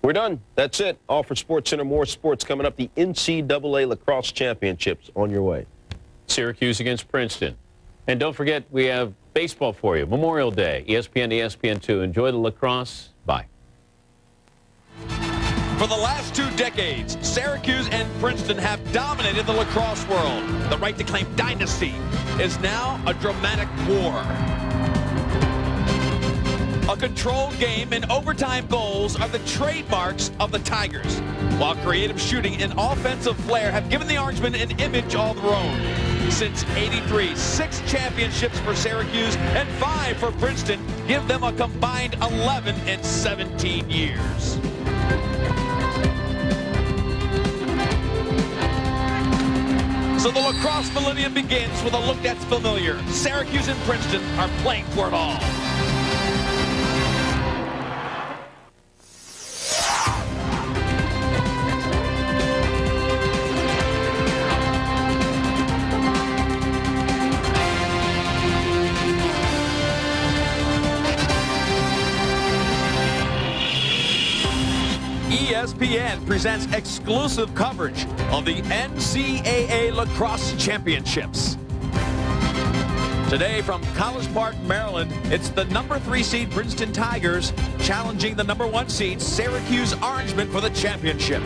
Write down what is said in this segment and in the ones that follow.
We're done. That's it. All for SportsCenter. More sports coming up. The NCAA Lacrosse Championships on your way. Syracuse against Princeton. And don't forget, we have baseball for you. Memorial Day, ESPN, ESPN2. Enjoy the lacrosse. Bye. For the last 2 decades, Syracuse and Princeton have dominated the lacrosse world. The right to claim dynasty is now a dramatic war. A controlled game and overtime goals are the trademarks of the Tigers, while creative shooting and offensive flair have given the Orangemen an image all their own. Since '83, 6 championships for Syracuse and 5 for Princeton give them a combined 11 in 17 years. So the lacrosse millennium begins with a look that's familiar. Syracuse and Princeton are playing for it all. ESPN presents exclusive coverage of the NCAA Lacrosse Championships. Today from College Park, Maryland, it's the number 3 seed Princeton Tigers challenging the number 1 seed Syracuse Orangemen for the championship.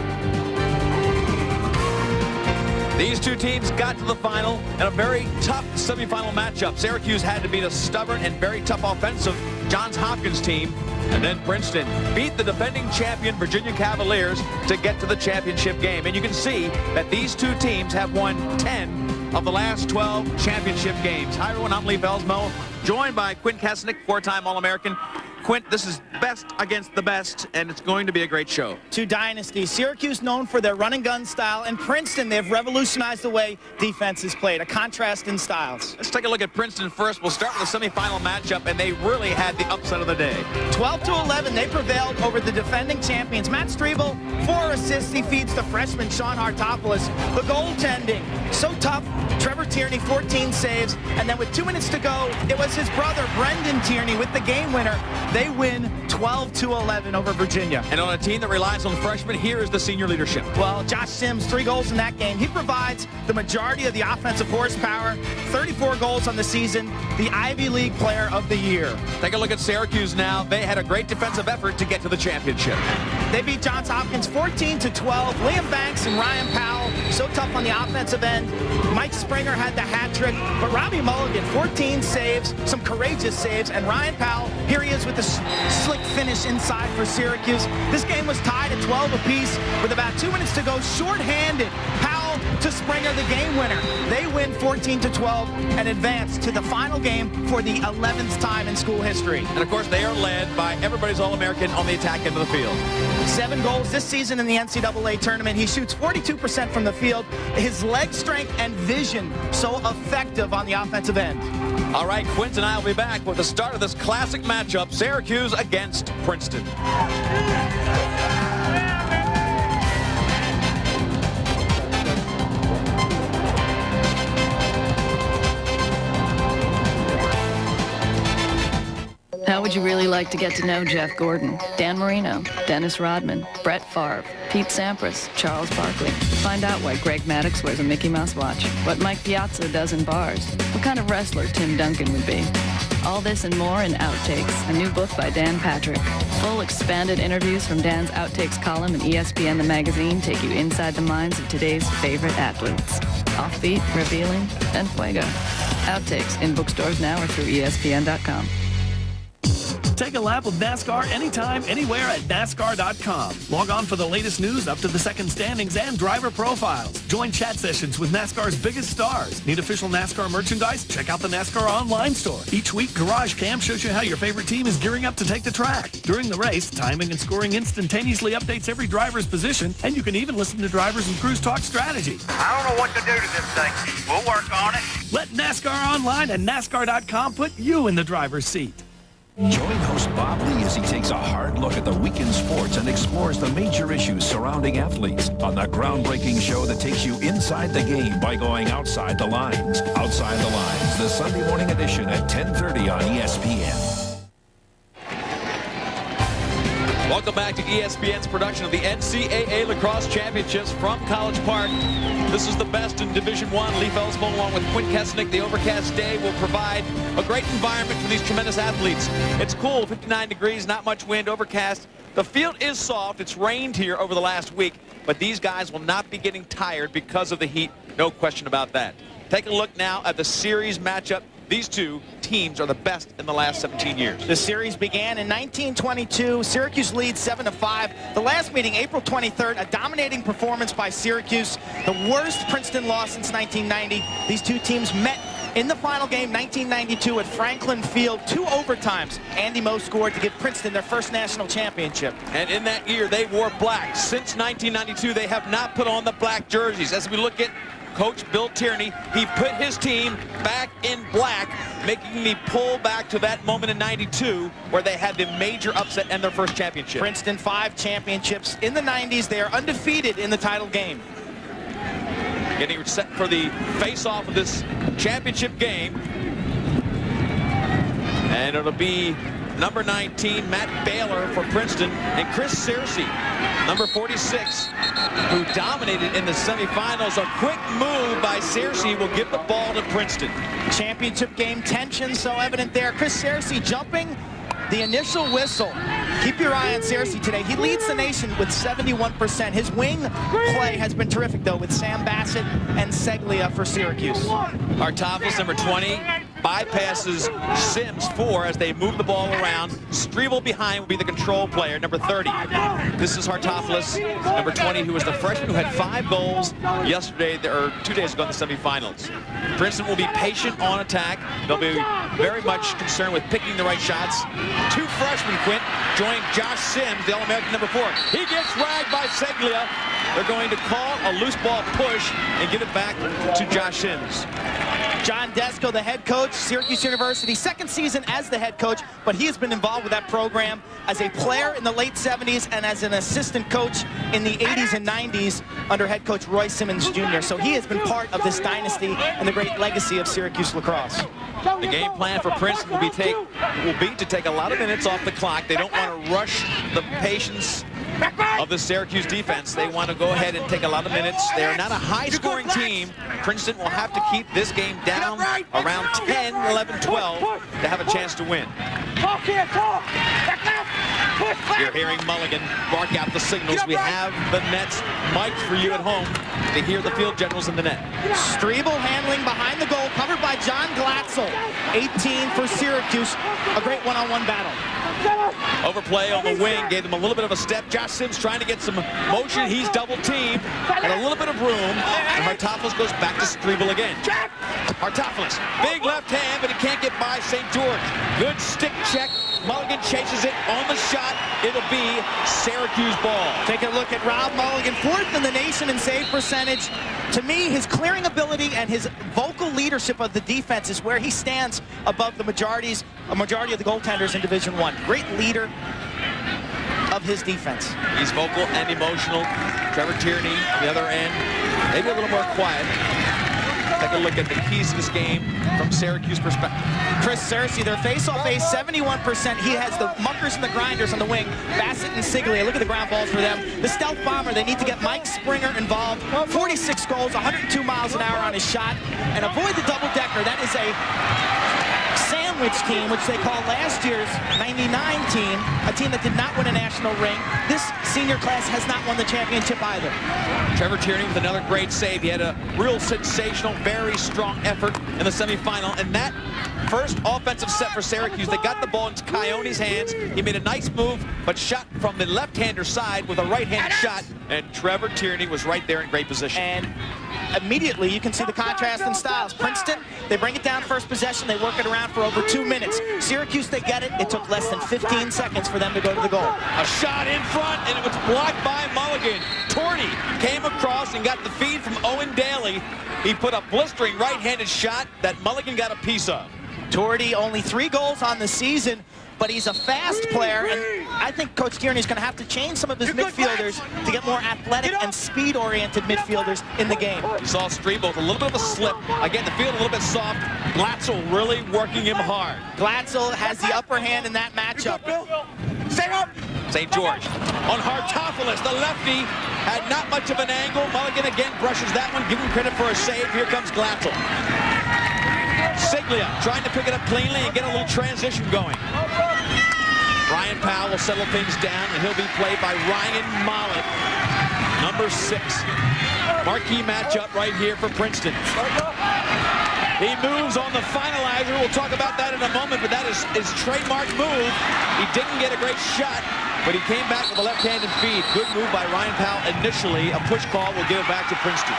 These 2 teams got to the final in a very tough semifinal matchup. Syracuse had to beat a stubborn and very tough offensive Johns Hopkins team. And then Princeton beat the defending champion Virginia Cavaliers to get to the championship game. And you can see that these 2 teams have won 10 of the last 12 championship games. Hi, everyone. I'm Lee Belsmo, joined by Quint Kesnick, 4-time All-American. Quint, this is best against the best, and it's going to be a great show. 2 dynasties. Syracuse known for their run-and-gun style, and Princeton, they've revolutionized the way defense is played, a contrast in styles. Let's take a look at Princeton first. We'll start with the semifinal matchup, and they really had the upset of the day. 12-11, they prevailed over the defending champions. Matt Strebel, 4 assists. He feeds the freshman Sean Hartopoulos. The goaltending, so tough. Trevor Tierney, 14 saves, and then with 2 minutes to go, it was his brother, Brendan Tierney, with the game winner. They win 12-11 over Virginia. And on a team that relies on freshmen, here is the senior leadership. Well, Josh Sims, 3 goals in that game. He provides the majority of the offensive horsepower, 34 goals on the season, the Ivy League Player of the Year. Take a look at Syracuse now. They had a great defensive effort to get to the championship. They beat Johns Hopkins 14-12. Liam Banks and Ryan Powell, so tough on the offensive end. Mike Springer had the hat trick, but Robbie Mulligan, 14 saves, some courageous saves, and Ryan Powell, here he is with the slick finish inside for Syracuse. This game was tied at 12 apiece with about 2 minutes to go, shorthanded. Powell to Springer, the game winner. They win 14-12 and advance to the final game for the 11th time in school history. And of course, they are led by everybody's All-American on the attack end of the field. 7 goals this season in the NCAA tournament. He shoots 42% from the field. His leg strength and vision so effective on the offensive end. All right, Quint and I will be back with the start of this classic matchup, Syracuse against Princeton. How would you really like to get to know Jeff Gordon, Dan Marino, Dennis Rodman, Brett Favre, Pete Sampras, Charles Barkley? Find out why Greg Maddux wears a Mickey Mouse watch, what Mike Piazza does in bars, what kind of wrestler Tim Duncan would be. All this and more in Outtakes, a new book by Dan Patrick. Full expanded interviews from Dan's Outtakes column and ESPN the magazine take you inside the minds of today's favorite athletes. Offbeat, revealing, and fuego. Outtakes in bookstores now or through ESPN.com. Take a lap with NASCAR anytime, anywhere at NASCAR.com. Log on for the latest news up to the second standings and driver profiles. Join chat sessions with NASCAR's biggest stars. Need official NASCAR merchandise? Check out the NASCAR online store. Each week, Garage Cam shows you how your favorite team is gearing up to take the track. During the race, timing and scoring instantaneously updates every driver's position, and you can even listen to drivers and crews talk strategy. I don't know what to do to this thing. We'll work on it. Let NASCAR Online and NASCAR.com put you in the driver's seat. Join host Bob Lee as he takes a hard look at the weekend sports and explores the major issues surrounding athletes on the groundbreaking show that takes you inside the game by going outside the lines. Outside the Lines, the Sunday morning edition at 10:30 on ESPN. Well, Welcome back to ESPN's production of the NCAA Lacrosse Championships from College Park. This is the best in Division I. Lee Felsmo, along with Quinn Kesnick. The overcast day will provide a great environment for these tremendous athletes. It's cool, 59 degrees, not much wind, overcast. The field is soft. It's rained here over the last week, but these guys will not be getting tired because of the heat. No question about that. Take a look now at the series matchup. These two teams are the best in the last 17 years. The series began in 1922. Syracuse leads 7-5. The last meeting, April 23rd, a dominating performance by Syracuse. The worst Princeton loss since 1990. These two teams met in the final game, 1992, at Franklin Field. 2 overtimes. Andy Moe scored to give Princeton their first national championship. And in that year, they wore black. Since 1992, they have not put on the black jerseys. As we look at Coach Bill Tierney, he put his team back in black, making me pull back to that moment in 92 where they had the major upset and their first championship. Princeton 5 championships in the 90s. They are undefeated in the title game. Getting set for the face-off of this championship game. And it'll be number 19, Matt Baylor for Princeton, and Chris Syracuse, number 46, who dominated in the semifinals. A quick move by Syracuse will give the ball to Princeton. Championship game tension so evident there. Chris Syracuse jumping the initial whistle. Keep your eye on Syracuse today. He leads the nation with 71%. His wing play has been terrific, though, with Sam Bassett and Seglia for Syracuse. Hartopoulos, number 20, bypasses Sims 4 as they move the ball around. Strebel behind will be the control player, number 30. This is Hartopoulos, number 20, who was the freshman who had 5 goals yesterday, or 2 days ago in the semifinals. Princeton will be patient on attack. They'll be very much concerned with picking the right shots. 2 freshmen, Quint, join Josh Sims, the All-American number 4. He gets ragged by Seglia. They're going to call a loose ball push and give it back to Josh Sims. John Desko, the head coach, Syracuse University, 2nd season as the head coach, but he has been involved with that program as a player in the late 70s and as an assistant coach in the 80s and 90s under head coach Roy Simmons Jr. So he has been part of this dynasty and the great legacy of Syracuse lacrosse. The game plan for Princeton will be to take a lot of minutes off the clock. They don't want to rush the patience of the Syracuse defense. They want to go ahead and take a lot of minutes. They are not a high-scoring team. Princeton will have to keep this game down around 10, 11, 12 to have a chance to win. You're hearing Mulligan bark out the signals. We have the nets mic'd for you at home to hear the field generals in the net. Strebel handling behind the goal, covered by John Glatzel. 18 for Syracuse. A great one-on-one battle. Overplay on the wing gave them a little bit of a step. Josh Sims trying to get some motion. He's double-teamed and a little bit of room. And Hartopoulos goes back to Strebel again. Hartopoulos, big left hand, but he can't get by St. George. Good stick check. Mulligan chases it on the shot. It'll be Syracuse ball. Take a look at Rob Mulligan, 4th in the nation in save percentage. To me, his clearing ability and his vocal leadership of the defense is where he stands above the majority of the goaltenders in Division I. Great leader of his defense. He's vocal and emotional. Trevor Tierney on the other end, maybe a little more quiet. Take a look at the keys to this game from Syracuse perspective. Chris Syracuse, their face-off ace, 71%. He has the muckers and the grinders on the wing. Bassett and Seglia, look at the ground balls for them. The stealth bomber, they need to get Mike Springer involved. 46 goals, 102 miles an hour on his shot. And avoid the double-decker. That is a sandwich team, which they called last year's 99 team, a team that did not win a national ring. This senior class has not won the championship either. Trevor Tierney with another great save. He had a real sensational, very strong effort in the semifinal. And that first offensive set for Syracuse, they got the ball into Coyone's hands. He made a nice move, but shot from the left-hander side with a right-handed shot. And Trevor Tierney was right there in great position. And immediately you can see the contrast in styles. Princeton, they bring it down first possession. They work it around for over 2 minutes. Syracuse, they get it. It took less than 15 seconds for them to go to the goal. A shot in front, and it was blocked by Mulligan. Torney came across and got the feed from Owen Daly. He put a blistering right-handed shot that Mulligan got a piece of. Torney, only 3 goals on the season, but he's a fast player, and I think Coach Tierney's going to have to change some of his midfielders to get more athletic and speed-oriented midfielders in the game. You saw Strebel with a little bit of a slip. Again, the field a little bit soft. Glatzel really working him hard. Glatzel has the upper hand in that matchup. Stay up! St. George. On Hartopoulos, the lefty had not much of an angle. Mulligan again brushes that one. Give him credit for a save. Here comes Glatzel. Siglia trying to pick it up cleanly and get a little transition going. Ryan Powell will settle things down, and he'll be played by Ryan Mollett, number 6. Marquee matchup right here for Princeton. He moves on the finalizer. We'll talk about that in a moment, but that is his trademark move. He didn't get a great shot, but he came back with a left-handed feed. Good move by Ryan Powell initially. A push call will give it back to Princeton.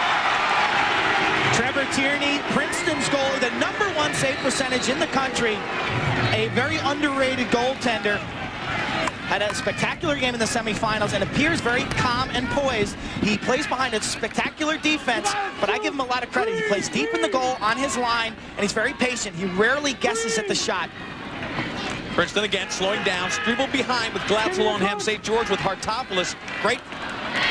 Trevor Tierney, Princeton's goalie, the #1 save percentage in the country. A very underrated goaltender. Had a spectacular game in the semifinals and appears very calm and poised. He plays behind a spectacular defense, but I give him a lot of credit. He plays deep in the goal on his line, and he's very patient. He rarely guesses at the shot. Princeton again slowing down. Strebel behind with Glatzel on him. St. George with Hartopoulos. Great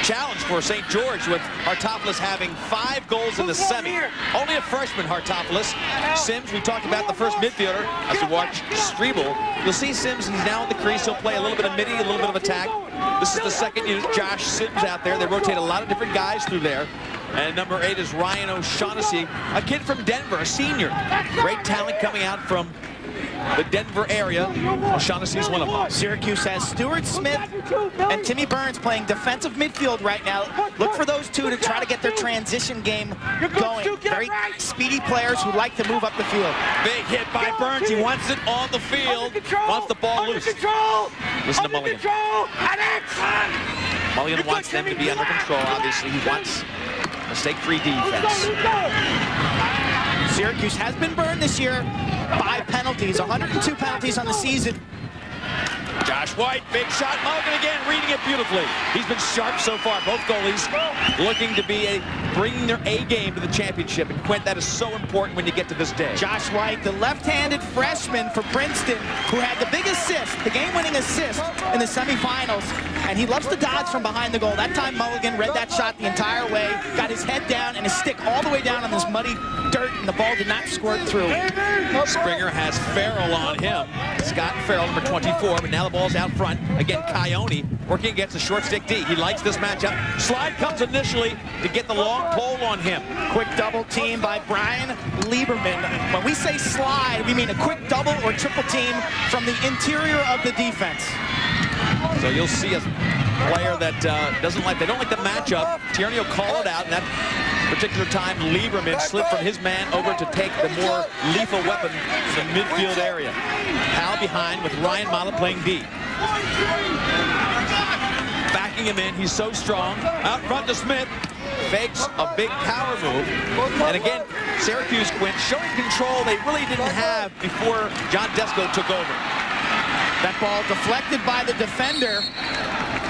challenge for St. George with Hartopoulos having 5 goals in the semi. Only a freshman, Hartopoulos. Sims, we talked about the first midfielder. As we watch Strebel, you'll see Sims, he's now in the crease. He'll play a little bit of midi, a little bit of attack. This is the second unit, Josh Sims out there. They rotate a lot of different guys through there. And number 8 is Ryan O'Shaughnessy, a kid from Denver, a senior. Great talent coming out from the Denver area. O'Shaughnessy is one of them. Syracuse has Stuart Smith and Timmy Burns playing defensive midfield right now. Look for those two to try to get their transition game going. Very speedy players who like to move up the field. Big hit by Burns. He wants it on the field. Wants the ball loose. Listen to Mulligan. Mulligan wants them to be under control, obviously. He wants mistake-free defense. Syracuse has been burned this year. 5 penalties, 102 penalties on the season. Josh White, big shot. Mulligan again, reading it beautifully. He's been sharp so far. Both goalies looking to be bringing their A game to the championship. And Quint, that is so important when you get to this day. Josh White, the left-handed freshman for Princeton, who had the big assist, the game-winning assist in the semifinals. And he loves to dodge from behind the goal. That time Mulligan read that shot the entire way, got his head down and his stick all the way down on this muddy dirt, and the ball did not squirt through. Springer has Farrell on him. Scott Farrell, number 24, but now the ball's out front. Again, Coyote working against the short stick D. He likes this matchup. Slide comes initially to get the long pole on him. Quick double team by Brian Lieberman. When we say slide, we mean a quick double or triple team from the interior of the defense. So you'll see a player that they don't like the matchup. Tierney will call it out, and that particular time Lieberman slipped from his man over to take the more lethal weapon in the midfield area. Powell behind with Ryan Mollett playing D. Backing him in, he's so strong. Out front to Smith. Fakes a big power move. And again, Syracuse, Quint, showing control they really didn't have before John Desko took over. That ball deflected by the defender.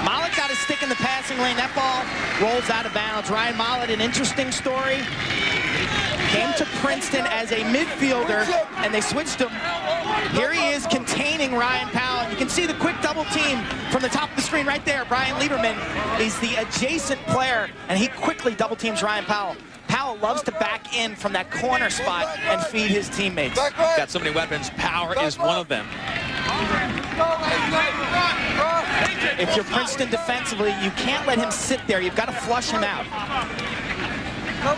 Mollett got his stick in the passing lane. That ball rolls out of bounds. Ryan Mollett, an interesting story. Came to Princeton as a midfielder, and they switched him. Here he is containing Ryan Powell. You can see the quick double team from the top of the screen right there. Brian Lieberman is the adjacent player, and he quickly double teams Ryan Powell. Powell loves to back in from that corner spot and feed his teammates. Got so many weapons. Power is one of them. If you're Princeton defensively, you can't let him sit there. You've got to flush him out.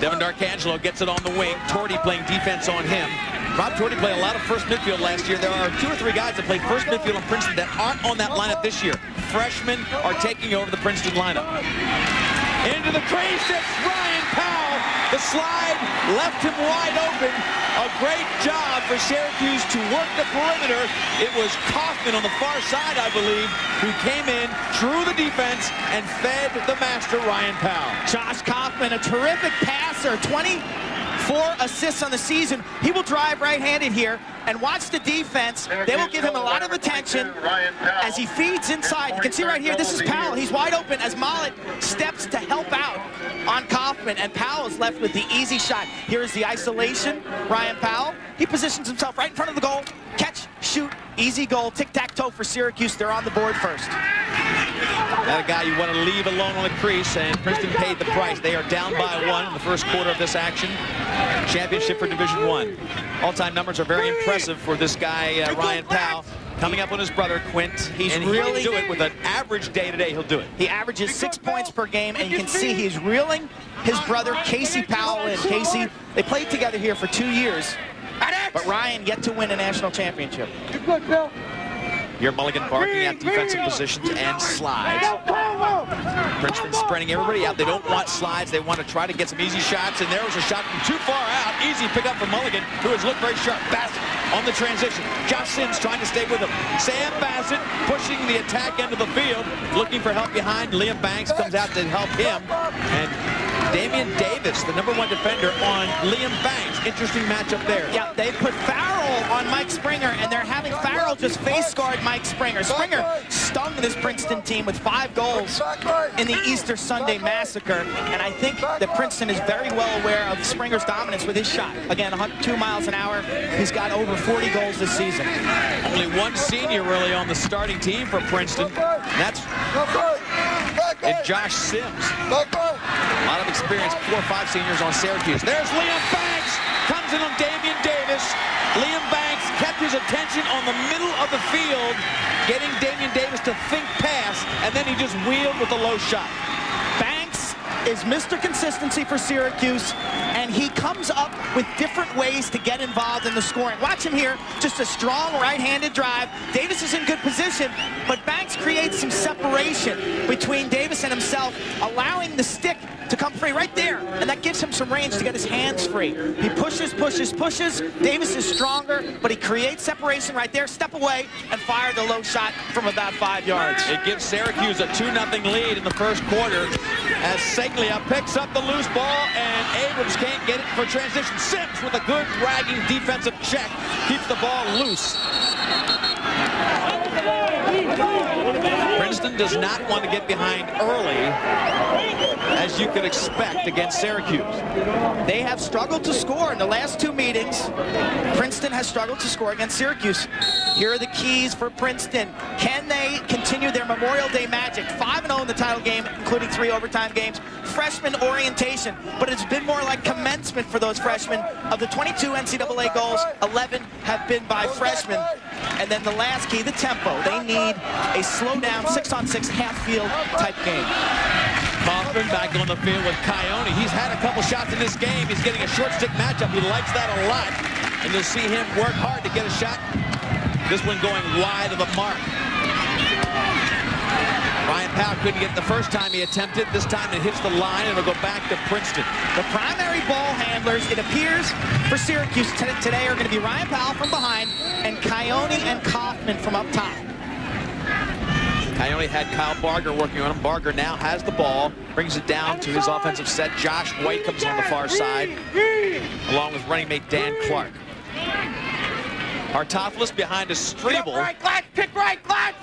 Devin D'Arcangelo gets it on the wing. Torty playing defense on him. Rob Torty played a lot of first midfield last year. There are 2 or 3 guys that played first midfield in Princeton that aren't on that lineup this year. Freshmen are taking over the Princeton lineup. Into the crease, it's Ryan Powell. The slide left him wide open. A great job for Syracuse to work the perimeter. It was Kaufman on the far side, I believe, who came in, drew the defense, and fed the master, Ryan Powell. Josh Kaufman, a terrific passer, 24 assists on the season. He will drive right-handed here, and watch the defense. They will give him a lot of attention as he feeds inside. You can see right here, this is Powell. He's wide open as Mollett steps to help out on Kaufman, and Powell is left with the easy shot. Here is the isolation. Ryan Powell, he positions himself right in front of the goal. Catch, shoot, easy goal. Tic-tac-toe for Syracuse. They're on the board first. That a guy you want to leave alone on the crease, and Princeton paid the price. They are down by 1 in the first quarter of this action. Championship for Division I. All-time numbers are very impressive for this guy, Ryan Powell. Coming up on his brother, Quint. He's and really he'll do it with an average day today. He'll do it. He averages 6 points per game, and you can see he's reeling his brother Casey Powell in. Casey, they played together here for 2 years, but Ryan yet to win a national championship. Here Mulligan barking at defensive positions and slides. Princeton spreading everybody out. They don't want slides. They want to try to get some easy shots, and there was a shot from too far out. Easy pickup from Mulligan, who has looked very sharp. Bassett on the transition. Josh Sims trying to stay with him. Sam Bassett pushing the attack end of the field, looking for help behind. Liam Banks comes out to help him. And Damian Davis, the #1 defender, on Liam Banks. Interesting matchup there. Yeah, they put Farrell on Mike Springer, and they're having Farrell just face guard Mike Springer. Springer stung this Princeton team with 5 goals in the Easter Sunday massacre, and I think that Princeton is very well aware of Springer's dominance with his shot. Again, 2 miles an hour. He's got over 40 goals this season. Only one senior really on the starting team for Princeton. That's Josh Sims. A lot of experience, 4 or 5 seniors on Syracuse. There's Liam Banks, comes in on Damian Davis. Liam Banks kept his attention on the middle of the field, getting Damian Davis to think pass, and then he just wheeled with a low shot. Banks is Mr. Consistency for Syracuse, and he comes up with different ways to get involved in the scoring. Watch him here, just a strong right-handed drive. Davis is in good position, but Banks creates some separation between Davis and himself, allowing the stick to come free right there, and that gives him some range to get his hands free. He pushes, pushes, pushes. Davis is stronger, but he creates separation right there. Step away and fire the low shot from about 5 yards. It gives Syracuse a 2-0 lead in the first quarter as Seglia picks up the loose ball, and Abrams can't get it for transition. Sims with a good dragging defensive check keeps the ball loose. Princeton does not want to get behind early, as you could expect against Syracuse. They have struggled to score in the last 2 meetings. Princeton has struggled to score against Syracuse. Here are the keys for Princeton. Can they continue their Memorial Day magic? 5-0 in the title game, including 3 overtime games. Freshman orientation, but it's been more like commencement for those freshmen. Of the 22 NCAA goals, 11 have been by freshmen. And then the last key, the tempo. They need a slow-down 6-on-6 half-field type game. Kaufman back on the field with Coyote. He's had a couple shots in this game. He's getting a short stick matchup. He likes that a lot. And you'll see him work hard to get a shot. This one going wide of the mark. Ryan Powell couldn't get it the first time he attempted. This time it hits the line, and it'll go back to Princeton. The primary ball handlers, it appears, for Syracuse today are going to be Ryan Powell from behind and Coyote and Kaufman from up top. Coyote had Kyle Barger working on him. Barger now has the ball, brings it down to his offensive set. Josh White comes on the far side, along with running mate Dan Clark. Hartopoulos behind a Strebel. Pick right, Glenn!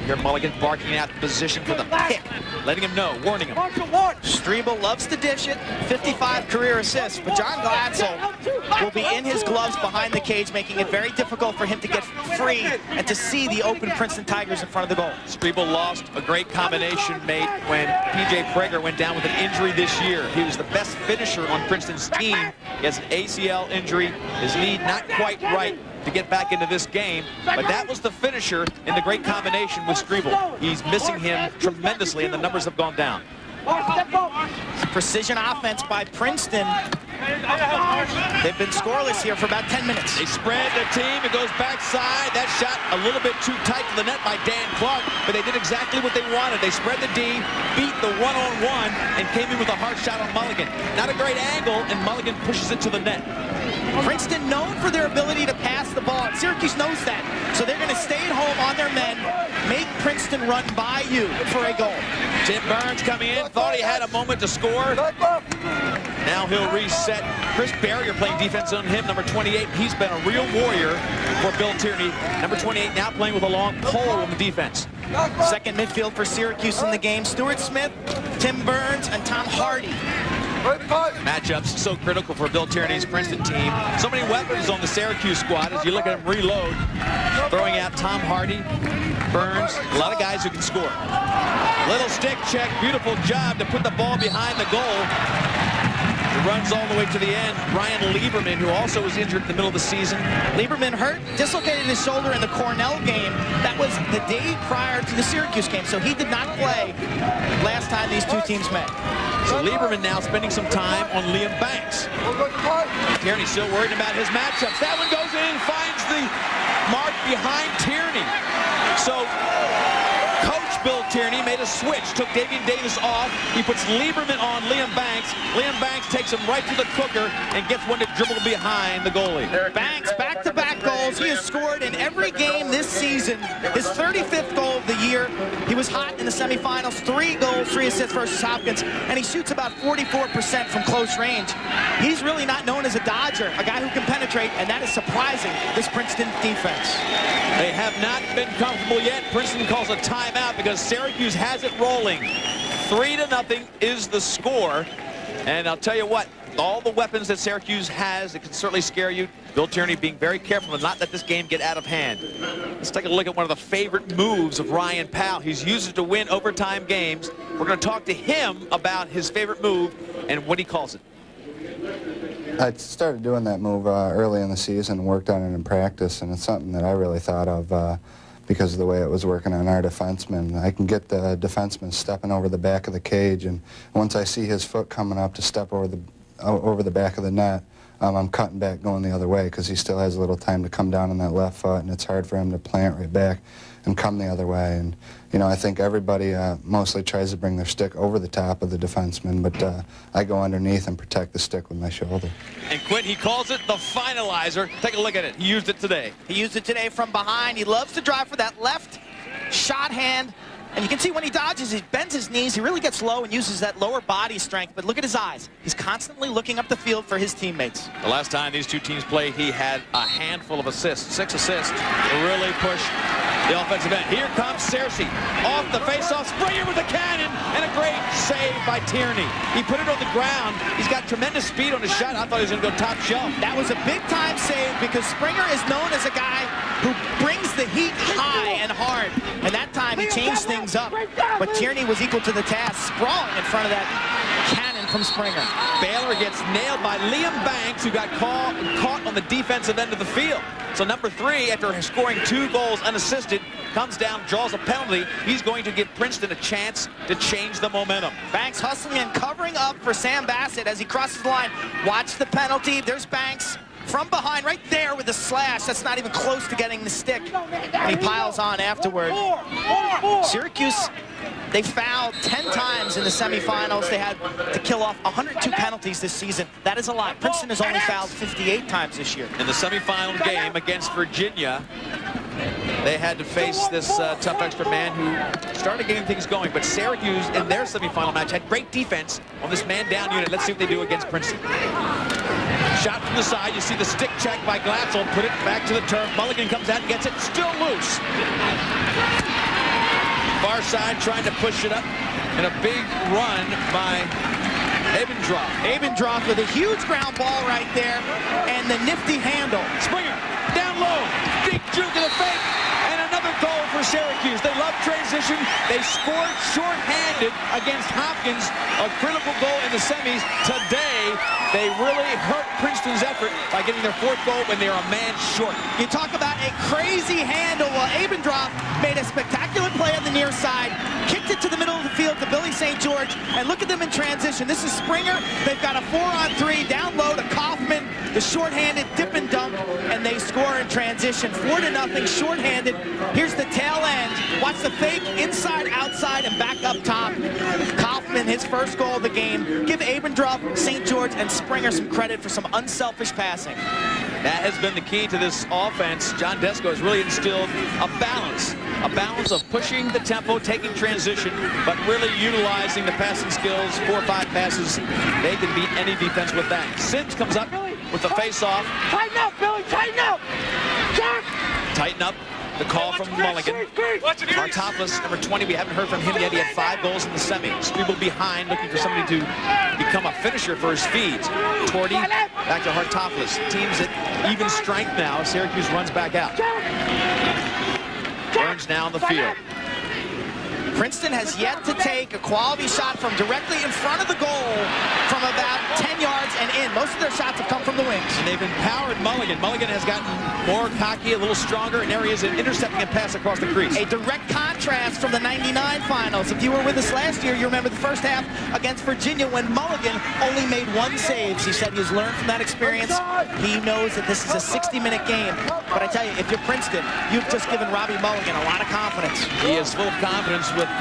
Here Mulligan barking out the position for the pick, letting him know, warning him. Strebel loves to dish it, 55 career assists, but John Glatzel will be in his gloves behind the cage, making it very difficult for him to get free and to see the open Princeton Tigers in front of the goal. Strebel lost a great combination mate when P.J. Prager went down with an injury this year. He was the best finisher on Princeton's team. He has an ACL injury, his knee not quite right to get back into this game, but that was the finisher in the great combination with Strebel. He's missing him tremendously, and the numbers have gone down. Precision offense by Princeton. They've been scoreless here for about 10 minutes. They spread the team. It goes backside. That shot a little bit too tight to the net by Dan Clark, but they did exactly what they wanted. They spread the D, beat the one-on-one, and came in with a hard shot on Mulligan. Not a great angle, and Mulligan pushes it to the net. Princeton known for their ability to pass the ball. Syracuse knows that, so they're going to stay at home on their men, make Princeton run by you for a goal. Tim Burns coming in, thought he had a moment to score. Now he'll reset. Chris Barrier playing defense on him, number 28. He's been a real warrior for Bill Tierney. Number 28 now playing with a long pole on the defense. Second midfield for Syracuse in the game. Stuart Smith, Tim Burns, and Tom Hardy. Matchups so critical for Bill Tierney's Princeton team. So many weapons on the Syracuse squad as you look at them reload. Throwing out Tom Hardy, Burns, a lot of guys who can score. Little stick check, beautiful job to put the ball behind the goal. It runs all the way to the end. Ryan Lieberman, who also was injured in the middle of the season. Lieberman hurt, dislocated his shoulder in the Cornell game. That was the day prior to the Syracuse game, so he did not play last time these two teams met. So Lieberman now spending some time on Liam Banks. Tierney still worried about his matchups. That one goes in and finds the mark behind Tierney. So Coach Bill Tierney made a switch, took Davian Davis off. He puts Lieberman on Liam Banks. Liam Banks takes him right to the cooker and gets one to dribble behind the goalie. Banks, back-to-back goals. He has scored in every game this season. His 35th goal of the year. He was hot in the semifinals. 3 goals, 3 assists versus Hopkins, and he shoots about 44% from close range. He's really not known as a dodger, a guy who can penetrate, and that is surprising, this Princeton defense. They have not been comfortable yet. Princeton calls a timeout because Syracuse has it rolling. 3-0 is the score. And I'll tell you what, all the weapons that Syracuse has, it can certainly scare you. Bill Tierney being very careful to not let this game get out of hand. Let's take a look at one of the favorite moves of Ryan Powell. He's used it to win overtime games. We're going to talk to him about his favorite move and what he calls it. I started doing that move early in the season, worked on it in practice, and it's something that I really thought of because of the way it was working on our defenseman. I can get the defenseman stepping over the back of the cage, and once I see his foot coming up to step over the back of the net, I'm cutting back going the other way because he still has a little time to come down on that left foot, and it's hard for him to plant right back and come the other way. And you know, I think everybody mostly tries to bring their stick over the top of the defenseman, but I go underneath and protect the stick with my shoulder. And Quint, he calls it the finalizer. Take a look at it. He used it today. He used it today from behind. He loves to drive for that left shot hand. And you can see when he dodges, he bends his knees, he really gets low and uses that lower body strength. But look at his eyes. He's constantly looking up the field for his teammates. The last time these two teams played, he had a handful of assists, 6 assists, to really push the offensive end. Here comes Cersei off the faceoff, Springer with a cannon, and a great save by Tierney. He put it on the ground. He's got tremendous speed on his shot. I thought he was going to go top shelf. That was a big-time save because Springer is known as a guy who brings the heat high and hard. And that time he changed things up. But Tierney was equal to the task, sprawling in front of that cannon from Springer. Baylor gets nailed by Liam Banks, who got caught on the defensive end of the field. So number 3, after scoring 2 goals unassisted, comes down, draws a penalty. He's going to give Princeton a chance to change the momentum. Banks hustling and covering up for Sam Bassett as he crosses the line. Watch the penalty. There's Banks from behind right there with the slash. That's not even close to getting the stick. And he piles on afterward. Syracuse, they fouled 10 times in the semifinals. They had to kill off 102 penalties this season. That is a lot. Princeton has only fouled 58 times this year. In the semifinal game against Virginia, they had to face this tough extra man who started getting things going. But Syracuse, in their semifinal match, had great defense on this man-down unit. Let's see what they do against Princeton. Shot from the side. You see the stick check by Glatzel. Put it back to the turf. Mulligan comes out and gets it. Still loose. Far side trying to push it up. And a big run by Abendroth. Abendroth with a huge ground ball right there. And the nifty handle. Springer down low. Big juke in the fake. And another goal for Syracuse. They love transition. They scored short-handed against Hopkins. A critical goal in the semis. Today, they really hurt Princeton's effort by getting their 4th goal when they are a man short. You talk about a crazy handle. Well, Abendroth made a spectacular play on the near side, kicked it to the middle of the field to Billy St. George, and look at them in transition. This is Springer. They've got a 4-on-3 down low to Kaufman, the shorthanded dip and dunk, and they score in transition. 4-0, shorthanded. Here's the tail end. Watch the fake, inside, outside, and back up top. Kaufman, his first goal of the game. Give Abendroth, St. George, and Springer some credit for some unselfish passing. That has been the key to this offense. John Desko has really instilled a balance of pushing the tempo, taking transition, but really utilizing the passing skills. 4 or 5 passes, they can beat any defense with that. Sims comes up with the face-off. Tighten up, Billy, tighten up! Tighten up. The call from Mulligan. Hartopoulos, number 20, we haven't heard from him yet. He had 5 goals in the semi. Strebel behind, looking for somebody to become a finisher for his feeds. Torty, back to Hartopoulos. Teams at even strength now. Syracuse runs back out. Burns now on the field. Princeton has yet to take a quality shot from directly in front of the goal from about 10 yards and in. Most of their shots have come from the wings. And they've empowered Mulligan. Mulligan has gotten more cocky, a little stronger, and there he is intercepting and pass across the crease. A direct contrast from the 99 finals. If you were with us last year, you remember the first half against Virginia when Mulligan only made 1 save. He said he's learned from that experience. He knows that this is a 60-minute game. But I tell you, if you're Princeton, you've just given Robbie Mulligan a lot of confidence. He is full of confidence with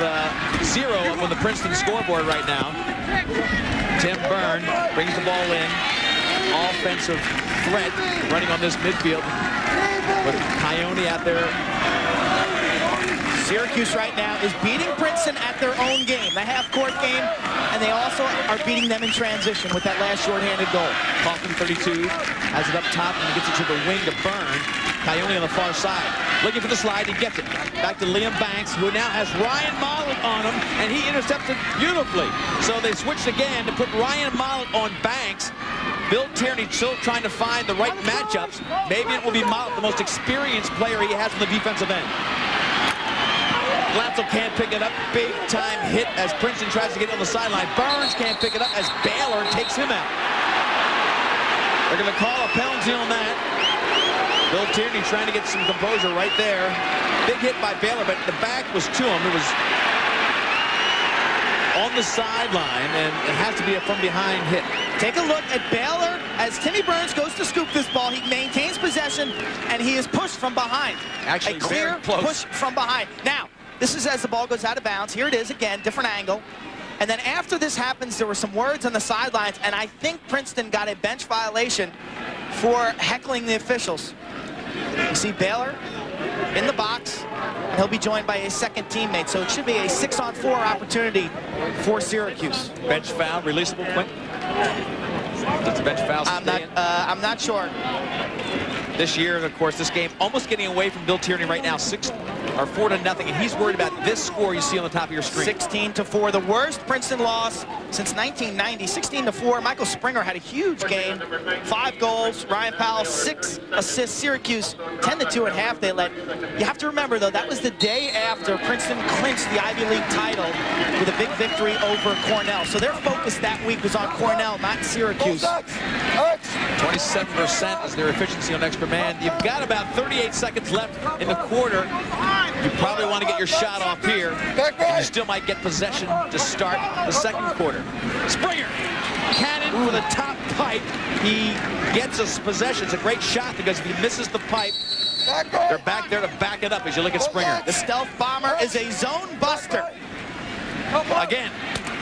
0 up on the Princeton scoreboard right now. Tim Byrne brings the ball in. Offensive threat running on this midfield with Coyote out there. Syracuse right now is beating Princeton at their own game, the half-court game, and they also are beating them in transition with that last shorthanded goal. Kaufman, 32, has it up top and gets it to the wing to Byrne. Coyote on the far side. Looking for the slide, he gets it. Back to Liam Banks, who now has Ryan Mollett on him, and he intercepted beautifully. So they switched again to put Ryan Mollett on Banks. Bill Tierney still trying to find the right matchups. Maybe it will be Mollett, the most experienced player he has on the defensive end. Glatzel can't pick it up. Big time hit as Princeton tries to get on the sideline. Burns can't pick it up as Baylor takes him out. They're going to call a penalty on that. Bill Tierney trying to get some composure right there. Big hit by Baylor, but the back was to him. It was on the sideline, and it has to be a from-behind hit. Take a look at Baylor as Timmy Burns goes to scoop this ball. He maintains possession, and he is pushed from behind. Actually, a clear very close. push from behind. Now, this is as the ball goes out of bounds. Here it is again, different angle. And then after this happens, there were some words on the sidelines, and I think Princeton got a bench violation for heckling the officials. You see Baylor in the box. He'll be joined by a second teammate, so it should be a 6-on-4 opportunity for Syracuse. Bench foul, releasable, Quint? Does the bench foul stay in? I'm not sure. This year, of course, this game almost getting away from Bill Tierney right now, 4-0, and he's worried about this score you see on the top of your screen. 16-4, the worst Princeton loss since 1990. 16-4. Michael Springer had a huge game, 5 goals. Ryan Powell 6 assists. Syracuse 10-2 at half. They led. You have to remember though, that was the day after Princeton clinched the Ivy League title with a big victory over Cornell. So their focus that week was on Cornell, not Syracuse. 27% is their efficiency on extra man. You've got about 38 seconds left in the quarter. You probably want to get your shot off here, and you still might get possession to start the second quarter. Springer, cannon for the top pipe. He gets us possession. It's a great shot because if he misses the pipe, they're back there to back it up as you look at Springer. The stealth bomber is a zone buster. Again,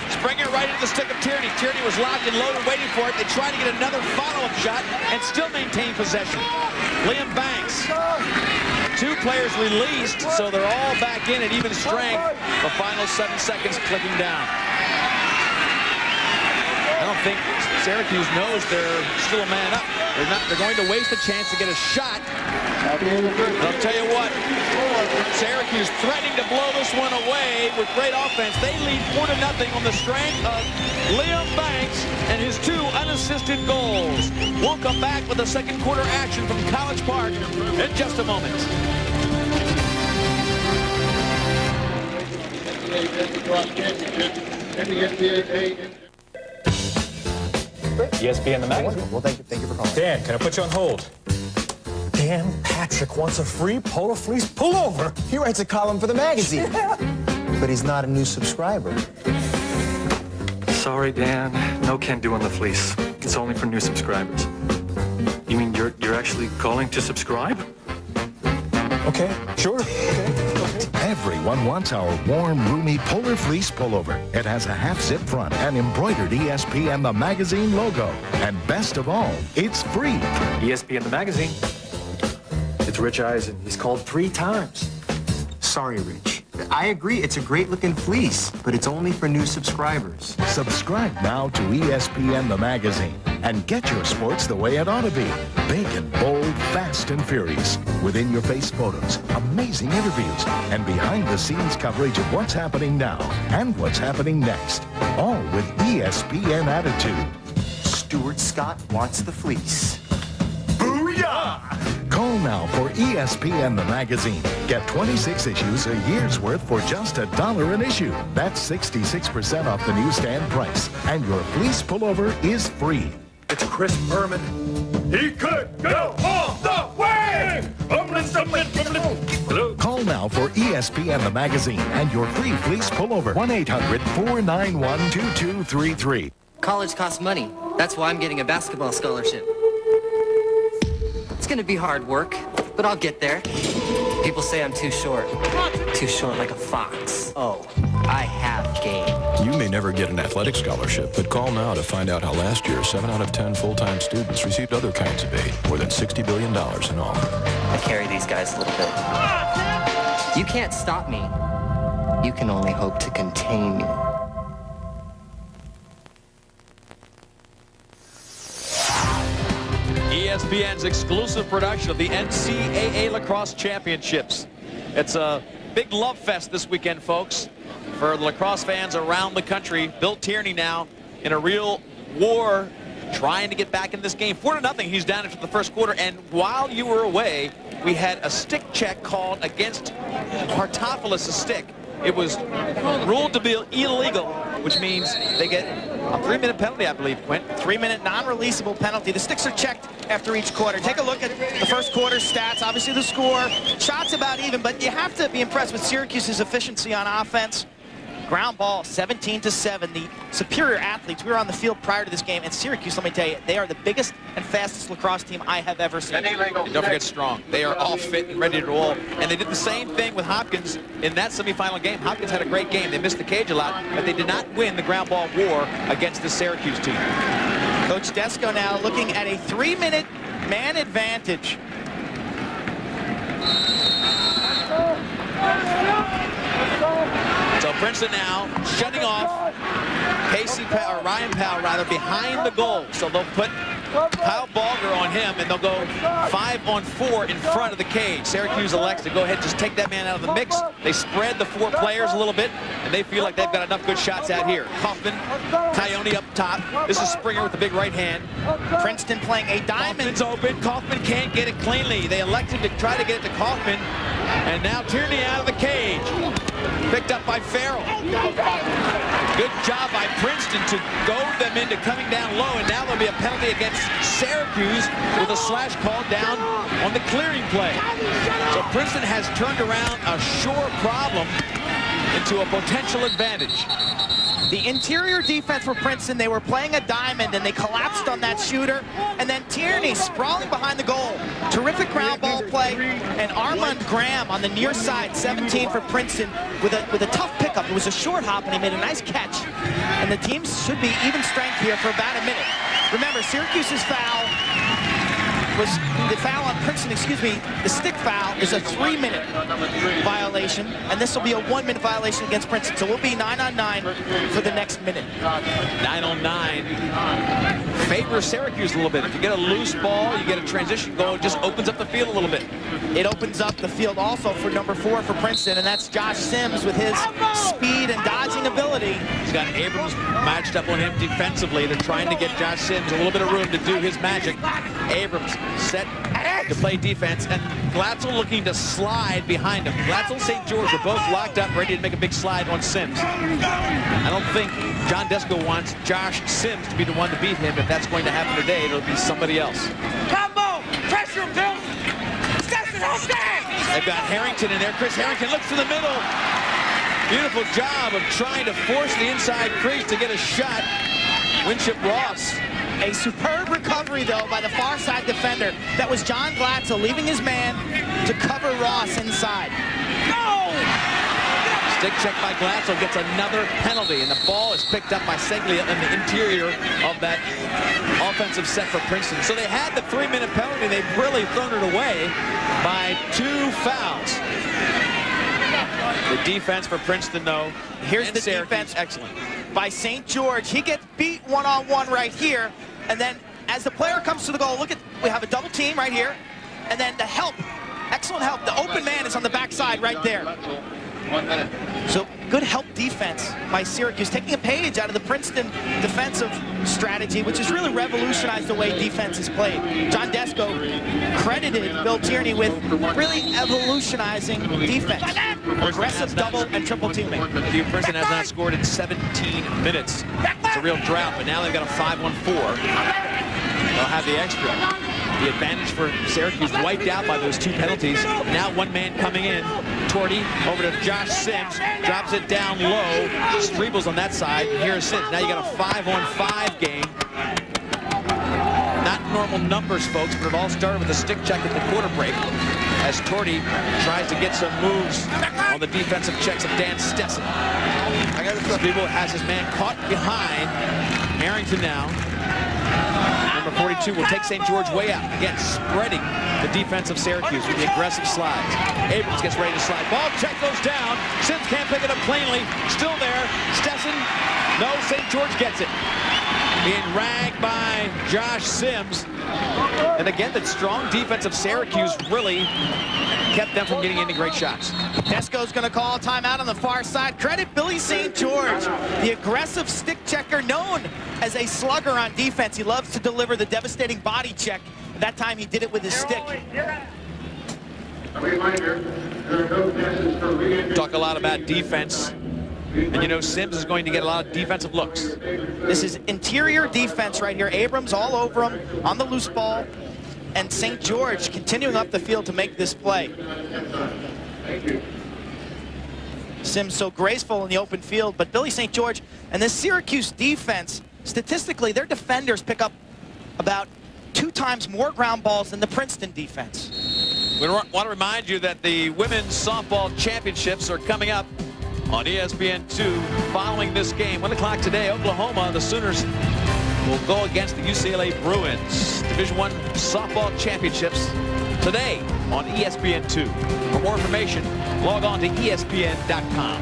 Springer right into the stick of Tierney. Tierney was locked and loaded, waiting for it. They tried to get another follow-up shot and still maintain possession. Liam Banks. 2 players released, so they're all back in at even strength. The final 7 seconds clicking down. I don't think Syracuse knows they're still a man up. They're going to waste a chance to get a shot. I'll tell you what, Syracuse threatening to blow this one away with great offense. They lead 4-0 on the strength of Liam Banks and his 2 unassisted goals. We'll come back with the second quarter action from College Park in just a moment. ESPN the magazine. Well, thank you for calling. Dan, can I put you on hold? Dan Patrick wants a free Polar Fleece pullover. He writes a column for the magazine. But he's not a new subscriber. Sorry, Dan. No can do on the fleece. It's only for new subscribers. You mean you're actually calling to subscribe? Okay, sure. Everyone wants our warm, roomy Polar Fleece pullover. It has a half-zip front and embroidered ESPN the magazine logo. And best of all, it's free. ESPN the magazine. It's Rich Eisen. He's called 3 times. Sorry, Rich. I agree, it's a great-looking fleece, but it's only for new subscribers. Subscribe now to ESPN the magazine and get your sports the way it ought to be. Big and bold, fast and furious. With in-your-face photos, amazing interviews, and behind-the-scenes coverage of what's happening now and what's happening next. All with ESPN attitude. Stuart Scott wants the fleece. Booyah! Call now for ESPN the magazine. Get 26 issues, a year's worth for just $1 an issue. That's 66% off the newsstand price. And your fleece pullover is free. It's Chris Berman. He could go all the way! Call now for ESPN the magazine and your free fleece pullover. 1-800-491-2233. College costs money. That's why I'm getting a basketball scholarship. It's gonna be hard work, but I'll get there. People say I'm too short. Too short like a fox. Oh, I have game. You may never get an athletic scholarship, but call now to find out how last year 7 out of 10 full-time students received other kinds of aid, more than $60 billion in all. I carry these guys a little bit. You can't stop me. You can only hope to contain me. ESPN's exclusive production of the NCAA Lacrosse Championships. It's a big love fest this weekend, folks, for the lacrosse fans around the country. Bill Tierney now in a real war trying to get back in this game. 4-0, he's down after the first quarter, and while you were away, we had a stick check called against Partopoulos' stick. It was ruled to be illegal, which means they get a 3-minute penalty, I believe, Quint. 3-minute non-releasable penalty. The sticks are checked after each quarter. Take a look at the first quarter stats. Obviously the score, shots about even, but you have to be impressed with Syracuse's efficiency on offense. Ground ball, 17-7. The superior athletes. We were on the field prior to this game, and Syracuse, let me tell you, they are the biggest and fastest lacrosse team I have ever seen. And don't forget strong. They are all fit and ready to roll. And they did the same thing with Hopkins in that semifinal game. Hopkins had a great game. They missed the cage a lot, but they did not win the ground ball war against the Syracuse team. Coach Desko now looking at a 3-minute man advantage. So Princeton now shutting off Ryan Powell behind the goal. So they'll put Kyle Balger on him, and they'll go 5-on-4 in front of the cage. Syracuse elects to go ahead and just take that man out of the mix. They spread the 4 players a little bit, and they feel like they've got enough good shots out here. Kaufman, Coyote up top. This is Springer with the big right hand. Princeton playing a diamond. Kaufman's open. Kaufman can't get it cleanly. They elected to try to get it to Kaufman, and now Tierney out of the cage. Picked up by Farrell. Good job by Princeton to goad them into coming down low, and now there'll be a penalty against Syracuse with a slash called down on the clearing play. So Princeton has turned around a sure problem into a potential advantage. The interior defense for Princeton, they were playing a diamond, and they collapsed on that shooter. And then Tierney sprawling behind the goal. Terrific ground ball play. And Armand Graham on the near side, 17 for Princeton, with a tough pickup. It was a short hop, and he made a nice catch. And the teams should be even strength here for about a minute. Remember, Syracuse's foul was the foul on Princeton, the stick foul is a 3-minute violation, and this will be a 1-minute violation against Princeton. So we'll be 9-on-9 for the next minute. 9-on-9 favors Syracuse a little bit. If you get a loose ball, you get a transition goal, it just opens up the field a little bit. It opens up the field also for number 4 for Princeton, and that's Josh Sims with his speed and dodging ability. He's got Abrams matched up on him defensively. They're trying to get Josh Sims a little bit of room to do his magic. Abrams set to play defense, and Glatzel looking to slide behind him. Glatzel, St. George are both locked up, ready to make a big slide on Sims. I don't think John Desko wants Josh Sims to be the one to beat him. If that's going to happen today, it'll be somebody else. Combo! Pressure, Bill! They've got Harrington in there. Chris Harrington looks to the middle. Beautiful job of trying to force the inside crease to get a shot. Winship Ross. A superb recovery, though, by the far side defender. That was John Glatzel leaving his man to cover Ross inside. No! Stick check by Glatzel gets another penalty, and the ball is picked up by Seglia in the interior of that offensive set for Princeton. So they had the 3-minute penalty. They've really thrown it away by 2 fouls. The defense for Princeton, though. Here's the defense. Excellent. By St. George. He gets beat one-on-one right here. And then as the player comes to the goal, look at, we have a double team right here. And then the help, excellent help. The open man is on the backside right there. 1 minute. So good help defense by Syracuse, taking a page out of the Princeton defensive strategy, which has really revolutionized the way defense is played. John Desko credited Bill Tierney with really evolutionizing defense. Aggressive double and triple teaming. Princeton has not scored in 17 minutes. It's a real drought, but now they've got a 5-1-4. They'll have the extra. The advantage for Syracuse wiped out by those 2 penalties. Now one man coming in. Torty over to Josh Sims. Drops it down low. Streebles on that side. Here's Sims. Now you got a 5-on-5 game. Not normal numbers, folks, but it all started with a stick check at the quarter break as Torty tries to get some moves on the defensive checks of Dan Stessen. Streeble has his man caught behind. Arrington now. Number 42 will take St. George way out. Again, spreading the defense of Syracuse with the aggressive slides. Abrams gets ready to slide. Ball check goes down. Sims can't pick it up cleanly. Still there. Stessen. No, St. George gets it. Being ragged by Josh Sims. And again, the strong defense of Syracuse really kept them from getting any great shots. Desko's going to call a timeout on the far side. Credit Billy St. George, the aggressive stick checker known as a slugger on defense. He loves to deliver the devastating body check. That time he did it with his stick. Talk a lot about defense. And you know Sims is going to get a lot of defensive looks. This is interior defense right here. Abrams all over him on the loose ball. And St. George continuing up the field to make this play. Sims so graceful in the open field, but Billy St. George and this Syracuse defense, statistically, their defenders pick up about 2 times more ground balls than the Princeton defense. We want to remind you that the women's softball championships are coming up on ESPN2 following this game. 1 o'clock today, Oklahoma, the Sooners will go against the UCLA Bruins. Division I softball championships today on ESPN2. For more information, log on to ESPN.com.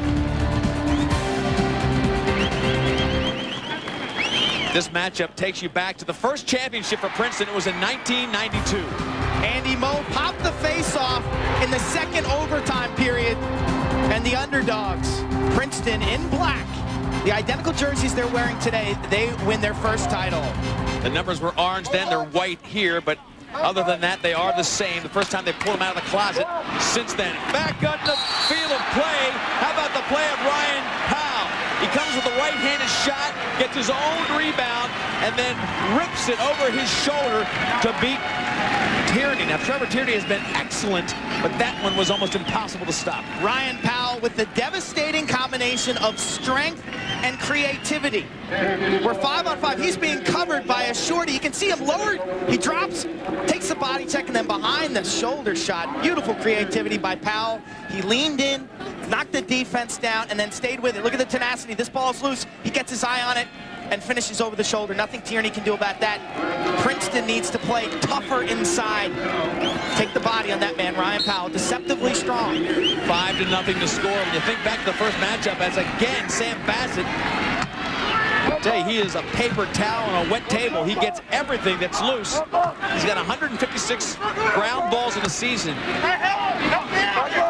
This matchup takes you back to the first championship for Princeton. It was in 1992. Andy Moe popped the face-off in the second overtime period. And the underdogs, Princeton in black, the identical jerseys they're wearing today, they win their first title. The numbers were orange then, they're white here, but other than that, they are the same. The first time they pulled them out of the closet since then. Back on the field of play. How about the play of Ryan Powell? He comes with a right-handed shot, gets his own rebound, and then rips it over his shoulder to beat Tierney. Now, Trevor Tierney has been excellent, but that one was almost impossible to stop. Ryan Powell with the devastating combination of strength and creativity. We're 5-on-5. He's being covered by a shorty. You can see him lowered. He drops, takes the body check, and then behind the shoulder shot. Beautiful creativity by Powell. He leaned in, knocked the defense down, and then stayed with it. Look at the tenacity. This ball is loose. He gets his eye on it and finishes over the shoulder. Nothing Tierney can do about that. Princeton needs to play tougher inside. Take the body on that man, Ryan Powell. Deceptively strong. 5-0 to score. When you think back to the first matchup, as again, Sam Bassett, I tell you, he is a paper towel on a wet table. He gets everything that's loose. He's got 156 ground balls in the season.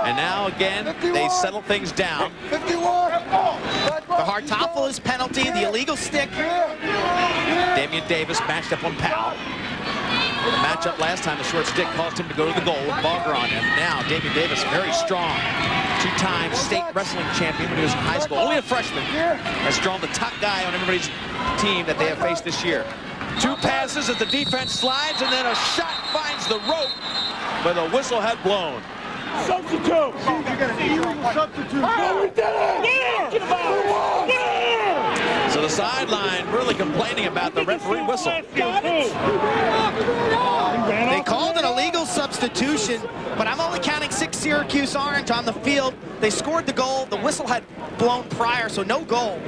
And now, again, they settle things down. The Hartopolis penalty, the illegal stick. Damian Davis matched up on Powell. The matchup last time, the short stick caused him to go to the goal with Bogger on him. Now, Damian Davis, very strong. 2-time state wrestling champion when he was in high school. Only a freshman has drawn the top guy on everybody's team that they have faced this year. 2 passes as the defense slides, and then a shot finds the rope, but the whistle had blown. Substitute! You're going to need a substitute. No, we did it! So the sideline really complaining about the referee whistle. They called an illegal substitution, but I'm only counting 6 Syracuse Orange on the field. They scored the goal. The whistle had blown prior, so no goal.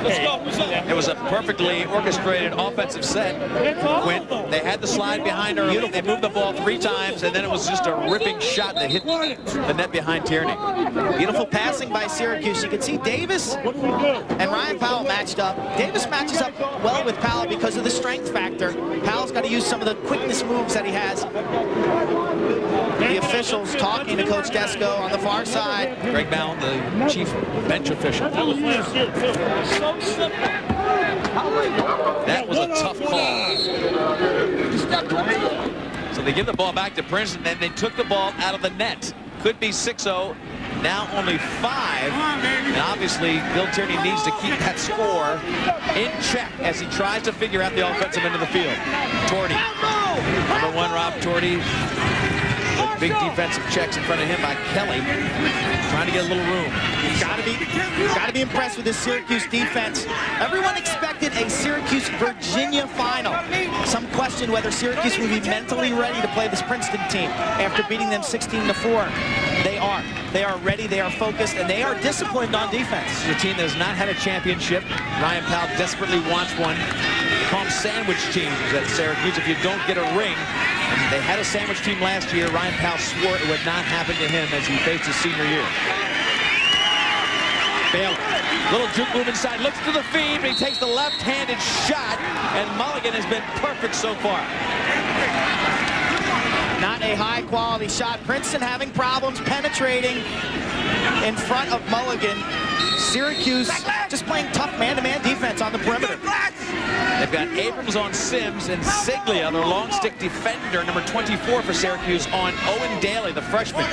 It was a perfectly orchestrated offensive set. When they had the slide behind early, they moved the ball 3 times, and then it was just a ripping shot that hit the net behind Tierney. Beautiful passing by Syracuse. You can see Davis and Ryan Powell matched up. Davis matches up well with Powell because of the strength factor. Powell's got to use some of the quickness moves that he has. The officials talking to Coach Desco on the far side. Greg Mallon, the chief bench official. That was a tough call. So they give the ball back to Princeton, and they took the ball out of the net. Could be 6-0. Now only 5. And obviously, Bill Tierney needs to keep that score in check as he tries to figure out the offensive end of the field. Torty. Number 1, Rob Torty. Big defensive checks in front of him by Kelly, trying to get a little room. Got to be impressed with this Syracuse defense. Everyone expected a Syracuse-Virginia final. Some question whether Syracuse will be mentally ready to play this Princeton team after beating them 16-4. They are. They are ready, they are focused, and they are disciplined on defense. This is a team that has not had a championship. Ryan Powell desperately wants one. They call them sandwich teams at Syracuse. If you don't get a ring, and they had a sandwich team last year. Ryan Powell swore it would not happen to him as he faced his senior year. Baylor, little juke move inside, looks to the feed, but he takes the left-handed shot, and Mulligan has been perfect so far. Not a high-quality shot. Princeton having problems penetrating in front of Mulligan. Syracuse just playing tough man-to-man defense on the perimeter. They've got Abrams on Sims and Siglia, their long stick defender, number 24 for Syracuse, on Owen Daly, the freshman.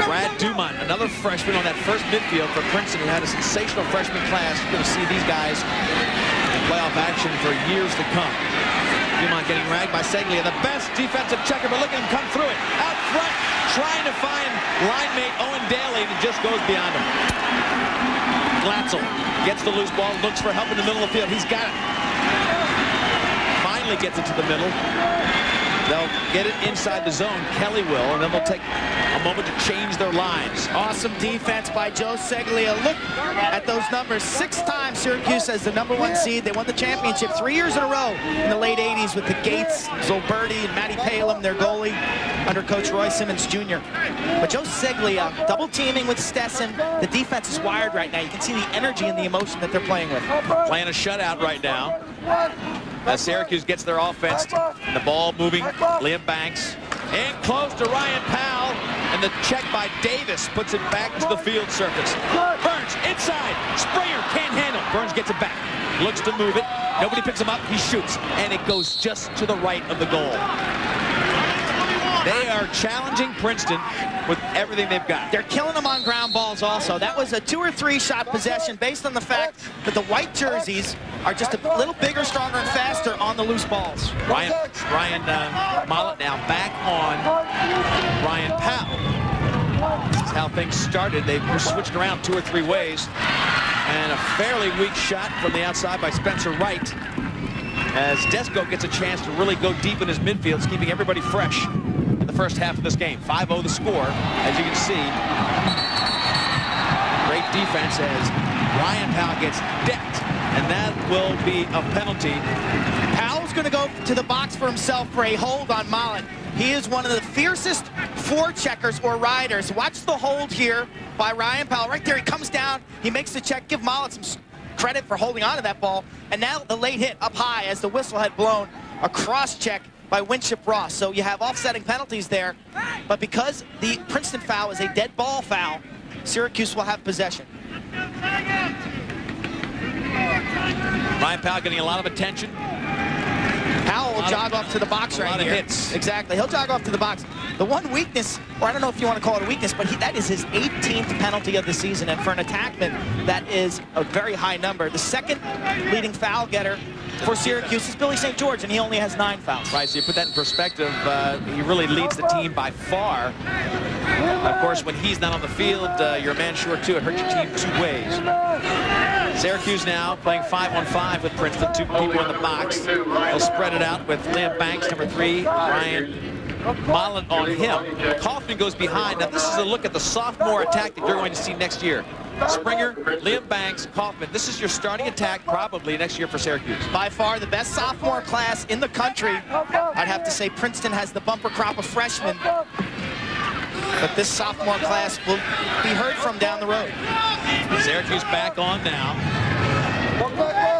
Brad Dumont, another freshman on that first midfield for Princeton, who had a sensational freshman class. You're going to see these guys in playoff action for years to come. Dumont getting ragged by Seglia, the best defensive checker, but look at him come through it. Out front, trying to find line mate Owen Daly, and it just goes beyond him. Glatzel gets the loose ball, looks for help in the middle of the field. He's got it. Finally gets it to the middle. They'll get it inside the zone. Kelly will, and then they'll take a moment to change their lines. Awesome defense by Joe Seglia. Look at those numbers. 6 times Syracuse as the #1 seed. They won the championship 3 years in a row in the late 80s with the Gates, Zolberti, and Matty Palem, their goalie, under Coach Roy Simmons Jr. But Joe Seglia double teaming with Stetson. The defense is wired right now. You can see the energy and the emotion that they're playing with. Playing a shutout right now. As Syracuse gets their offense, and the ball moving. Liam Banks in close to Ryan Powell, and the check by Davis puts it back to the field surface. Burns inside, Springer can't handle. Burns gets it back, looks to move it. Nobody picks him up, he shoots, and it goes just to the right of the goal. They are challenging Princeton with everything they've got. They're killing them on ground balls also. That was a 2 or 3 shot possession based on the fact that the white jerseys are just a little bigger, stronger, and faster on the loose balls. Ryan Mollett now back on Ryan Powell. This is how things started. They were switched around 2 or 3 ways. And a fairly weak shot from the outside by Spencer Wright, as Desco gets a chance to really go deep in his midfield, keeping everybody fresh in the first half of this game. 5-0 the score, as you can see. Great defense as Ryan Powell gets decked, and that will be a penalty. Powell's going to go to the box for himself for a hold on Mollett. He is one of the fiercest forecheckers or riders. Watch the hold here by Ryan Powell. Right there, he comes down, he makes the check. Give Mollett some credit for holding on to that ball. And now the late hit up high as the whistle had blown. A cross check by Winship Ross. So you have offsetting penalties there. But because the Princeton foul is a dead ball foul, Syracuse will have possession. Ryan Powell getting a lot of attention. Powell will jog off to the box right here. A lot of hits. Exactly. He'll jog off to the box. The one weakness, or I don't know if you want to call it a weakness, but that is his 18th penalty of the season. And for an attackman, that is a very high number. The second leading foul getter for Syracuse is Billy St. George, and he only has 9 fouls. Right, so you put that in perspective, he really leads the team by far. Of course, when he's not on the field, you're a man short too. It hurts your team 2 ways. Syracuse now playing 5-on-5 with Princeton. 2 people in the box. They'll spread it out with Liam Banks, number 3, Ryan Mollett on him. Kaufman goes behind. Now, this is a look at the sophomore attack that you're going to see next year. Springer, Liam Banks, Kaufman. This is your starting attack probably next year for Syracuse. By far the best sophomore class in the country. I'd have to say Princeton has the bumper crop of freshmen. But this sophomore class will be heard from down the road. Syracuse back on now.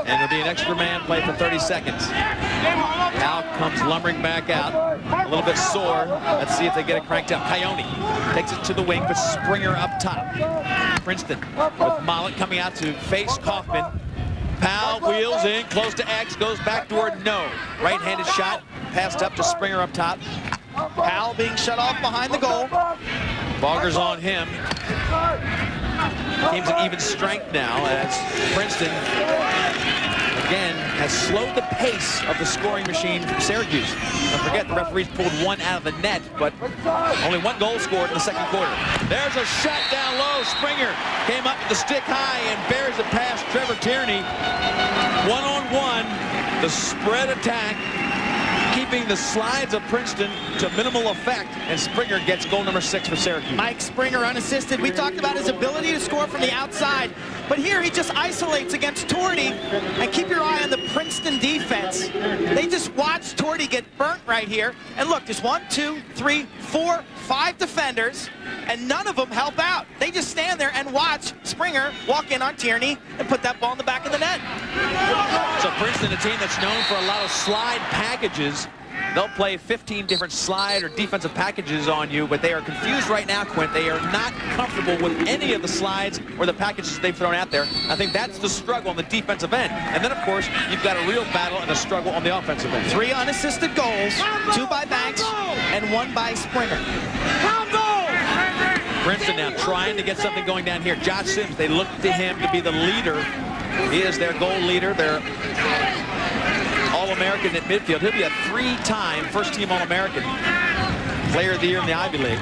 And it'll be an extra man play for 30 seconds. Now comes lumbering back out. A little bit sore. Let's see if they get it cranked up. Coyote takes it to the wing, but Springer up top. Princeton with Mollett coming out to face Kaufman. Powell wheels in, close to X, goes backdoor, no. Right-handed shot, passed up to Springer up top. Powell being shut off behind the goal. Bogger's on him. Team's at even strength now as Princeton, again, has slowed the pace of the scoring machine from Syracuse. Don't forget, the referees pulled one out of the net, but only one goal scored in the second quarter. There's a shot down low. Springer came up with the stick high and bears it past Trevor Tierney. One-on-one, the spread attack, keeping the slides of Princeton to minimal effect, and Springer gets goal number 6 for Syracuse. Mike Springer unassisted. We talked about his ability to score from the outside, but here he just isolates against Torty. And keep your eye on the Princeton defense. They just watch Torty get burnt right here. And look, there's 1, 2, 3, 4, 5 defenders, and none of them help out. They just stand there and watch Springer walk in on Tierney and put that ball in the back of the net. So Princeton, a team that's known for a lot of slide packages. They'll play 15 different slide or defensive packages on you, but they are confused right now, Quint. They are not comfortable with any of the slides or the packages they've thrown out there. I think that's the struggle on the defensive end. And then, of course, you've got a real battle and a struggle on the offensive end. 3 unassisted goals, 2 by Banks and 1 by Springer. Princeton now trying to get something going down here. Josh Sims, they look to him to be the leader. He is their goal leader. They're All-American at midfield. He'll be a 3-time first-team All-American. Player of the year in the Ivy League.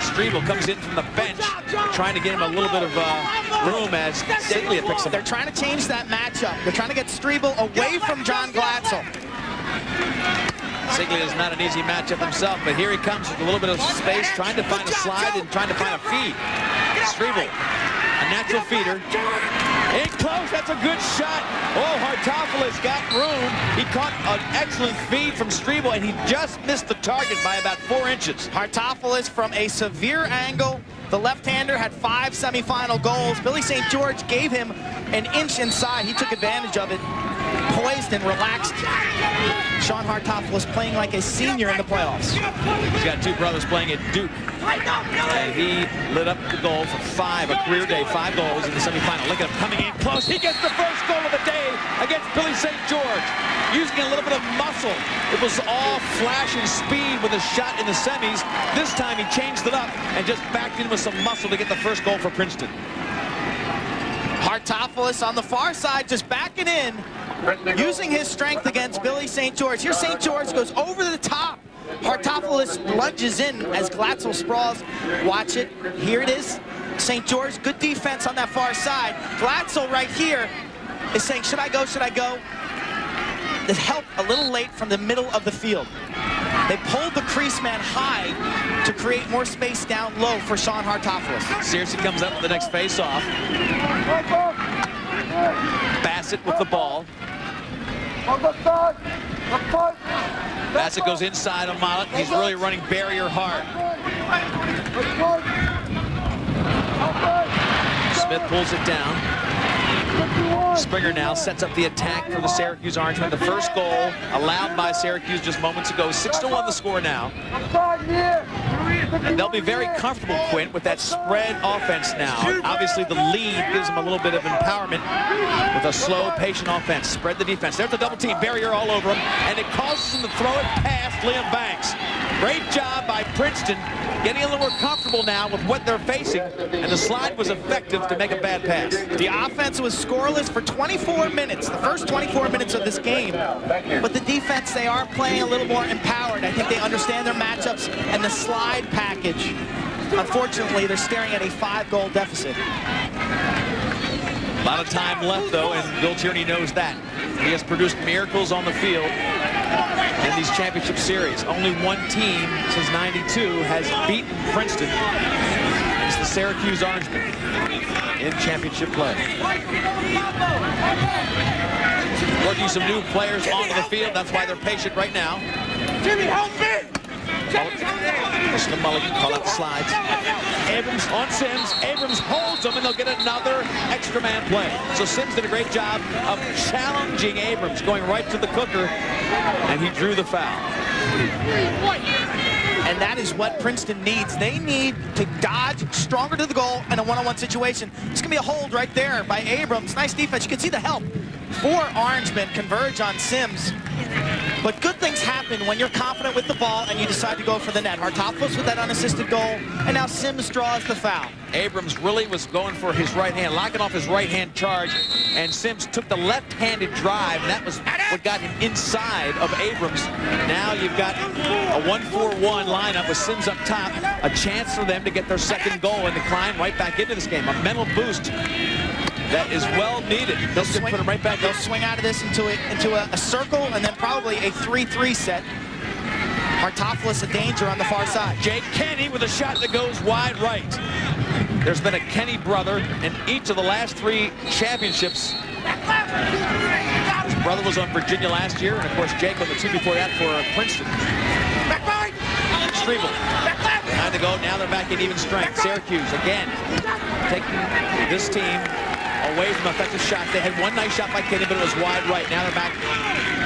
Strebel comes in from the bench, trying to get him a little bit of room as Siglia picks him. They're trying to change that matchup. They're trying to get Strebel away from John Glatzel. Siglia is not an easy matchup himself, but here he comes with a little bit of space, trying to find a slide and trying to find a feed. Strebel, a natural feeder. In close, that's a good shot. Oh, Hartopoulos got room. He caught an excellent feed from Strebel, and he just missed the target by about 4 inches. Hartopoulos from a severe angle. The left-hander had 5 semifinal goals. Billy St. George gave him an inch inside. He took advantage of it. Poised and relaxed. Sean Hartopoulos playing like a senior in the playoffs. He's got 2 brothers playing at Duke. And he lit up the goal for 5, a career day, 5 goals in the semifinal. Look at him coming in close. He gets the first goal of the day against Billy St. George. Using a little bit of muscle. It was all flash and speed with a shot in the semis. This time he changed it up and just backed in with some muscle to get the first goal for Princeton. Hartopoulos on the far side just backing in, using his strength against Billy St. George. Here St. George goes over the top. Hartopoulos lunges in as Glatzel sprawls. Watch it. Here it is. St. George, good defense on that far side. Glatzel right here is saying, should I go, should I go? The help a little late from the middle of the field. They pulled the crease man high to create more space down low for Sean Hartopoulos. Searcy comes up with the next face-off. Bassett with the ball. Bassett goes inside on Mollett. He's really running barrier hard. Smith pulls it down. Springer now sets up the attack for the Syracuse Orangemen. The first goal allowed by Syracuse just moments ago. 6-1 the score now. And they'll be very comfortable, Quint, with that spread offense now. Obviously, the lead gives them a little bit of empowerment with a slow, patient offense. Spread the defense. There's the double team. Barrier all over them. And it causes them to throw it past Liam Banks. Great job by Princeton, getting a little more comfortable now with what they're facing. And the slide was effective to make a bad pass. The offense was scoreless for 24 minutes, the first 24 minutes of this game. But the defense, they are playing a little more empowered. I think they understand their matchups and the slide package. Unfortunately, they're staring at a 5-goal deficit. A lot of time left, though, and Bill Tierney knows that. He has produced miracles on the field in these championship series. Only one team since '92 has beaten Princeton. It's the Syracuse Orangemen in championship play. Working some new players onto the field. That's why they're patient right now. Jimmy, help me! Listen to Mulligan call out the slides. Abrams on Sims. Abrams holds them, and they'll get another extra man play. So Sims did a great job of challenging Abrams, going right to the cooker, and he drew the foul. And that is what Princeton needs. They need to dodge stronger to the goal in a one-on-one situation. It's going to be a hold right there by Abrams. Nice defense. You can see the help. 4 Orangemen converge on Sims. But good things happen when you're confident with the ball and you decide to go for the net. Hartopoulos with that unassisted goal, and now Sims draws the foul. Abrams really was going for his right hand, locking off his right-hand charge, and Sims took the left-handed drive, and that was what got him inside of Abrams. Now you've got a 1-4-1 lineup with Sims up top, a chance for them to get their second goal and to climb right back into this game. A mental boost that is well needed. They'll put him right back. They'll swing out of this into a circle and then probably a 3-3 set. Hartopoulos a danger on the far side. Jake Kenny with a shot that goes wide right. There's been a Kenny brother in each of the last 3 championships. His brother was on Virginia last year, and of course Jake on the 2 before that for Princeton. Striebel behind the goal. Now they're back in even strength. Syracuse again taking this team away from effective shots. They had one nice shot by Kenny, but it was wide right. Now they're back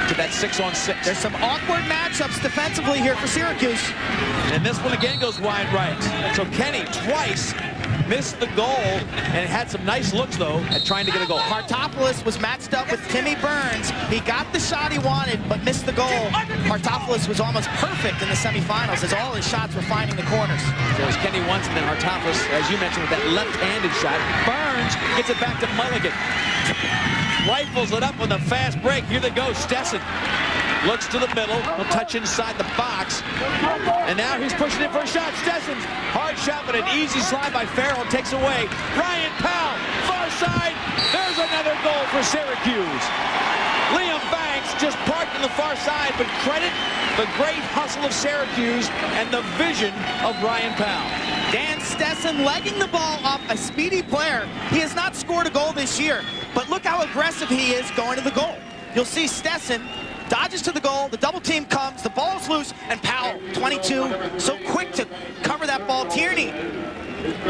to that 6-on-6. There's some awkward matchups defensively here for Syracuse. And this one again goes wide right. So Kenny twice missed the goal, and had some nice looks, though, at trying to get a goal. Hartopoulos was matched up with Timmy Burns. He got the shot he wanted, but missed the goal. Hartopoulos was almost perfect in the semifinals, as all his shots were finding the corners. There was Kenny once, and then Hartopoulos, as you mentioned, with that left-handed shot. Burns gets it back to Mulligan. Rifles it up with a fast break. Here they go, Stetson. Looks to the middle. He'll touch inside the box. And now he's pushing in for a shot. Stetson's hard shot, but an easy slide by Farrell takes away. Ryan Powell, far side. There's another goal for Syracuse. Liam Banks just parked on the far side, but credit the great hustle of Syracuse and the vision of Ryan Powell. Dan Stetson legging the ball up, a speedy player. He has not scored a goal this year, but look how aggressive he is going to the goal. You'll see Stetson dodges to the goal, the double team comes, the ball's loose, and Powell, 22, so quick to cover that ball. Tierney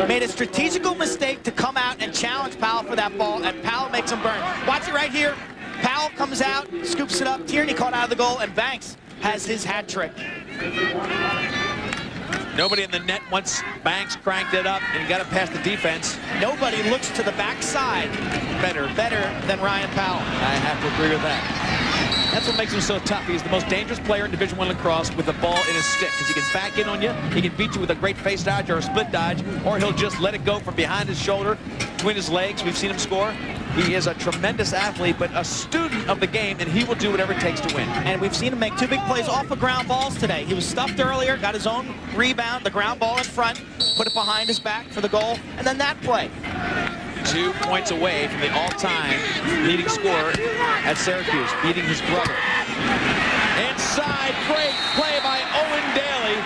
made a strategical mistake to come out and challenge Powell for that ball, and Powell makes him burn. Watch it right here. Powell comes out, scoops it up. Tierney caught out of the goal, and Banks has his hat trick. Nobody in the net once Banks cranked it up and got it past the defense. Nobody looks to the backside better than Ryan Powell. I have to agree with that. That's what makes him so tough. He's the most dangerous player in Division I lacrosse with the ball in his stick, because he can back in on you, he can beat you with a great face dodge or a split dodge, or he'll just let it go from behind his shoulder, between his legs. We've seen him score. He is a tremendous athlete, but a student of the game, and he will do whatever it takes to win. And we've seen him make 2 big plays off of ground balls today. He was stuffed earlier, got his own rebound, the ground ball in front, put it behind his back for the goal, and then that play. 2 points away from the all-time leading scorer at Syracuse, beating his brother. Inside, great play by Owen Daly.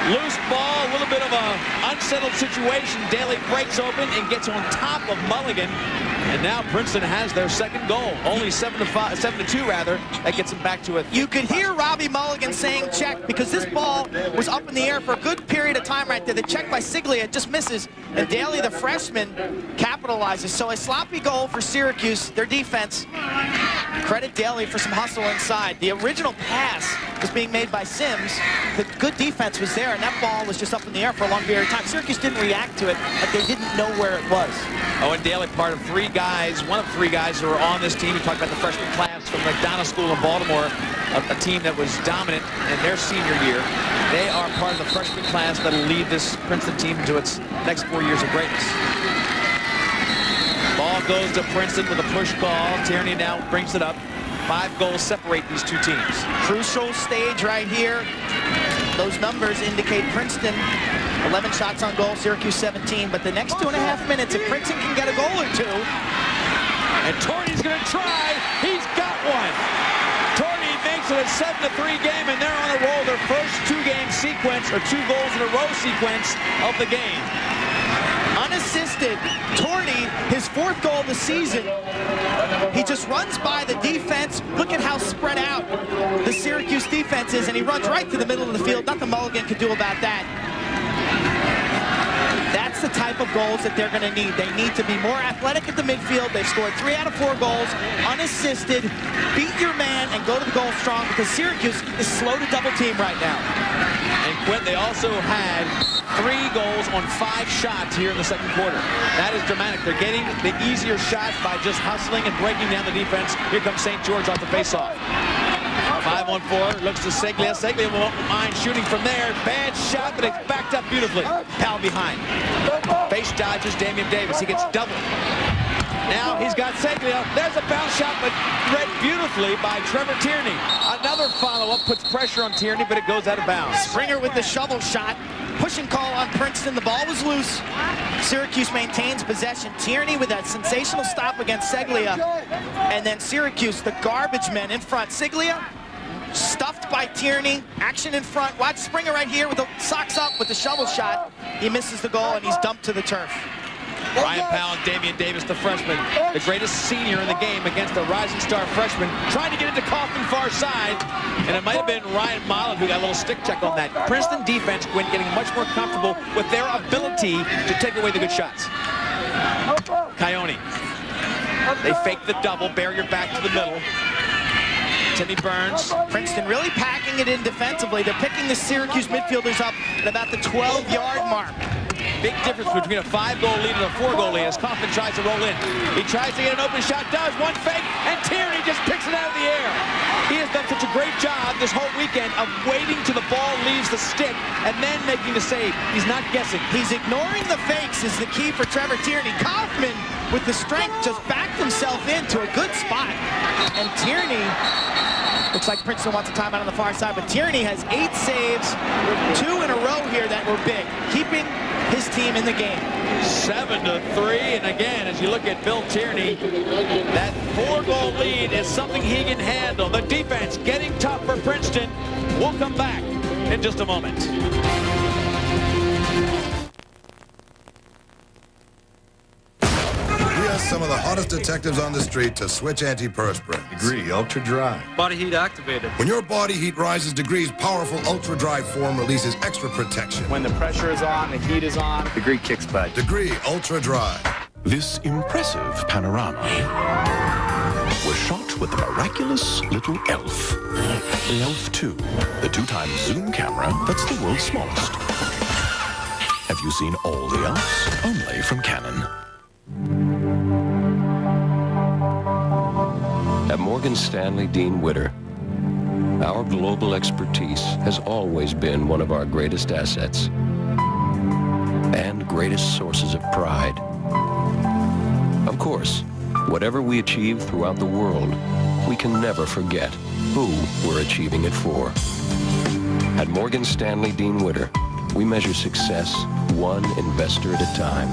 Loose ball, a little bit of an unsettled situation. Daly breaks open and gets on top of Mulligan. And now Princeton has their second goal. Only 7-2 rather. That gets them back to it. You could hear Robbie Mulligan saying check, because this ball was up in the air for a good period of time right there. The check by Siglia just misses, and Daly, the freshman, capitalizes. So a sloppy goal for Syracuse, their defense. Credit Daly for some hustle inside. The original pass was being made by Sims. The good defense was there, and that ball was just up in the air for a long period of time. Syracuse didn't react to it, but they didn't know where it was. Owen Daly, part of 3 guys, one of 3 guys who are on this team. We talked about the freshman class from McDonough School in Baltimore, a team that was dominant in their senior year. They are part of the freshman class that will lead this Princeton team into its next 4 years of greatness. Ball goes to Princeton with a push call. Tierney now brings it up. 5 goals separate these 2 teams. Crucial stage right here. Those numbers indicate Princeton 11 shots on goal, Syracuse 17. But the next 2.5 minutes, if Princeton can get a goal or 2. And Torney's going to try. He's got one. Torney makes makes it a 7-3 game, and they're on a roll. Their first two-game sequence, or 2 goals in a row sequence of the game. Unassisted, Torney, his 4th goal of the season. He just runs by the defense. Look at how spread out the Syracuse defense is, and he runs right to the middle of the field. Nothing Mulligan could do about that. That's the type of goals that they're going to need. They need to be more athletic at the midfield. They've scored 3 out of 4 goals, unassisted. Beat your man and go to the goal strong, because Syracuse is slow to double team right now. And Quinn, they also had 3 goals on 5 shots here in the second quarter. That is dramatic. They're getting the easier shots by just hustling and breaking down the defense. Here comes St. George off the faceoff. 5-on-4, looks to Seglia. Seglia won't mind shooting from there. Bad shot, but it's backed up beautifully. Powell behind. Face dodges Damian Davis. He gets doubled. Now he's got Seglia. There's a bounce shot, but read beautifully by Trevor Tierney. Another follow-up puts pressure on Tierney, but it goes out of bounds. Springer with the shovel shot. Pushing call on Princeton. The ball was loose. Syracuse maintains possession. Tierney with that sensational stop against Seglia. And then Syracuse, the garbage men in front. Seglia stuffed by Tierney. Action in front. Watch Springer right here with the socks up with the shovel shot. He misses the goal, and he's dumped to the turf. Ryan Powell and Damian Davis, the freshman, the greatest senior in the game, against the rising star freshman, trying to get into Kaufman far side, and it might have been Ryan Mollen who got a little stick check on that. Princeton defense, Quinn, getting much more comfortable with their ability to take away the good shots. Coyote. They fake the double, barrier back to the middle. Timmy Burns. Princeton really packing it in defensively. They're picking the Syracuse midfielders up at about the 12-yard mark. Big difference between a 5-goal lead and a 4-goal lead as Kaufman tries to roll in. He tries to get an open shot, does one fake, and Tierney just picks it out of the air. He has done such a great job this whole weekend of waiting till the ball leaves the stick and then making the save. He's not guessing. He's ignoring the fakes is the key for Trevor Tierney. Kaufman, with the strength, just backed himself into a good spot. And Tierney, looks like Princeton wants a timeout on the far side, but Tierney has 8 saves, 2 in a row here that were big, keeping his team in the game. 7-3, and again, as you look at Bill Tierney, that 4-goal lead is something he can handle. The defense getting tough for Princeton. We'll come back in just a moment. Some of the hottest detectives on the street to switch antiperspirant. Degree Ultra Dry. Body heat activated. When your body heat rises, Degree's powerful Ultra Dry form releases extra protection. When the pressure is on, the heat is on, Degree kicks butt. Degree Ultra Dry. This impressive panorama was shot with the miraculous little ELF. The ELF 2, the 2-time zoom camera that's the world's smallest. Have you seen all the ELFs? Only from Canon. At Morgan Stanley Dean Witter, our global expertise has always been one of our greatest assets and greatest sources of pride. Of course, whatever we achieve throughout the world, we can never forget who we're achieving it for. At Morgan Stanley Dean Witter, we measure success one investor at a time.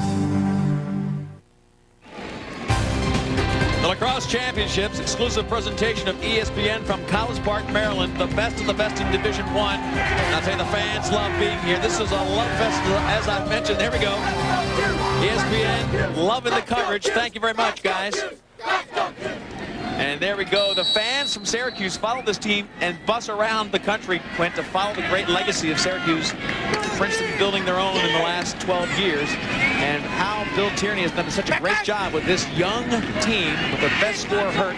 The Lacrosse Championships, exclusive presentation of ESPN from College Park, Maryland. The best of the best in Division I. And I'll tell you, the fans love being here. This is a love fest, as I mentioned. There we go. ESPN loving the coverage. Thank you very much, guys. And there we go. The fans from Syracuse follow this team and bus around the country, Quint, to follow the great legacy of Syracuse. Princeton building their own in the last 12 years. And how Bill Tierney has done such a great job with this young team with their best scorer hurt.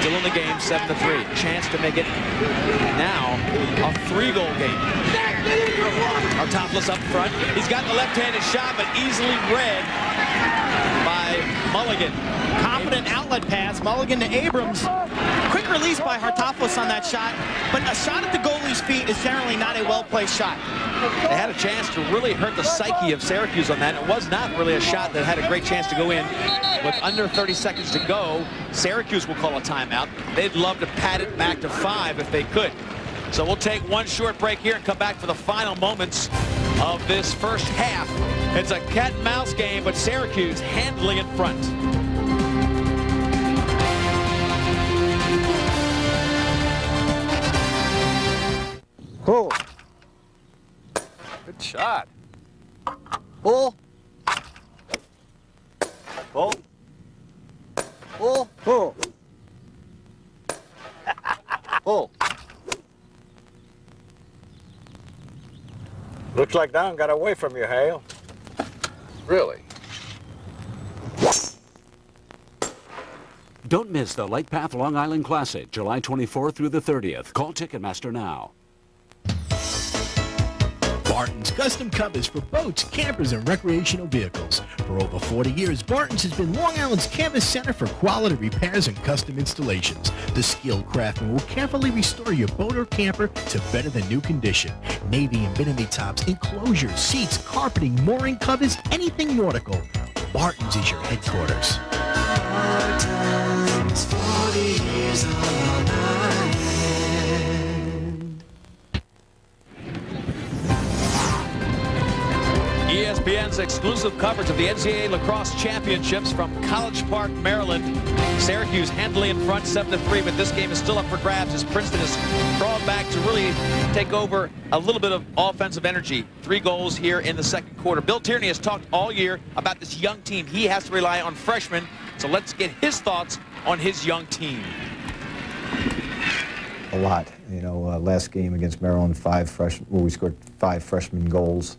Still in the game, 7-3. Chance to make it now a 3-goal game. Hartopoulos up front. He's got the left-handed shot, but easily read by Mulligan. Confident outlet pass. Mulligan to Abrams. Quick release by Hartopoulos on that shot. But a shot at the goalie's feet is generally not a well-placed shot. They had a chance to really hurt the psyche of Syracuse on that. It was not really a shot that had a great chance to go in. With under 30 seconds to go, Syracuse will call a timeout. They'd love to pad it back to 5 if they could. So we'll take one short break here and come back for the final moments of this first half. It's a cat and mouse game, but Syracuse handling it front. Pull. Good shot. Pull. Pull. Pull. Pull. Pull. Looks like Don got away from you, Hale. Really? Don't miss the Lake Path Long Island Classic, July 24th through the 30th. Call Ticketmaster now. Barton's custom covers for boats, campers, and recreational vehicles. For over 40 years, Barton's has been Long Island's canvas center for quality repairs and custom installations. The skilled craftsman will carefully restore your boat or camper to better than new condition. Navy and bimini tops, enclosures, seats, carpeting, mooring covers, anything nautical. Barton's is your headquarters. Barton's, 40 years on Long Island. ESPN's exclusive coverage of the NCAA Lacrosse Championships from College Park, Maryland. Syracuse handily in front 7-3, but this game is still up for grabs as Princeton is crawled back to really take over a little bit of offensive energy. 3 goals here in the second quarter. Bill Tierney has talked all year about this young team. He has to rely on freshmen, so let's get his thoughts on his young team. A lot. You know, last game against Maryland, we scored 5 freshman goals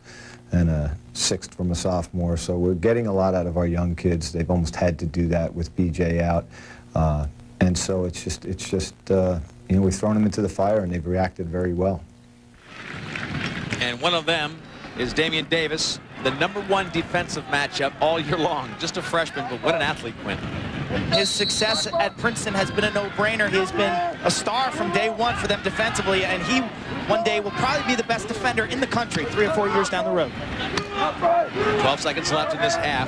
and a 6th from a sophomore. So we're getting a lot out of our young kids. They've almost had to do that with BJ out. And so it's just you know, we've thrown them into the fire and they've reacted very well. And one of them is Damian Davis, the #1 defensive matchup all year long. Just a freshman, but what an athlete, Quinn. His success at Princeton has been a no-brainer. He has been a star from day one for them defensively, and he one day will probably be the best defender in the country 3 or 4 years down the road. 12 seconds left in this half.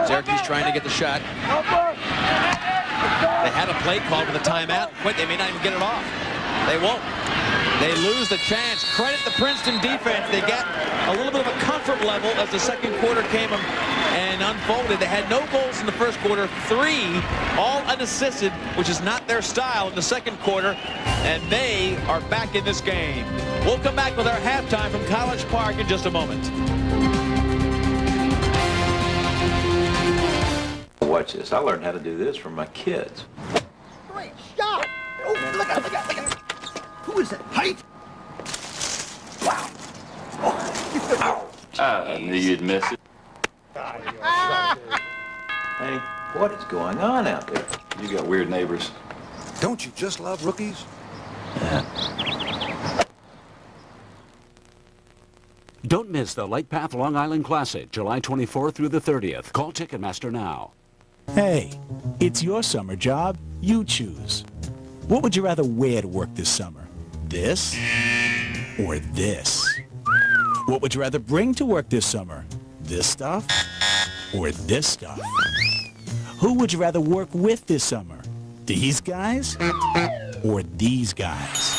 Syracuse trying to get the shot. They had a play called with a timeout. Quit, they may not even get it off. They won't. They lose the chance. Credit the Princeton defense. They got a little bit of a comfort level as the second quarter came and unfolded. They had no goals in the first quarter, 3 all unassisted, which is not their style in the second quarter, and they are back in this game. We'll come back with our halftime from College Park in just a moment. Watch this. I learned how to do this from my kids. Great shot! Oh, look out, look out, look out. Who is that? Height? Wow. Oh. I knew you'd miss it. Hey, what is going on out there? You got weird neighbors. Don't you just love rookies? Don't miss the Lake Path Long Island Classic, July 24th through the 30th. Call Ticketmaster now. Hey, it's your summer job. You choose. What would you rather wear to work this summer? This or this? What would you rather bring to work this summer? This stuff or this stuff? Who would you rather work with this summer? These guys or these guys?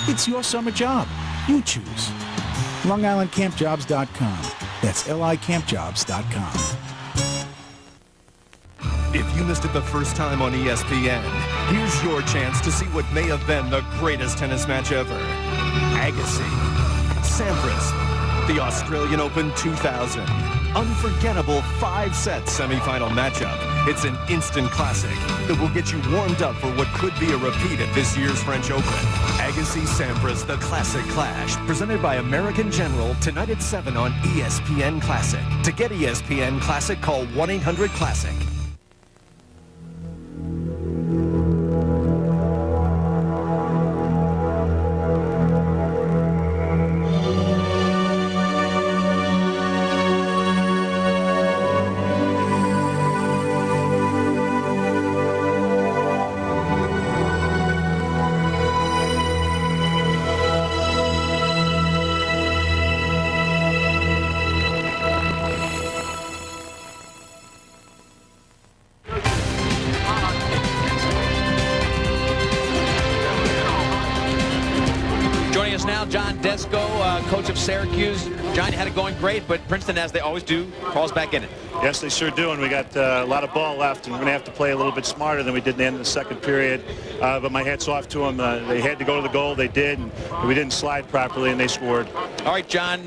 It's your summer job. You choose. LongIslandCampJobs.com. That's LICampJobs.com. If you missed it the first time on ESPN, here's your chance to see what may have been the greatest tennis match ever. Agassi, Sampras, the Australian Open 2000. Unforgettable 5-set semifinal matchup. It's an instant classic that will get you warmed up for what could be a repeat at this year's French Open. Agassi Sampras, the Classic Clash, presented by American General, tonight at 7 on ESPN Classic. To get ESPN Classic, call 1-800-CLASSIC. coach of Syracuse. John, you had it going great, but Princeton, as they always do, crawls back in it. Yes, they sure do, and we got a lot of ball left, and we're going to have to play a little bit smarter than we did in the end of the second period. But my hat's off to them. They had to go to the goal. They did, and we didn't slide properly, and they scored. All right, John,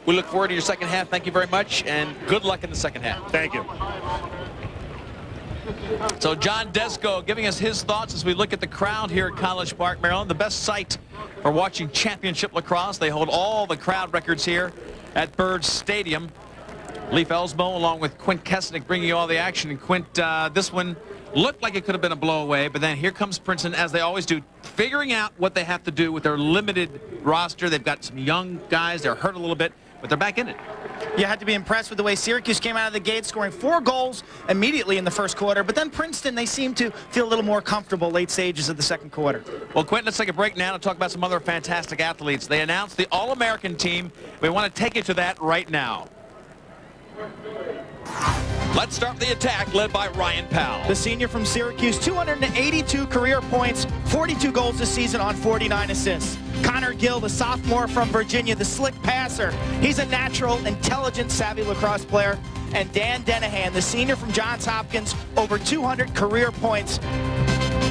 we look forward to your second half. Thank you very much, and good luck in the second half. Thank you. So John Desko giving us his thoughts as we look at the crowd here at College Park, Maryland, the best site for watching championship lacrosse. They hold all the crowd records here at Byrd Stadium. Leif Elsmo along with Quint Kesnick bringing you all the action. And Quint, this one looked like it could have been a blowaway, but then here comes Princeton, as they always do, figuring out what they have to do with their limited roster. They've got some young guys. They're hurt a little bit, but they're back in it. You had to be impressed with the way Syracuse came out of the gate, scoring 4 goals immediately in the first quarter. But then Princeton, they seemed to feel a little more comfortable late stages of the second quarter. Well, Quentin, let's take a break now to talk about some other fantastic athletes. They announced the All-American team. We want to take you to that right now. Let's start the attack, led by Ryan Powell. The senior from Syracuse, 282 career points, 42 goals this season on 49 assists. Connor Gill, the sophomore from Virginia, the slick passer. He's a natural, intelligent, savvy lacrosse player. And Dan Denahan, the senior from Johns Hopkins, over 200 career points.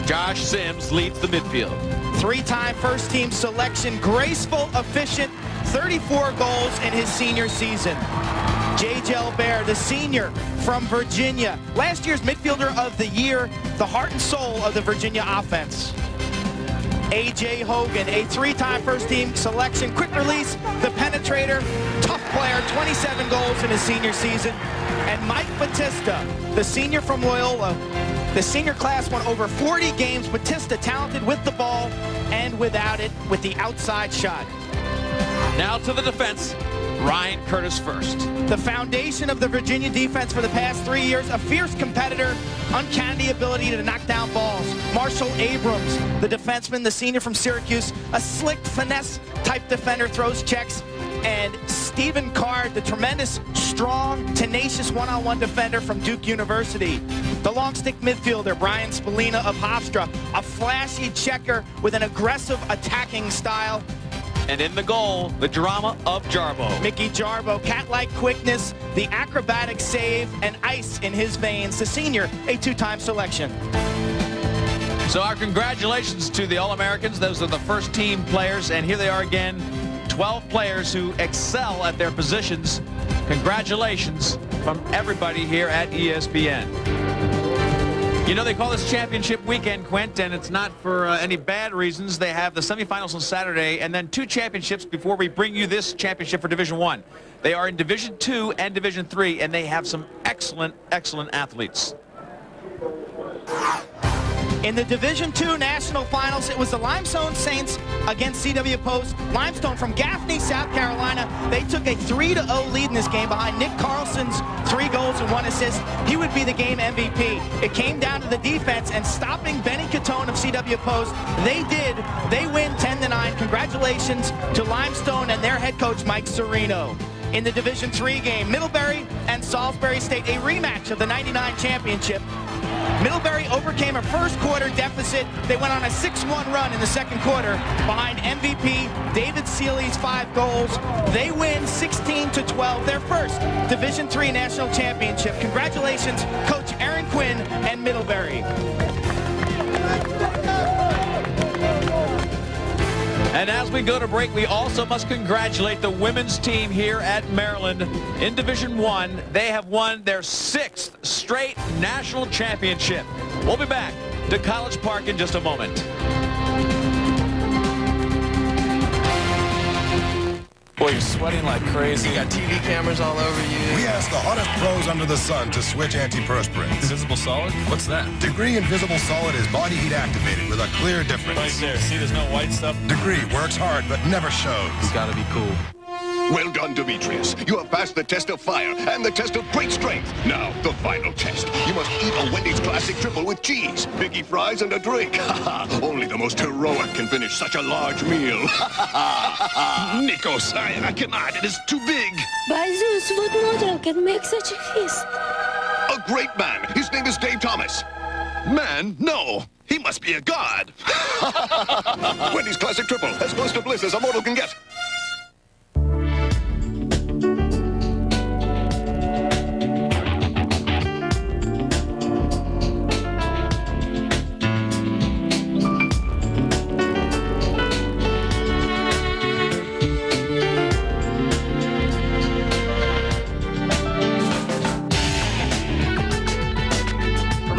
Josh Sims leads the midfield. 3-time first-team selection, graceful, efficient, 34 goals in his senior season. J.J. Albert, the senior from Virginia. Last year's midfielder of the year, the heart and soul of the Virginia offense. A.J. Hogan, a 3-time first-team selection, quick release, the penetrator, tough player, 27 goals in his senior season. And Mike Batista, the senior from Loyola. The senior class won over 40 games. Batista talented with the ball and without it with the outside shot. Now to the defense. Ryan Curtis first. The foundation of the Virginia defense for the past 3 years, a fierce competitor, uncanny ability to knock down balls. Marshall Abrams, the defenseman, the senior from Syracuse, a slick finesse-type defender, throws checks. And Stephen Card, the tremendous, strong, tenacious one-on-one defender from Duke University. The long-stick midfielder, Brian Spalina of Hofstra, a flashy checker with an aggressive attacking style. And in the goal, the drama of Jarbo. Mickey Jarbo, cat-like quickness, the acrobatic save, and ice in his veins. The senior, a 2-time selection. So our congratulations to the All-Americans. Those are the first-team players, and here they are again, 12 players who excel at their positions. Congratulations from everybody here at ESPN. You know, they call this championship weekend, Quint, and it's not for any bad reasons. They have the semifinals on Saturday and then 2 championships before we bring you this championship for Division I. They are in Division II and Division III, and they have some excellent, excellent athletes. In the Division II National Finals, it was the Limestone Saints against CW Post. Limestone from Gaffney, South Carolina. They took a 3-0 lead in this game behind Nick Carlson's 3 goals and 1 assist. He would be the game MVP. It came down to the defense and stopping Benny Catone of CW Post. They did. They win 10-9. Congratulations to Limestone and their head coach, Mike Serino. In the Division III game, Middlebury and Salisbury State, a rematch of the '99 championship. Middlebury overcame a first quarter deficit. They went on a 6-1 run in the second quarter behind MVP David Seeley's 5 goals. They win 16-12, their first Division III national championship. Congratulations, Coach Aaron Quinn and Middlebury. And as we go to break, we also must congratulate the women's team here at Maryland. In Division I, they have won their 6th straight national championship. We'll be back to College Park in just a moment. Boy, you're sweating like crazy. You got TV cameras all over you. We asked the hottest pros under the sun to switch antiperspirants. Visible solid? What's that? Degree Invisible Solid is body heat activated with a clear difference. Right there. See, there's no white stuff. Degree works hard but never shows. You gotta be cool. Well done, Demetrius. You have passed the test of fire and the test of great strength. Now, the final test. You must eat a Wendy's Classic Triple with cheese, biggie fries, and a drink. Only the most heroic can finish such a large meal. Nikos, I cannot. It is too big. By Zeus, what mortal can make such a feast? A great man. His name is Dave Thomas. Man? No. He must be a god. Wendy's Classic Triple, as close to bliss as a mortal can get.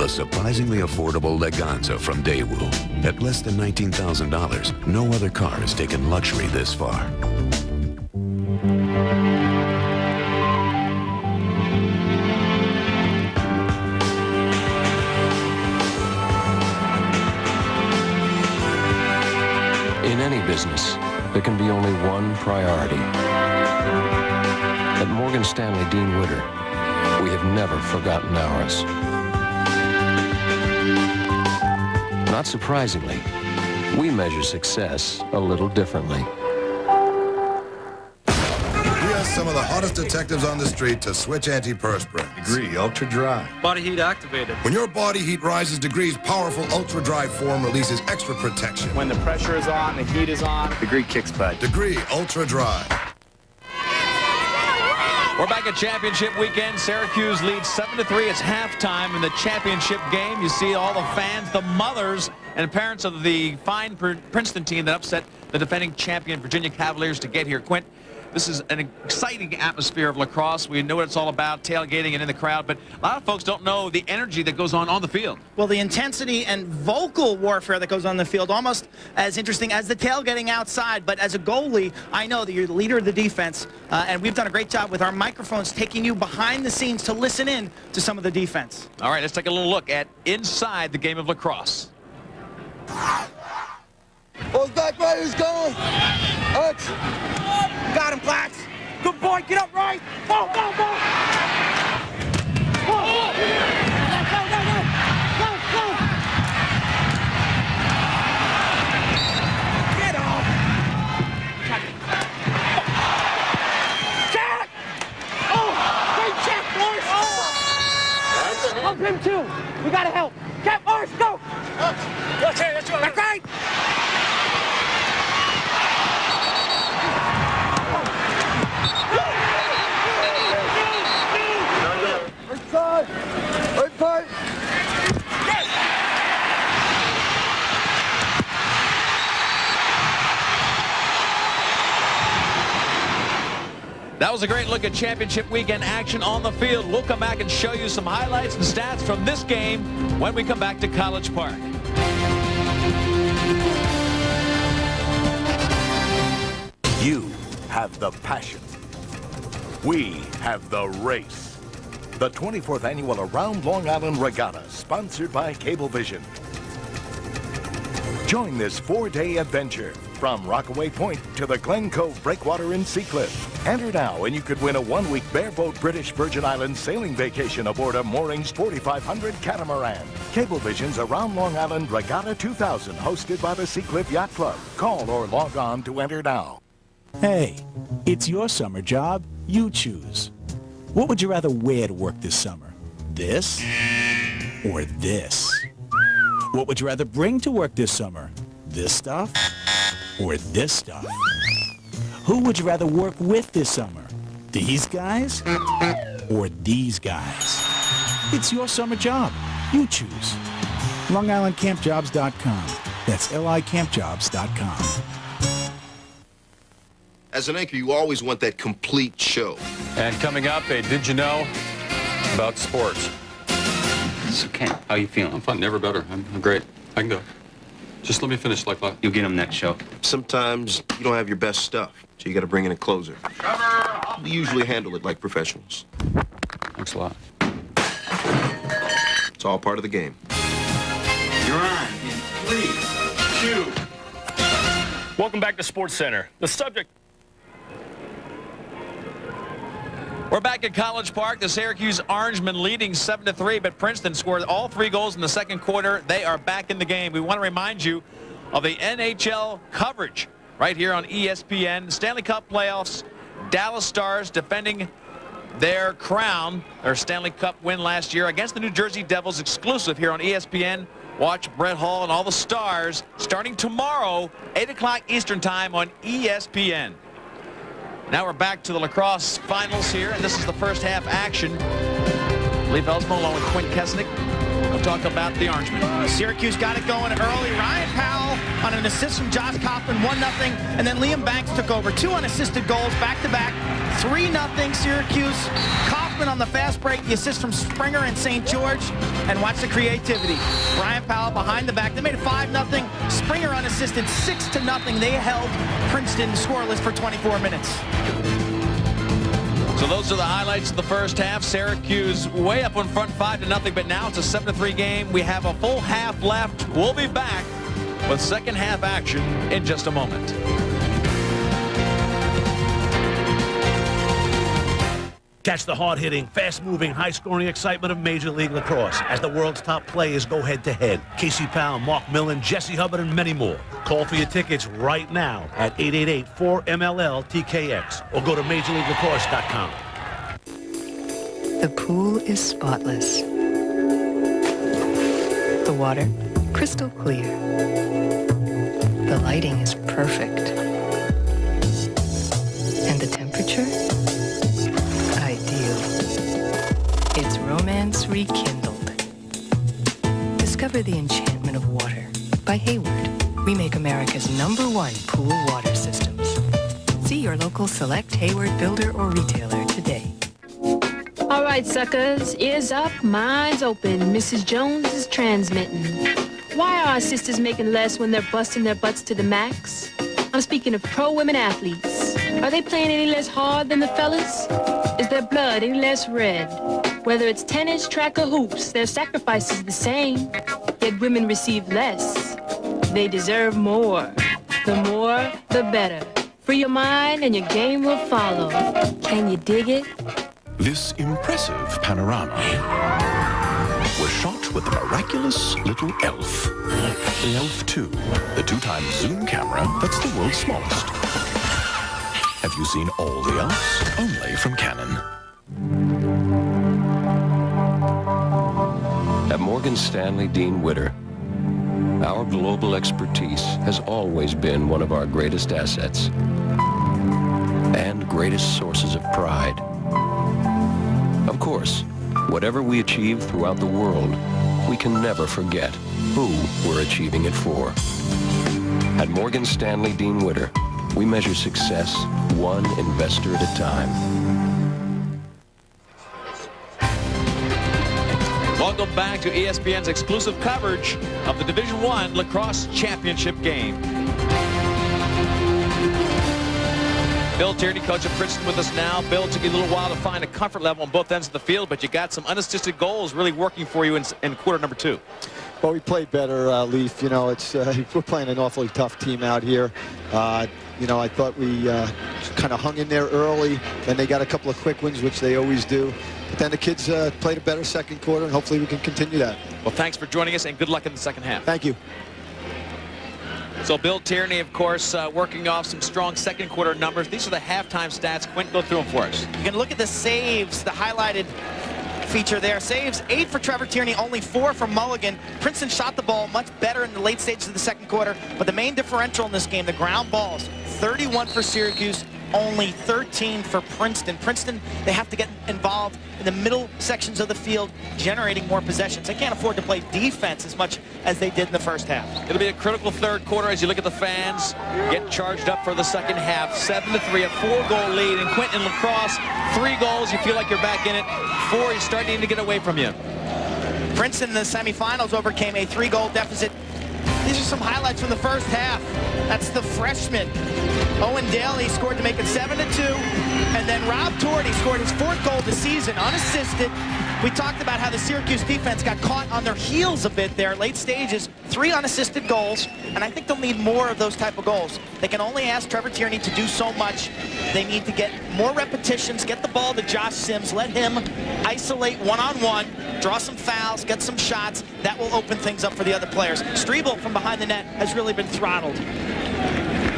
The surprisingly affordable Leganza from Daewoo. At less than $19,000, no other car has taken luxury this far. In any business, there can be only one priority. At Morgan Stanley Dean Witter, we have never forgotten ours. Not surprisingly, we measure success a little differently. We asked some of the hottest detectives on the street to switch antiperspirant. Degree Ultra Dry. Body heat activated. When your body heat rises, Degree's powerful Ultra Dry form releases extra protection. When the pressure is on, the heat is on. Degree kicks butt. Degree Ultra Dry. We're back at championship weekend. Syracuse leads 7-3. It's halftime in the championship game. You see all the fans, the mothers and parents of the fine Princeton team that upset the defending champion Virginia Cavaliers to get here. Quint, this is an exciting atmosphere of lacrosse. We know what it's all about, tailgating and in the crowd, but a lot of folks don't know the energy that goes on the field. Well, the intensity and vocal warfare that goes on the field, almost as interesting as the tailgating outside. But as a goalie, I know that you're the leader of the defense, and we've done a great job with our microphones taking you behind the scenes to listen in to some of the defense. All right, let's take a little look at inside the game of lacrosse. Ball's back right, who's going? X. Got him, Blacks. Good boy, get up right. Go, go, go. Go, go, go, go, go. Get off. Jack. Oh, great check, Morris. Help him too. We gotta help. Get Morris, go. Let's go. That's right. That was a great look at championship weekend action on the field. We'll come back and show you some highlights and stats from this game when we come back to College Park. You have the passion. We have the race. The 24th annual Around Long Island Regatta, sponsored by Cablevision. Join this 4-day adventure from Rockaway Point to the Glen Cove Breakwater in Seacliff. Enter now and you could win a 1-week bareboat British Virgin Islands sailing vacation aboard a Moorings 4500 catamaran. Cablevision's Around Long Island Regatta 2000, hosted by the Seacliff Yacht Club. Call or log on to enter now. Hey, it's your summer job. You choose. What would you rather wear to work this summer? This or this? What would you rather bring to work this summer? This stuff or this stuff? Who would you rather work with this summer? These guys or these guys? It's your summer job. You choose. LongIslandCampJobs.com. That's LICampJobs.com. As an anchor, you always want that complete show. And coming up, a Did You Know about sports. It's okay. How you feeling? I'm fine. Never better. I'm great. I can go. Just let me finish like that. You'll get him next show. Sometimes you don't have your best stuff, so you got to bring in a closer. We usually handle it like professionals. Thanks a lot. It's all part of the game. You're on in 3, 2. Welcome back to Sports Center. The subject... We're back at College Park. The Syracuse Orangemen leading 7-3, but Princeton scored all 3 goals in the second quarter. They are back in the game. We want to remind you of the NHL coverage right here on ESPN. Stanley Cup playoffs, Dallas Stars defending their crown, their Stanley Cup win last year against the New Jersey Devils, exclusive here on ESPN. Watch Brett Hall and all the Stars starting tomorrow, 8 o'clock Eastern time on ESPN. Now we're back to the lacrosse finals here, and this is the first half action. Lee Belsmo along with Quint Kesnick will talk about the Orangemen. Syracuse got it going early. Ryan Powell on an assist from Josh Kaufman, 1-0, and then Liam Banks took over. 2 unassisted goals back-to-back 3-0 Syracuse. Kaufman on the fast break, the assist from Springer and St. George. And watch the creativity. Ryan Powell behind the back. They made it 5-0. Springer unassisted 6-0. They held Princeton scoreless for 24 minutes. So those are the highlights of the first half. Syracuse way up in front 5-0, but now it's a 7-3 game. We have a full half left. We'll be back with second half action in just a moment. Catch the hard-hitting, fast-moving, high-scoring excitement of Major League Lacrosse as the world's top players go head-to-head. Casey Powell, Mark Millen, Jesse Hubbard, and many more. Call for your tickets right now at 888-4MLL-TKX or go to MajorLeagueLacrosse.com. The pool is spotless. The water, crystal clear. The lighting is perfect. And the temperature? Ideal. It's romance rekindled. Discover the enchantment of water by Hayward. We make America's #1 pool water systems. See your local Select Hayward builder or retailer today. All right, suckers, ears up, minds open. Mrs. Jones is transmitting. Why are our sisters making less when they're busting their butts to the max? I'm speaking of pro women athletes. Are they playing any less hard than the fellas? Is their blood any less red? Whether it's tennis, track, or hoops, their sacrifice is the same. Yet women receive less. They deserve more. The more, the better. Free your mind and your game will follow. Can you dig it? This impressive panorama was shot with the miraculous little ELF. The ELF 2, the 2x zoom camera that's the world's smallest. Have you seen all the ELFs? Only from Canon. At Morgan Stanley Dean Witter, our global expertise has always been one of our greatest assets and greatest sources of pride. Of course, whatever we achieve throughout the world, we can never forget who we're achieving it for. At Morgan Stanley Dean Witter, we measure success one investor at a time. Welcome back to ESPN's exclusive coverage of the Division I Lacrosse Championship game. Bill Tierney, coach of Princeton, with us now. Bill, it took you a little while to find a comfort level on both ends of the field, but you got some unassisted goals really working for you in quarter number 2. Well, we played better, Leaf. You know, it's we're playing an awfully tough team out here. You know, I thought we kind of hung in there early. Then they got a couple of quick wins, which they always do. But then the kids played a better second quarter, and hopefully we can continue that. Well, thanks for joining us, and good luck in the second half. Thank you. So Bill Tierney, of course, working off some strong second quarter numbers. These are the halftime stats. Quint, go through them for us. You can look at the saves, the highlighted feature there. Saves, 8 for Trevor Tierney, only 4 for Mulligan. Princeton shot the ball much better in the late stages of the second quarter, but the main differential in this game, the ground balls, 31 for Syracuse, only 13 for Princeton. Princeton, they have to get involved in the middle sections of the field, generating more possessions. They can't afford to play defense as much as they did in the first half. It'll be a critical third quarter as you look at the fans get charged up for the second half. 7-3, a 4-goal lead. And Quentin, Lacrosse, 3 goals, you feel like you're back in it. 4, you're starting to get away from you. Princeton in the semifinals overcame a 3-goal deficit. These are some highlights from the first half. That's the freshman. Owen Daly scored to make it 7-2. And then Rob Torty scored his 4th goal of the season, unassisted. We talked about how the Syracuse defense got caught on their heels a bit there. Late stages, 3 unassisted goals. And I think they'll need more of those type of goals. They can only ask Trevor Tierney to do so much. They need to get more repetitions, get the ball to Josh Sims, let him isolate one-on-one, draw some fouls, get some shots. That will open things up for the other players. Striebel from behind the net has really been throttled.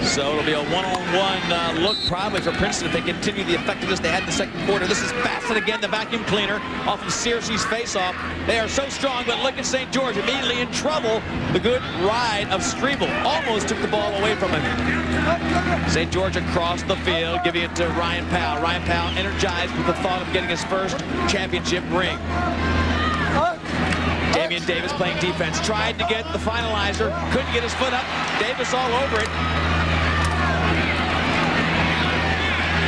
So it'll be a one-on-one look probably for Princeton if they continue the effectiveness they had in the second quarter. This is Bassett again, the vacuum cleaner off of Syracuse face-off. They are so strong, but look at St. George immediately in trouble. The good ride of Striebel almost took the ball away from him. St. George across the field, giving it to Ryan Powell. Ryan Powell energized with the thought of getting his first championship ring. Damian Davis playing defense, tried to get the finalizer, couldn't get his foot up. Davis all over it.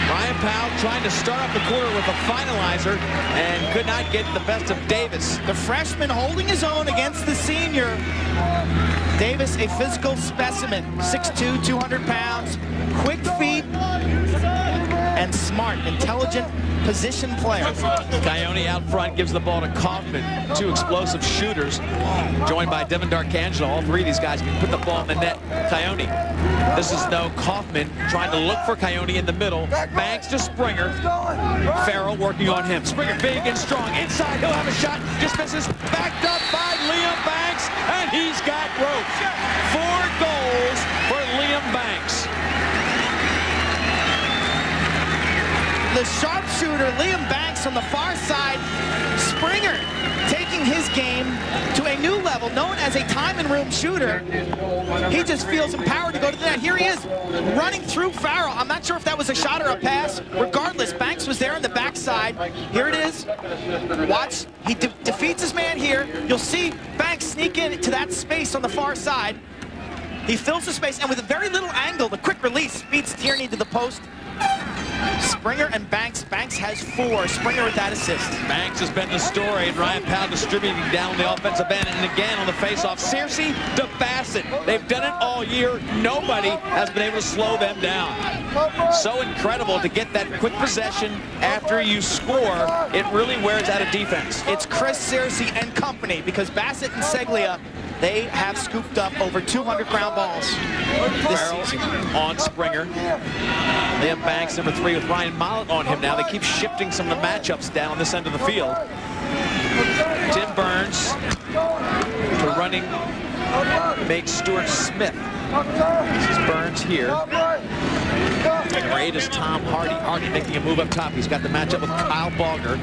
Ryan Powell trying to start off the quarter with a finalizer and could not get the best of Davis. The freshman holding his own against the senior. Davis, a physical specimen, 6'2", 200 pounds, quick feet, and smart, intelligent position player. Coyote out front gives the ball to Kaufman. Two explosive shooters, joined by Devin Darkangelo. All three of these guys can put the ball in the net. Coyote. This is though Kaufman trying to look for Coyote in the middle. Banks to Springer. Farrell working on him. Springer big and strong. Inside, he'll have a shot. Just misses. Backed up by Liam Banks, and he's got rope. 4 goals for Liam Banks. The sharpshooter, Liam Banks, on the far side. Springer taking his game to a new level, known as a time and room shooter. He just feels empowered to go to the net. Here he is, running through Farrell. I'm not sure if that was a shot or a pass. Regardless, Banks was there on the backside. Here it is. Watch, he defeats his man here. You'll see Banks sneak into that space on the far side. He fills the space, and with a very little angle, the quick release beats Tierney to the post. Springer and Banks. Banks has 4. Springer with that assist. Banks has been the story, and Ryan Powell distributing down the offensive end. And again on the faceoff, Searcy to Bassett. They've done it all year. Nobody has been able to slow them down. So incredible to get that quick possession after you score. It really wears out a defense. It's Chris Searcy and company, because Bassett and Seglia, they have scooped up over 200 ground balls this season. On Springer. Liam Banks, number 3, with Ryan Mollett on him now. They keep shifting some of the matchups down on this end of the field. Tim Burns to running makes Stuart Smith. This is Burns here. Number 8 is Tom Hardy. Hardy making a move up top. He's got the matchup with Kyle Balger.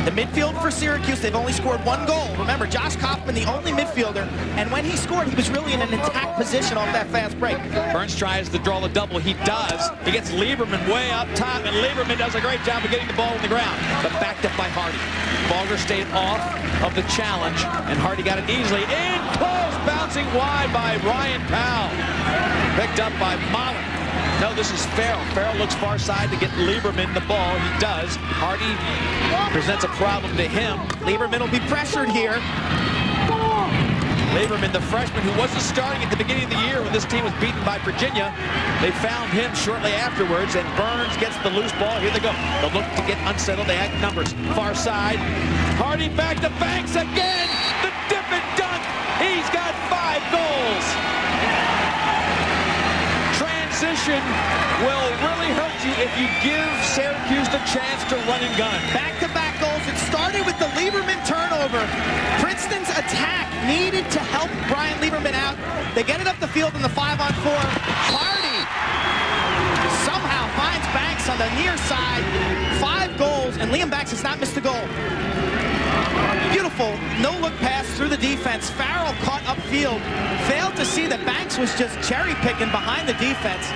The midfield for Syracuse, they've only scored 1 goal. Remember, Josh Kaufman, the only midfielder, and when he scored, he was really in an attack position off that fast break. Burns tries to draw the double. He does. He gets Lieberman way up top, and Lieberman does a great job of getting the ball on the ground, but backed up by Hardy. Balger stayed off of the challenge, and Hardy got it easily. In close, bouncing wide by Ryan Powell. Picked up by Mollett. No, this is Farrell. Farrell looks far side to get Lieberman the ball. He does. Hardy presents a problem to him. Lieberman will be pressured here. Lieberman, the freshman who wasn't starting at the beginning of the year when this team was beaten by Virginia. They found him shortly afterwards, and Burns gets the loose ball. Here they go. They'll look to get unsettled. They add numbers. Far side. Hardy back to Banks again. The dip and dunk. He's got 5 goals. Transition will really hurt you if you give Syracuse the chance to run and gun. Back-to-back goals. It started with the Lieberman turnover. Princeton's attack needed to help Brian Lieberman out. They get it up the field in the 5-on-4. Hardy somehow finds Banks on the near side. 5 goals, and Liam Banks has not missed a goal. Beautiful no-look pass through the defense. Farrell caught upfield. Failed to see that Banks was just cherry-picking behind the defense.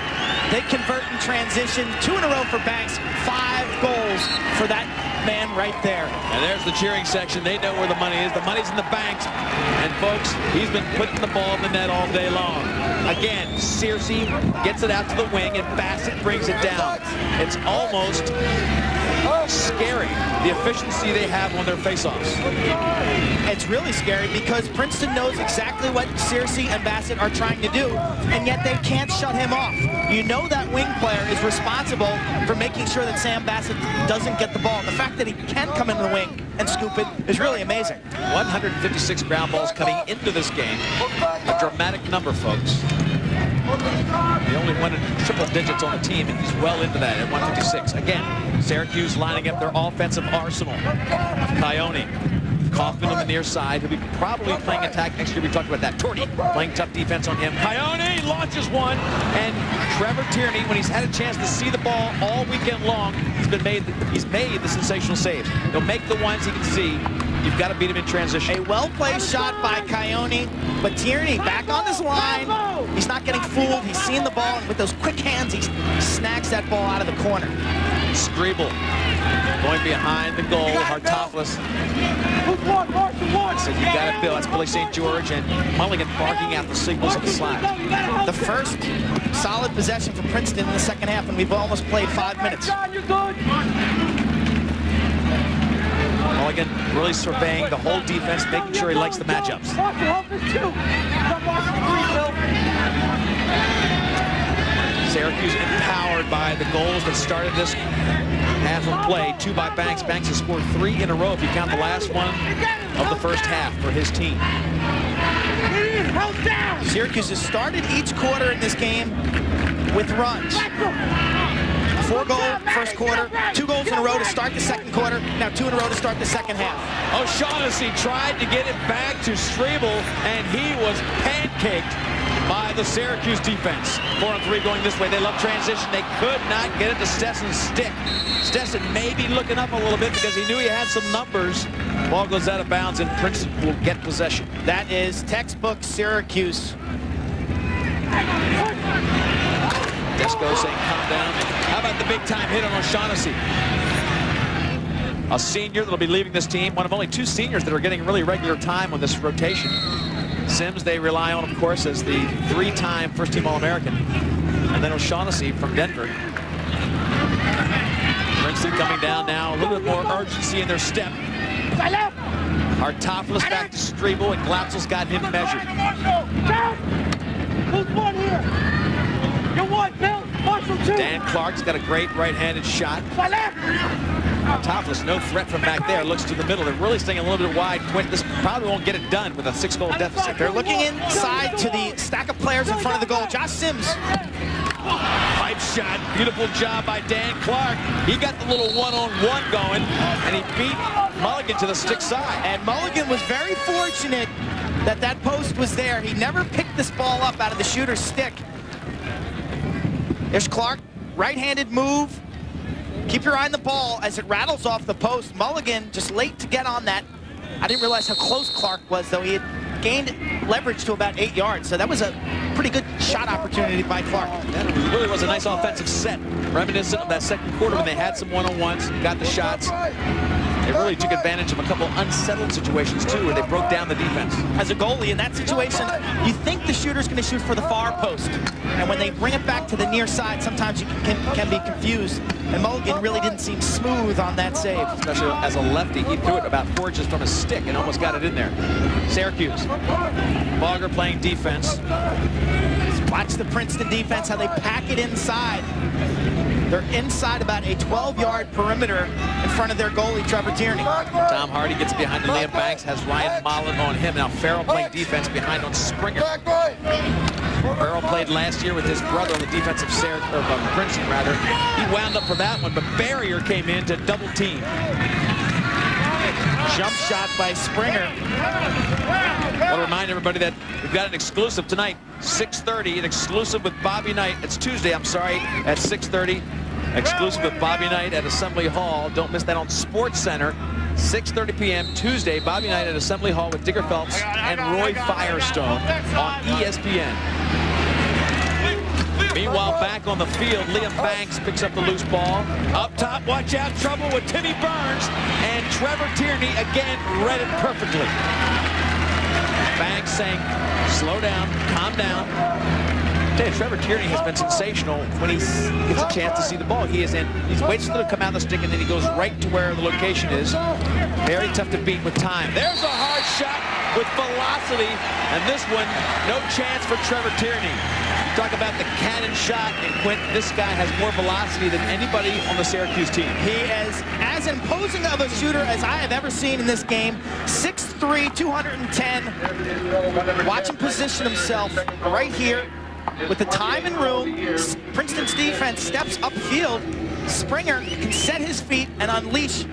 They convert in transition. 2 in a row for Banks. 5 goals for that man right there. And there's the cheering section. They know where the money is. The money's in the Banks. And folks, he's been putting the ball in the net all day long. Again, Searcy gets it out to the wing, and Bassett brings it down. It's almost scary, the efficiency they have on their face-offs. It's really scary because Princeton knows exactly what Searcy and Bassett are trying to do, and yet they can't shut him off. You know that wing player is responsible for making sure that Sam Bassett doesn't get the ball. The fact that he can come into the wing and scoop it is really amazing. 156 ground balls coming into this game. A dramatic number, folks. The only one in triple digits on the team, and he's well into that at 156. Again, Syracuse lining up their offensive arsenal. Coyote, Kaufman on the near side, who'll be probably playing attack next year. We talked about that. Torty playing tough defense on him. Coyote launches one, and Trevor Tierney, when he's had a chance to see the ball all weekend long, he's made the sensational saves. He'll make the ones he can see. You've got to beat him in transition. A well-placed shot by Coyote, but Tierney back on his line. He's not getting fooled. He's seeing the ball, and with those quick hands, he snags that ball out of the corner. Scribble Going behind the goal, Hartopoulos. So you got it, Bill. That's Billy St. George and Mulligan barking out the signals of the slide. The first solid possession for Princeton in the second half, and we've almost played 5 minutes. Mulligan really surveying the whole defense, making sure he likes the matchups. Syracuse empowered by the goals that started this half of play. 2 by Banks. Banks has scored 3 in a row if you count the last one of the first half for his team. Syracuse has started each quarter in this game with runs. 4-goal first quarter, 2 goals in a row to start the second quarter, now 2 in a row to start the second half. O'Shaughnessy tried to get it back to Strebel, and he was pancaked by the Syracuse defense. 4-on-3 going this way. They love transition. They could not get it to Stesson's stick. Stetson may be looking up a little bit because he knew he had some numbers. Ball goes out of bounds, and Princeton will get possession. That is textbook Syracuse. Desco saying come down. How about the big-time hit on O'Shaughnessy? A senior that'll be leaving this team. One of only 2 seniors that are getting really regular time on this rotation. Sims they rely on, of course, as the 3-time first-team All-American. And then O'Shaughnessy from Denver. Princeton coming down now. A little bit more urgency in their step. Hartopoulos back to Strebel, and Glatzel's got him measured. Who's one here? You're one, Bill. Marshall, 2. Dan Clark's got a great right-handed shot. Hartopoulos, no threat from back there. Looks to the middle. They're really staying a little bit wide. Quint, this probably won't get it done with a 6-goal deficit. They're looking inside to the stack of players in front of the goal. Josh Sims. Pipe shot. Beautiful job by Dan Clark. He got the little one-on-one going, and he beat Mulligan to the stick side. And Mulligan was very fortunate that that post was there. He never picked this ball up out of the shooter's stick. There's Clark, right-handed move. Keep your eye on the ball as it rattles off the post. Mulligan just late to get on that. I didn't realize how close Clark was, though. He had gained leverage to about 8 yards, so that was a pretty good shot opportunity by Clark. That really was a nice offensive set, reminiscent of that second quarter when they had some one-on-ones, got the shots. They really took advantage of a couple unsettled situations, too, where they broke down the defense. As a goalie in that situation, you think the shooter's going to shoot for the far post. And when they bring it back to the near side, sometimes you can be confused. And Mulligan really didn't seem smooth on that save. Especially as a lefty, he threw it about 4 inches from his stick and almost got it in there. Syracuse. Bogger playing defense. Watch the Princeton defense, how they pack it inside. They're inside about a 12-yard perimeter in front of their goalie, Trevor Tierney. Tom Hardy gets behind Liam Banks, has Ryan Mullen on him. Now Farrell playing defense behind on Springer. Farrell played last year with his brother on the defensive Princeton, rather. He wound up for that one, but Barrier came in to double team. Jump shot by Springer. I want to remind everybody that we've got an exclusive tonight, 6:30, an exclusive with Bobby Knight. It's Tuesday, I'm sorry, at 6:30. Exclusive with Bobby Knight at Assembly Hall. Don't miss that on Sports Center. 6:30 p.m. Tuesday, Bobby Knight at Assembly Hall with Digger Phelps and Roy Firestone on ESPN. Meanwhile, back on the field, Liam Banks picks up the loose ball. Up top, watch out, trouble with Timmy Burns. And Trevor Tierney again read it perfectly. Banks saying, slow down, calm down. I tell you, Trevor Tierney has been sensational when he gets a chance to see the ball. He waits for it to come out of the stick, and then he goes right to where the location is. Very tough to beat with time. There's a hard shot with velocity, and this one, no chance for Trevor Tierney. Talk about the cannon shot, and Quint, this guy has more velocity than anybody on the Syracuse team. He is as imposing of a shooter as I have ever seen in this game. 6'3", 210. Watch him position himself right here with the time and room. Princeton's defense steps upfield. Springer can set his feet and unleash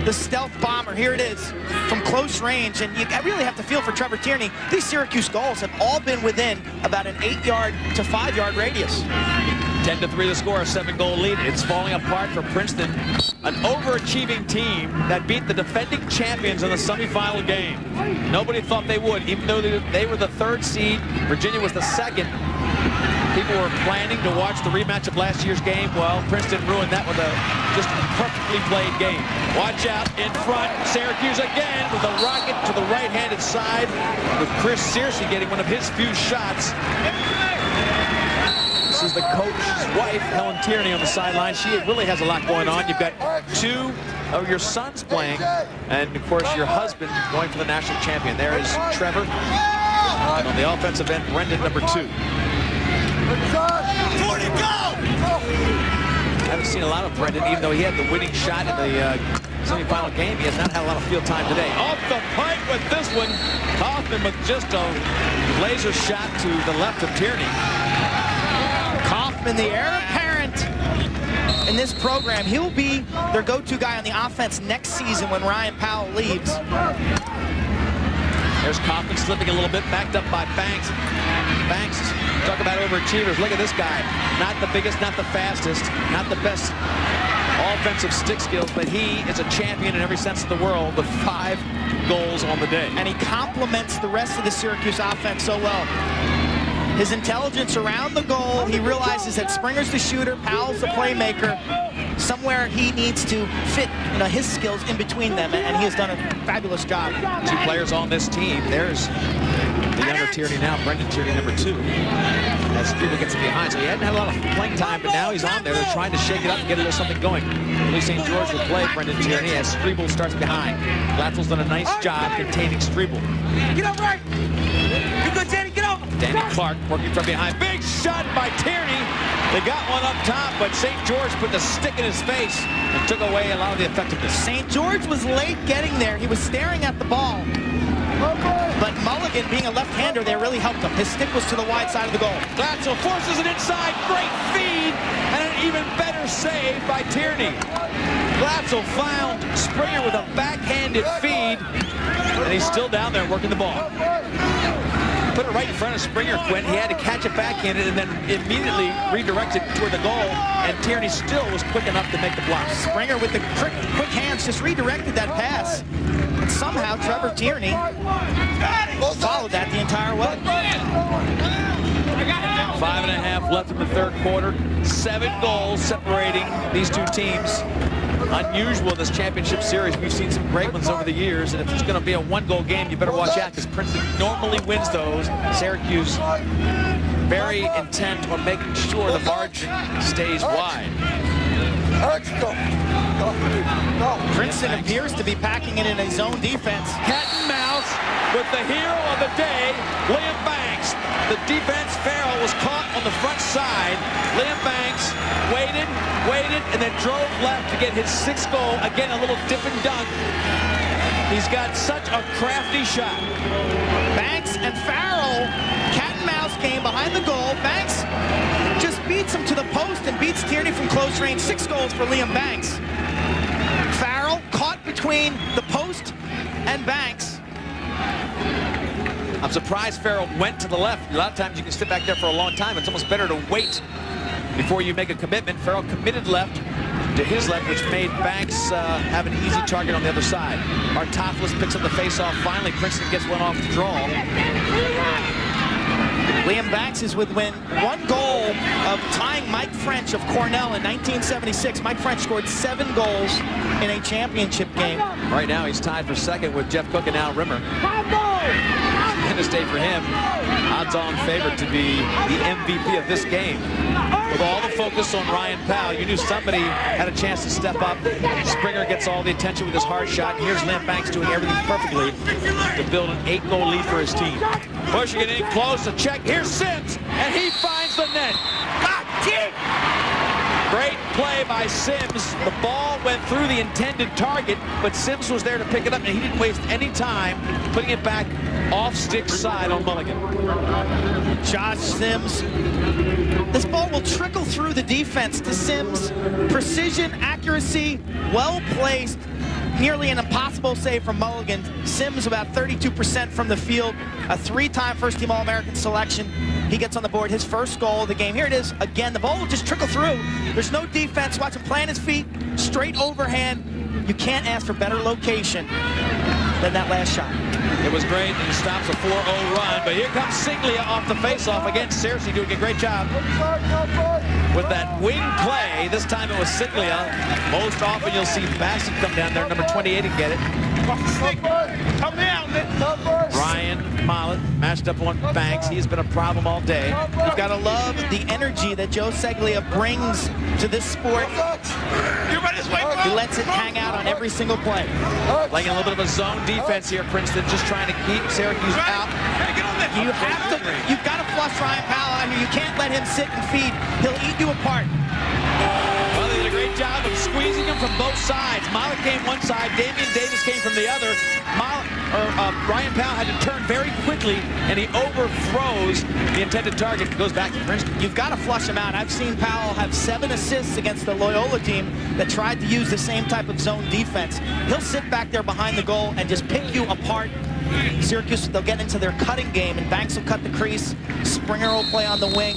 the stealth bomber. Here it is from close range, and you really have to feel for Trevor Tierney. These Syracuse goals have all been within about an 8-yard to 5-yard radius. 10-3 the score, a 7-goal lead. It's falling apart for Princeton, an overachieving team that beat the defending champions in the semifinal game. Nobody thought they would, even though they were the 3rd seed. Virginia was the 2nd. People were planning to watch the rematch of last year's game. Well, Princeton ruined that with a just perfectly played game. Watch out in front. Syracuse again with a rocket to the right-handed side with Chris Searcy getting one of his few shots. This is the coach's wife, Helen Tierney, on the sideline. She really has a lot going on. You've got two of your sons playing, and of course your husband going for the national champion. There is Trevor, and on the offensive end, Brendan, number 2. 40, go! I haven't seen a lot of Brendan, even though he had the winning shot in the semifinal game. He has not had a lot of field time today. Off the pike with this one. Kaufman with just a laser shot to the left of Tierney. Kaufman, the heir apparent in this program. He'll be their go-to guy on the offense next season when Ryan Powell leaves. There's Kaufman slipping a little bit, backed up by Banks. Banks, talk about overachievers. Look at this guy. Not the biggest, not the fastest, not the best offensive stick skills, but he is a champion in every sense of the world with 5 goals on the day. And he complements the rest of the Syracuse offense so well. His intelligence around the goal, he realizes that Springer's the shooter, Powell's the playmaker. Somewhere he needs to fit his skills in between them, and he has done a fabulous job. 2 players on this team. There's the younger Tierney now, Brendan Tierney, number 2. As Striebel gets him behind, so he hadn't had a lot of playing time, but now he's on there. They're trying to shake it up and get a little something going. Louis St. George will play Brendan Tierney as Striebel starts behind. Glatzel's done a nice job containing Striebel. Get up right! You good, Danny? Get up! Danny Clark working from behind. Big shot by Tierney. They got one up top, but St. George put the stick in his face and took away a lot of the effectiveness. St. George was late getting there. He was staring at the ball. But Mulligan, being a left-hander, there really helped him. His stick was to the wide side of the goal. Glatzel forces it inside. Great feed and an even better save by Tierney. Glatzel found Springer with a backhanded feed, and he's still down there working the ball. Put it right in front of Springer, Quinn. He had to catch it backhanded and then immediately redirect it toward the goal, and Tierney still was quick enough to make the block. Springer with the quick hands just redirected that pass. And somehow Trevor Tierney followed that the entire way. 5.5 left in the third quarter. 7 goals separating these two teams. Unusual in this championship series. We've seen some great ones over the years, and if it's going to be a 1-goal game, you better watch out, because Princeton normally wins those. Syracuse very intent on making sure the margin stays wide. Princeton appears to be packing it in a zone defense. Cat and mouse with the hero of the day, Liam Banks. The defense, Farrell, was caught on the front side. Liam Banks waited, and then drove left to get his 6th goal. Again, a little dip and dunk. He's got such a crafty shot. Banks and Farrell, cat and mouse game behind the goal. Banks just beats him to the post and beats Tierney from close range. 6 goals for Liam Banks. Farrell caught between the post and Banks. I'm surprised Farrell went to the left. A lot of times you can sit back there for a long time. It's almost better to wait before you make a commitment. Farrell committed left to his left, which made Banks have an easy target on the other side. Artopoulos picks up the face-off. Finally, Princeton gets one off the draw. Liam Banks is within 1 goal of tying Mike French of Cornell in 1976. Mike French scored 7 goals in a championship game. Right now, he's tied for 2nd with Jeff Cook and Al Rimmer. This day for him, odds-on favorite to be the MVP of this game. With all the focus on Ryan Powell, you knew somebody had a chance to step up. Springer gets all the attention with his hard shot. And here's Liam Banks doing everything perfectly to build an 8-goal lead for his team. Pushing it in close, a check. Here's Sims, and he finds the net. Great play by Sims. The ball went through the intended target, but Sims was there to pick it up, and he didn't waste any time putting it back off stick side on Mulligan. Josh Sims. This ball will trickle through the defense to Sims. Precision, accuracy, well placed. Nearly an impossible save from Mulligan. Sims about 32% from the field. A 3-time first-team All-American selection. He gets on the board, his first goal of the game. Here it is again. The ball will just trickle through. There's no defense. Watch him plant his feet. Straight overhand. You can't ask for better location. than that last shot. It was great, and he stops a 4-0 run, but here comes Siglia off the faceoff. Again, Syracuse doing a great job with that wing play. This time it was Siglia. Most often you'll see Bassett come down there, number 28, and get it. Come down, Ryan Mollett matched up on Banks. He's been a problem all day. You've got to love the energy that Joe Siglia brings to this sport. He lets it hang out on every single play. Playing a little bit of a zone defense here, Princeton, just trying to keep Syracuse out. You've got to flush Ryan Powell out here. You can't let him sit and feed. He'll eat you apart. Well, they did a great job of squeezing him from both sides. Mollett came one side, Damian Davis came from the other. Ryan Powell had to turn very quickly, and he overthrows the intended target. Goes back to Princeton. You've got to flush him out. I've seen Powell have 7 assists against the Loyola team that tried to use the same type of zone defense. He'll sit back there behind the goal and just pick you apart. Syracuse, they'll get into their cutting game, and Banks will cut the crease. Springer will play on the wing.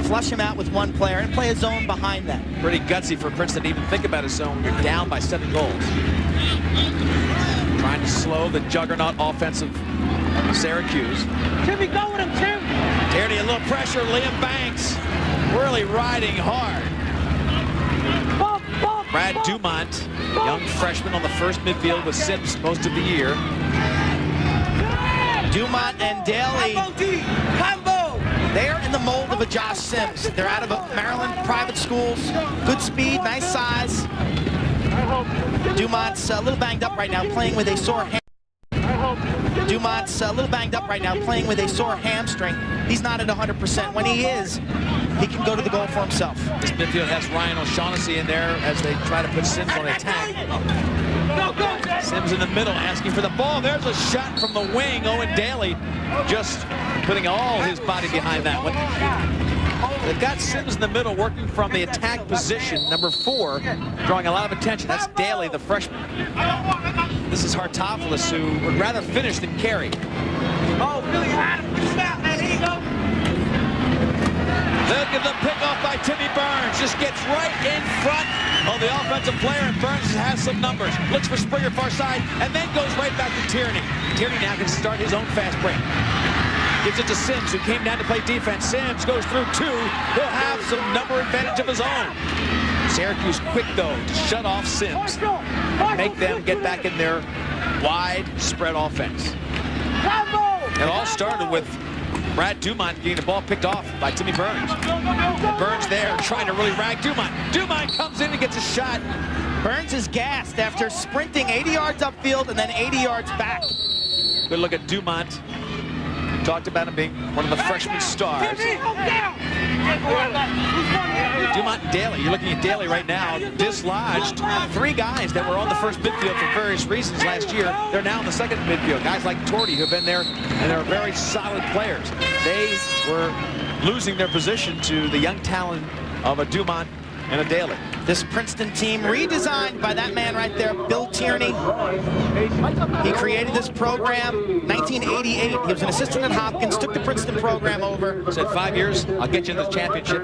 Flush him out with one player and play a zone behind that. Pretty gutsy for Princeton to even think about a zone when you're down by 7 goals. Trying to slow the juggernaut offense of Syracuse. Timmy, go with him, Tim. Tierney, a little pressure. Liam Banks really riding hard. Brad Dumont, young freshman on the first midfield with Sims most of the year. Dumont and Daly. They're in the mold of a Josh Sims. They're out of Maryland private schools. Good speed, nice size. Dumont's a little banged up right now, playing with a sore hamstring. He's not at 100%. When he is, he can go to the goal for himself. This midfield has Ryan O'Shaughnessy in there as they try to put Sims on attack. Sims in the middle asking for the ball. There's a shot from the wing. Owen Daly just putting all his body behind that one. They've got Sims in the middle working from the attack position, number 4, drawing a lot of attention. That's Daly, the freshman. This is Hartopoulos, who would rather finish than carry. Oh, Billy Adam, snap, man, here you go. Look at the pickoff by Timmy Burns. Just gets right in front of the offensive player, and Burns has some numbers. Looks for Springer far side, and then goes right back to Tierney. Tierney now can start his own fast break. Gives it to Sims, who came down to play defense. Sims goes through 2. He'll have some number advantage of his own. Syracuse quick, though, to shut off Sims. Make them get back in their wide spread offense. It all started with Brad Dumont getting the ball picked off by Timmy Burns. And Burns there trying to really rag Dumont. Dumont comes in and gets a shot. Burns is gassed after sprinting 80 yards upfield and then 80 yards back. Good look at Dumont. Talked about him being one of the freshman stars. Dumont and Daly, you're looking at Daly right now, dislodged 3 guys that were on the first midfield for various reasons last year. They're now in the second midfield. Guys like Torty who have been there, and they're very solid players. They were losing their position to the young talent of a Dumont and a Daly. This Princeton team redesigned by that man right there, Bill Tierney. He created this program 1988. He was an assistant at Hopkins, took the Princeton program over. Said 5 years, I'll get you to the championship.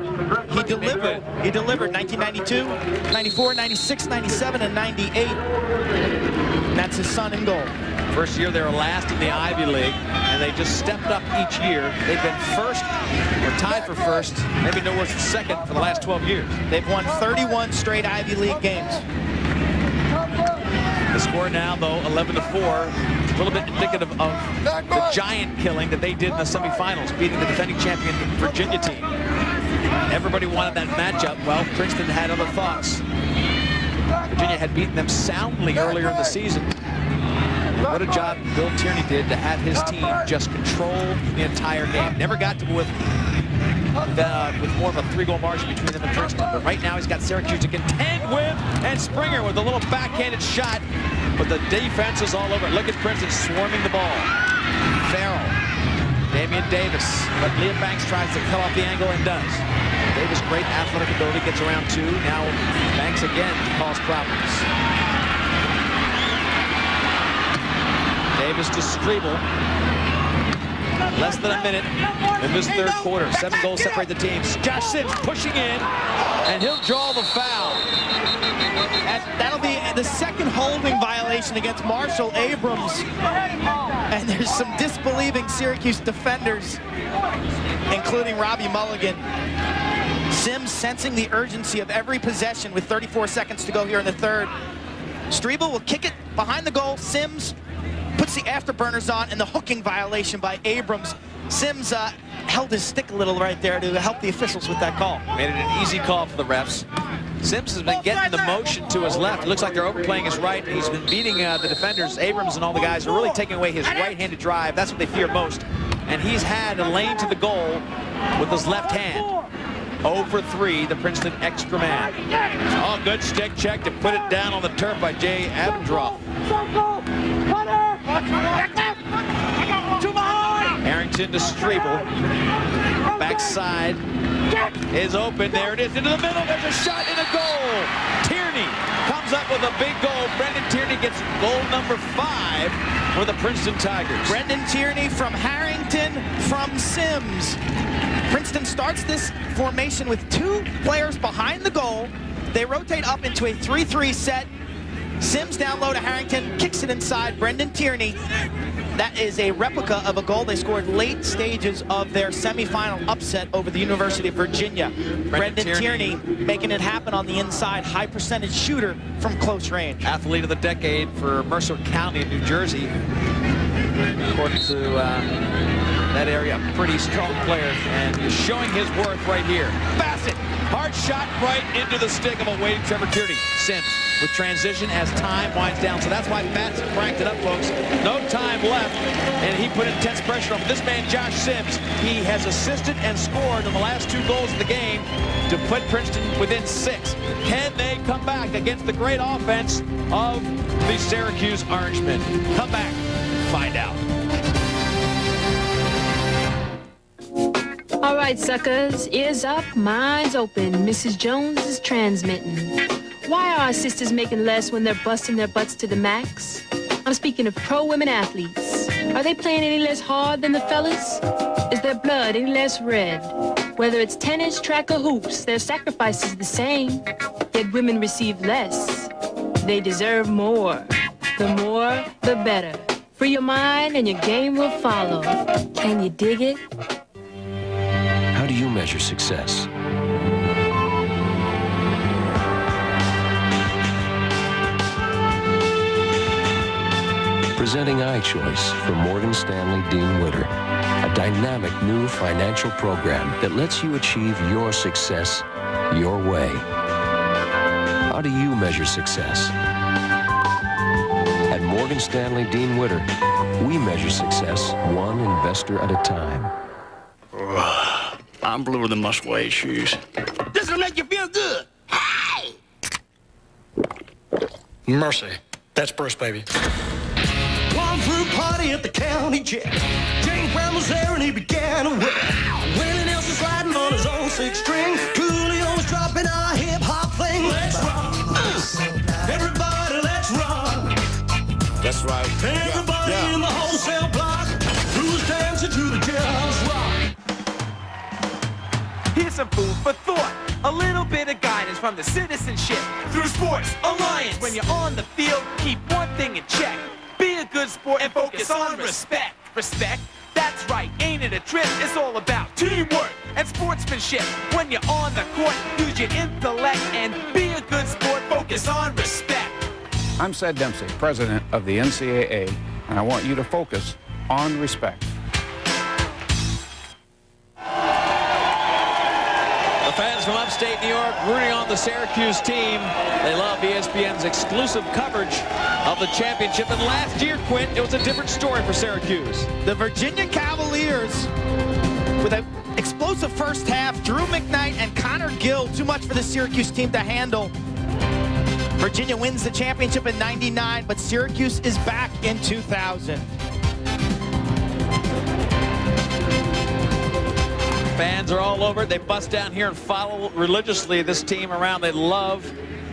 He delivered. He delivered 1992, 94, 96, 97, and 98. And that's his son in goal. First year they were last in the Ivy League, and they just stepped up each year. They've been first, or tied for first, maybe no worse than second for the last 12 years. They've won 31 straight Ivy League games. The score now, though, 11-4. A little bit indicative of the giant killing that they did in the semifinals, beating the defending champion Virginia team. Everybody wanted that matchup. Well, Princeton had other thoughts. Virginia had beaten them soundly earlier in the season. What a job Bill Tierney did to have his team just control the entire game. Never got to with more of a 3-goal margin between them and Princeton. But right now he's got Syracuse to contend with, and Springer with a little backhanded shot. But the defense is all over it. Look at Princeton swarming the ball. Farrell, Damian Davis, but Liam Banks tries to cut off the angle and does. Davis, great athletic ability, gets around 2. Now Banks again cause problems. Davis to Strebel. Less than a minute in this third quarter. 7 goals separate the teams. Josh Sims pushing in, and he'll draw the foul. That'll be the second holding violation against Marshall Abrams. And there's some disbelieving Syracuse defenders, including Robbie Mulligan. Sims sensing the urgency of every possession with 34 seconds to go here in the third. Strebel will kick it behind the goal. Sims puts the afterburners on, and the hooking violation by Abrams. Sims held his stick a little right there to help the officials with that call. Made it an easy call for the refs. Sims has been getting the motion to his left. It looks like they're overplaying his right. He's been beating the defenders. Abrams and all the guys are really taking away his right-handed drive. That's what they fear most. And he's had a lane to the goal with his left hand. 0 for 3, the Princeton extra man. Oh, good stick check to put it down on the turf by Jay Abendroth. Harrington to Strebel. Backside is open. There it is. Into the middle. There's a shot in the goal. Tierney comes up with a big goal. Brendan Tierney gets goal number 5 for the Princeton Tigers. Brendan Tierney from Harrington from Sims. Princeton starts this formation with 2 players behind the goal. They rotate up into a 3-3 set. Sims down low to Harrington, kicks it inside. Brendan Tierney. That is a replica of a goal they scored late stages of their semifinal upset over the University of Virginia. Brendan Tierney making it happen on the inside, high percentage shooter from close range. Athlete of the decade for Mercer County in New Jersey. According to that area, a pretty strong player, and he's showing his worth right here. Bassett, hard shot right into the stick of a waiting Trevor Tierney. Sims with transition as time winds down. So that's why Bassett cranked it up, folks. No time left, and he put intense pressure on this man, Josh Sims. He has assisted and scored in the last 2 goals of the game to put Princeton within 6. Can they come back against the great offense of the Syracuse Orangemen? Come back, find out. All right, suckers, ears up, minds open. Mrs. Jones is transmitting. Why are our sisters making less when they're busting their butts to the max? I'm speaking of pro women athletes. Are they playing any less hard than the fellas? Is their blood any less red? Whether it's tennis, track, or hoops, their sacrifice is the same. Yet women receive less. They deserve more. The more, the better. Free your mind and your game will follow. Can you dig it? How do you measure success? Presenting iChoice for Morgan Stanley Dean Witter, a dynamic new financial program that lets you achieve your success your way. How do you measure success? At Morgan Stanley Dean Witter, we measure success one investor at a time. I'm bluer than my suede shoes. This'll make you feel good. Hey! Mercy. That's Bruce, baby. One fruit party at the county jail. James Brown was there and he began to whip. Willie Nelson sliding on his own 6-string. Coolio was dropping our hip-hop thing. Let's run. Everybody, let's run. That's right. Everybody in the wholesale block who's dancing to the jailhouse rock. Here's some food for thought. A little bit of guidance from the citizenship through Sports Alliance. When you're on the field, keep one thing in check. Be a good sport and focus on respect. Respect? That's right, ain't it a trip? It's all about teamwork and sportsmanship. When you're on the court, use your intellect and be a good sport. Focus on respect. I'm Ced Dempsey, president of the NCAA, and I want you to focus on respect. Fans from upstate New York rooting on the Syracuse team. They love ESPN's exclusive coverage of the championship. And last year, Quint, it was a different story for Syracuse. The Virginia Cavaliers, with an explosive first half, Drew McKnight and Connor Gill, too much for the Syracuse team to handle. Virginia wins the championship in '99, but Syracuse is back in 2000. Fans are all over it. They bust down here and follow religiously this team around. They love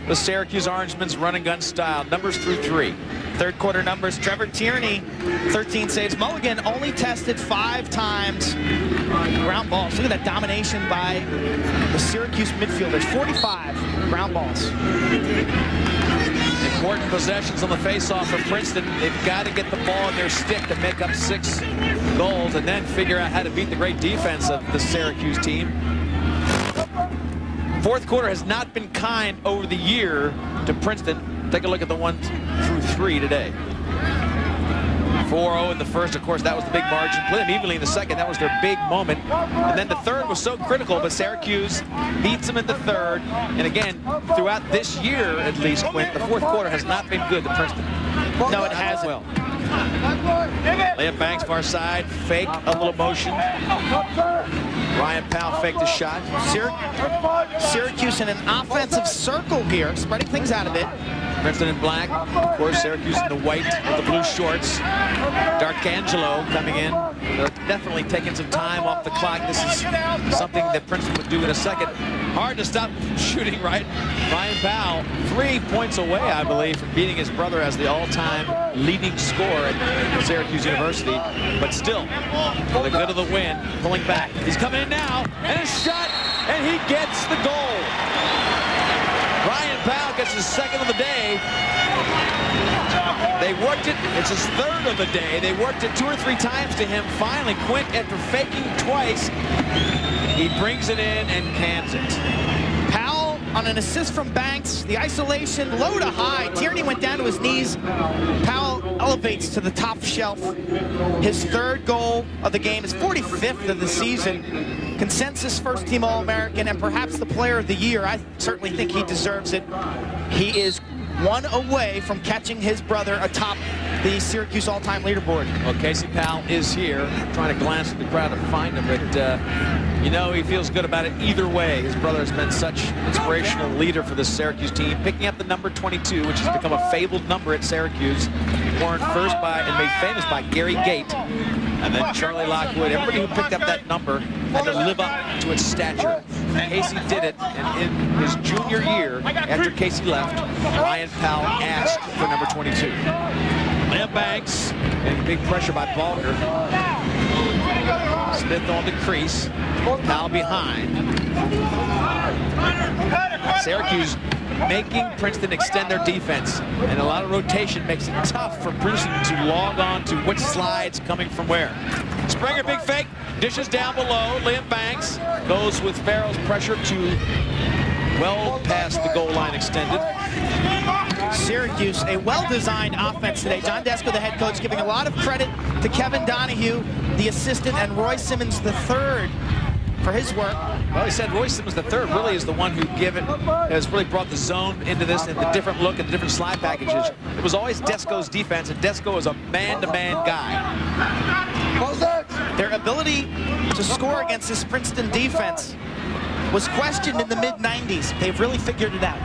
the Syracuse Orangemen's run and gun style. Numbers through 3. Third quarter numbers, Trevor Tierney, 13 saves. Mulligan only tested 5 times ground balls. Look at that domination by the Syracuse midfielders, 45 ground balls. Important possessions on the face-off for Princeton. They've got to get the ball in their stick to make up 6 goals and then figure out how to beat the great defense of the Syracuse team. Fourth quarter has not been kind over the year to Princeton. Take a look at the 1 through 3 today. 4-0 in the first, of course, that was the big margin. Play them evenly in the second, that was their big moment. And then the third was so critical, but Syracuse beats them in the third. And again, throughout this year, at least, Quinn, the fourth quarter has not been good to Princeton. No, it hasn't. Well. Layup Banks, far side, fake, a little motion. Ryan Powell faked a shot. Syracuse in an offensive circle here, spreading things out a bit. Princeton in black, of course, Syracuse in the white with the blue shorts. D'Arcangelo coming in. They're definitely taking some time off the clock. This is something that Princeton would do in a second. Hard to stop shooting, right? Ryan Powell, 3 points away, I believe, from beating his brother as the all-time leading scorer at Syracuse University. But still, for the good of the win, pulling back. He's coming in now, and a shot, and he gets the goal. Ryan Powell gets his second of the day. They worked it. It's his third of the day. They worked it 2 or 3 times to him. Finally, Quint, after faking twice, he brings it in and cans it. Powell on an assist from Banks. The isolation, low to high. Tierney went down to his knees. Powell elevates to the top shelf. His 3rd goal of the game, his 45th of the season. Consensus first-team All-American and perhaps the player of the year. I certainly think he deserves it. He is 1 away from catching his brother atop the Syracuse all-time leaderboard. Well, Casey Powell is here. Trying to glance at the crowd to find him, but you know, he feels good about it either way. His brother has been such an inspirational leader for the Syracuse team, picking up the number 22, which has become a fabled number at Syracuse, worn first by and made famous by Gary Gait, and then Charlie Lockwood. Everybody who picked up that number had to live up to its stature. Casey did it, and in his junior year, after Casey left, Ryan Powell asked for number 22. Layup Banks, and big pressure by Balger. Smith on the crease. Powell behind. Syracuse making Princeton extend their defense, and a lot of rotation makes it tough for Princeton to log on to which slide's coming from where. Springer, big fake, dishes down below. Liam Banks goes with Farrell's pressure to well past the goal line extended. Syracuse, a well-designed offense today. John Desko, the head coach, giving a lot of credit to Kevin Donahue, the assistant, and Roy Simmons III for his work. Well, he said Roy Simmons III really is the one who has really brought the zone into this and the different look and the different slide packages. It was always Desko's defense, and Desko is a man-to-man guy. Their ability to score against this Princeton defense was questioned in the mid-90s. They've really figured it out.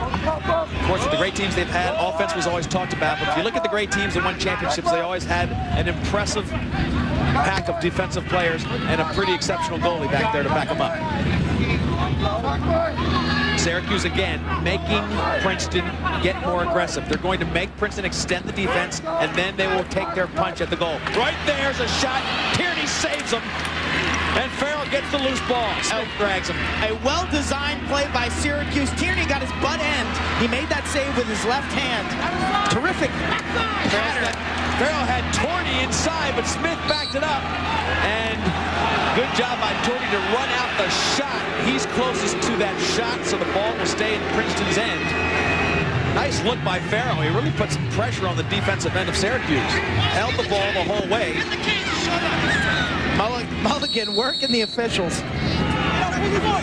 Of course, with the great teams they've had, offense was always talked about, but if you look at the great teams that won championships, they always had an impressive pack of defensive players and a pretty exceptional goalie back there to back them up. Syracuse, again, making Princeton get more aggressive. They're going to make Princeton extend the defense, and then they will take their punch at the goal. Right there's a shot. Tierney saves him. And Farrell gets the loose ball. Smith drags him. A well-designed play by Syracuse. Tierney got his butt end. He made that save with his left hand. Terrific. Farrell had Torney inside, but Smith backed it up. And good job by Torney to run out the shot. He's closest to that shot, so the ball will stay in Princeton's end. Nice look by Farrell. He really put some pressure on the defensive end of Syracuse. Held the ball the whole way. Mulligan working the officials.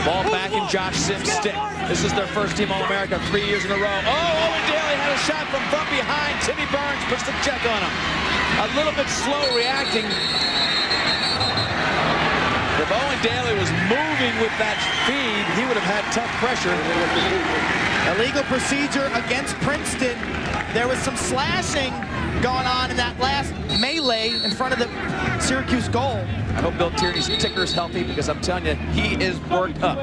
Ball back in Josh Sims' stick. This is their first team All-America 3 years in a row. Oh, Owen Daly had a shot from behind. Timmy Burns puts the check on him. A little bit slow reacting. If Owen Daly was moving with that speed, he would have had tough pressure. Illegal procedure against Princeton. There was some slashing going on in that last melee in front of the Syracuse goal. I hope Bill Tierney's ticker is healthy, because I'm telling you, he is worked up.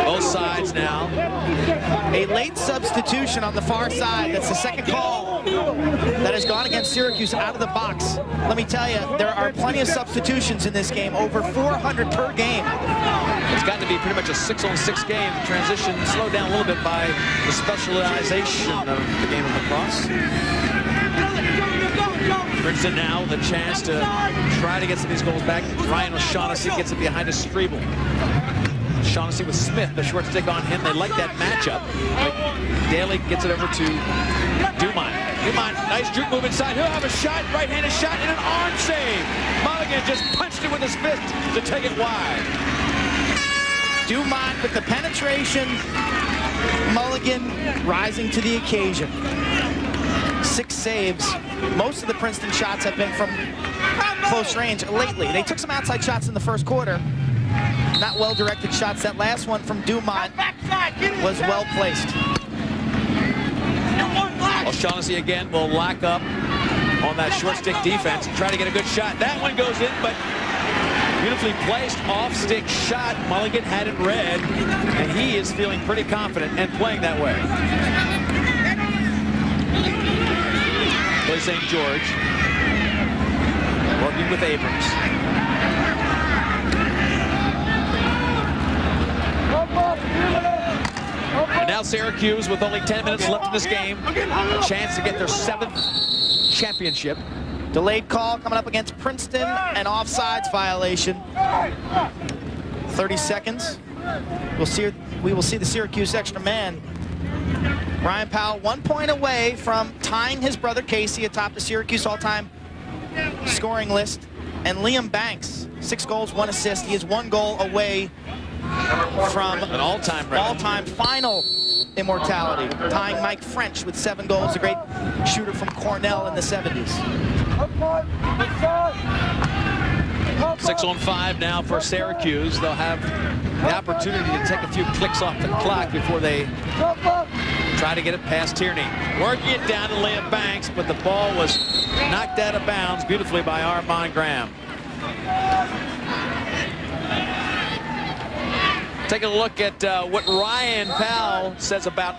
Both sides now. A late substitution on the far side. That's the second call that has gone against Syracuse out of the box. Let me tell you, there are plenty of substitutions in this game, over 400 per game. It's gotten to be pretty much a 6-on-6 game. Transition slowed down a little bit by the specialization of the game of lacrosse. Princeton now with a chance to try to get some of these goals back. Ryan O'Shaughnessy gets it behind a Strebel. O'Shaughnessy with Smith, the short stick on him. They like that matchup. Daly gets it over to Dumont. Dumont, nice juke move inside. He'll have a shot, right-handed shot, and an arm save. Mulligan just punched it with his fist to take it wide. Dumont with the penetration. Mulligan rising to the occasion. 6 saves. Most of the Princeton shots have been from close range lately. They took some outside shots in the first quarter. Not well-directed shots. That last one from Dumont was well-placed. O'Shaughnessy again will lock up on that short stick defense and try to get a good shot. That one goes in, but beautifully placed off-stick shot. Mulligan had it read, and he is feeling pretty confident and playing that way. Play St. George, working with Abrams. And now Syracuse, with only 10 minutes left in this game, a chance to get their 7th championship. Delayed call coming up against Princeton, an offsides violation. 30 seconds. We will see the Syracuse extra man. Ryan Powell 1 point away from tying his brother Casey atop the Syracuse all-time scoring list. And Liam Banks, 6 goals, 1 assist. He is 1 goal away from an all-time final immortality, tying Mike French with 7 goals, a great shooter from Cornell in the 70s. 6-on-5 now for Syracuse. They'll have the opportunity to take a few clicks off the clock before they try to get it past Tierney. Working it down to Liam Banks, but the ball was knocked out of bounds beautifully by Armand Graham. Take a look at what Ryan Powell says about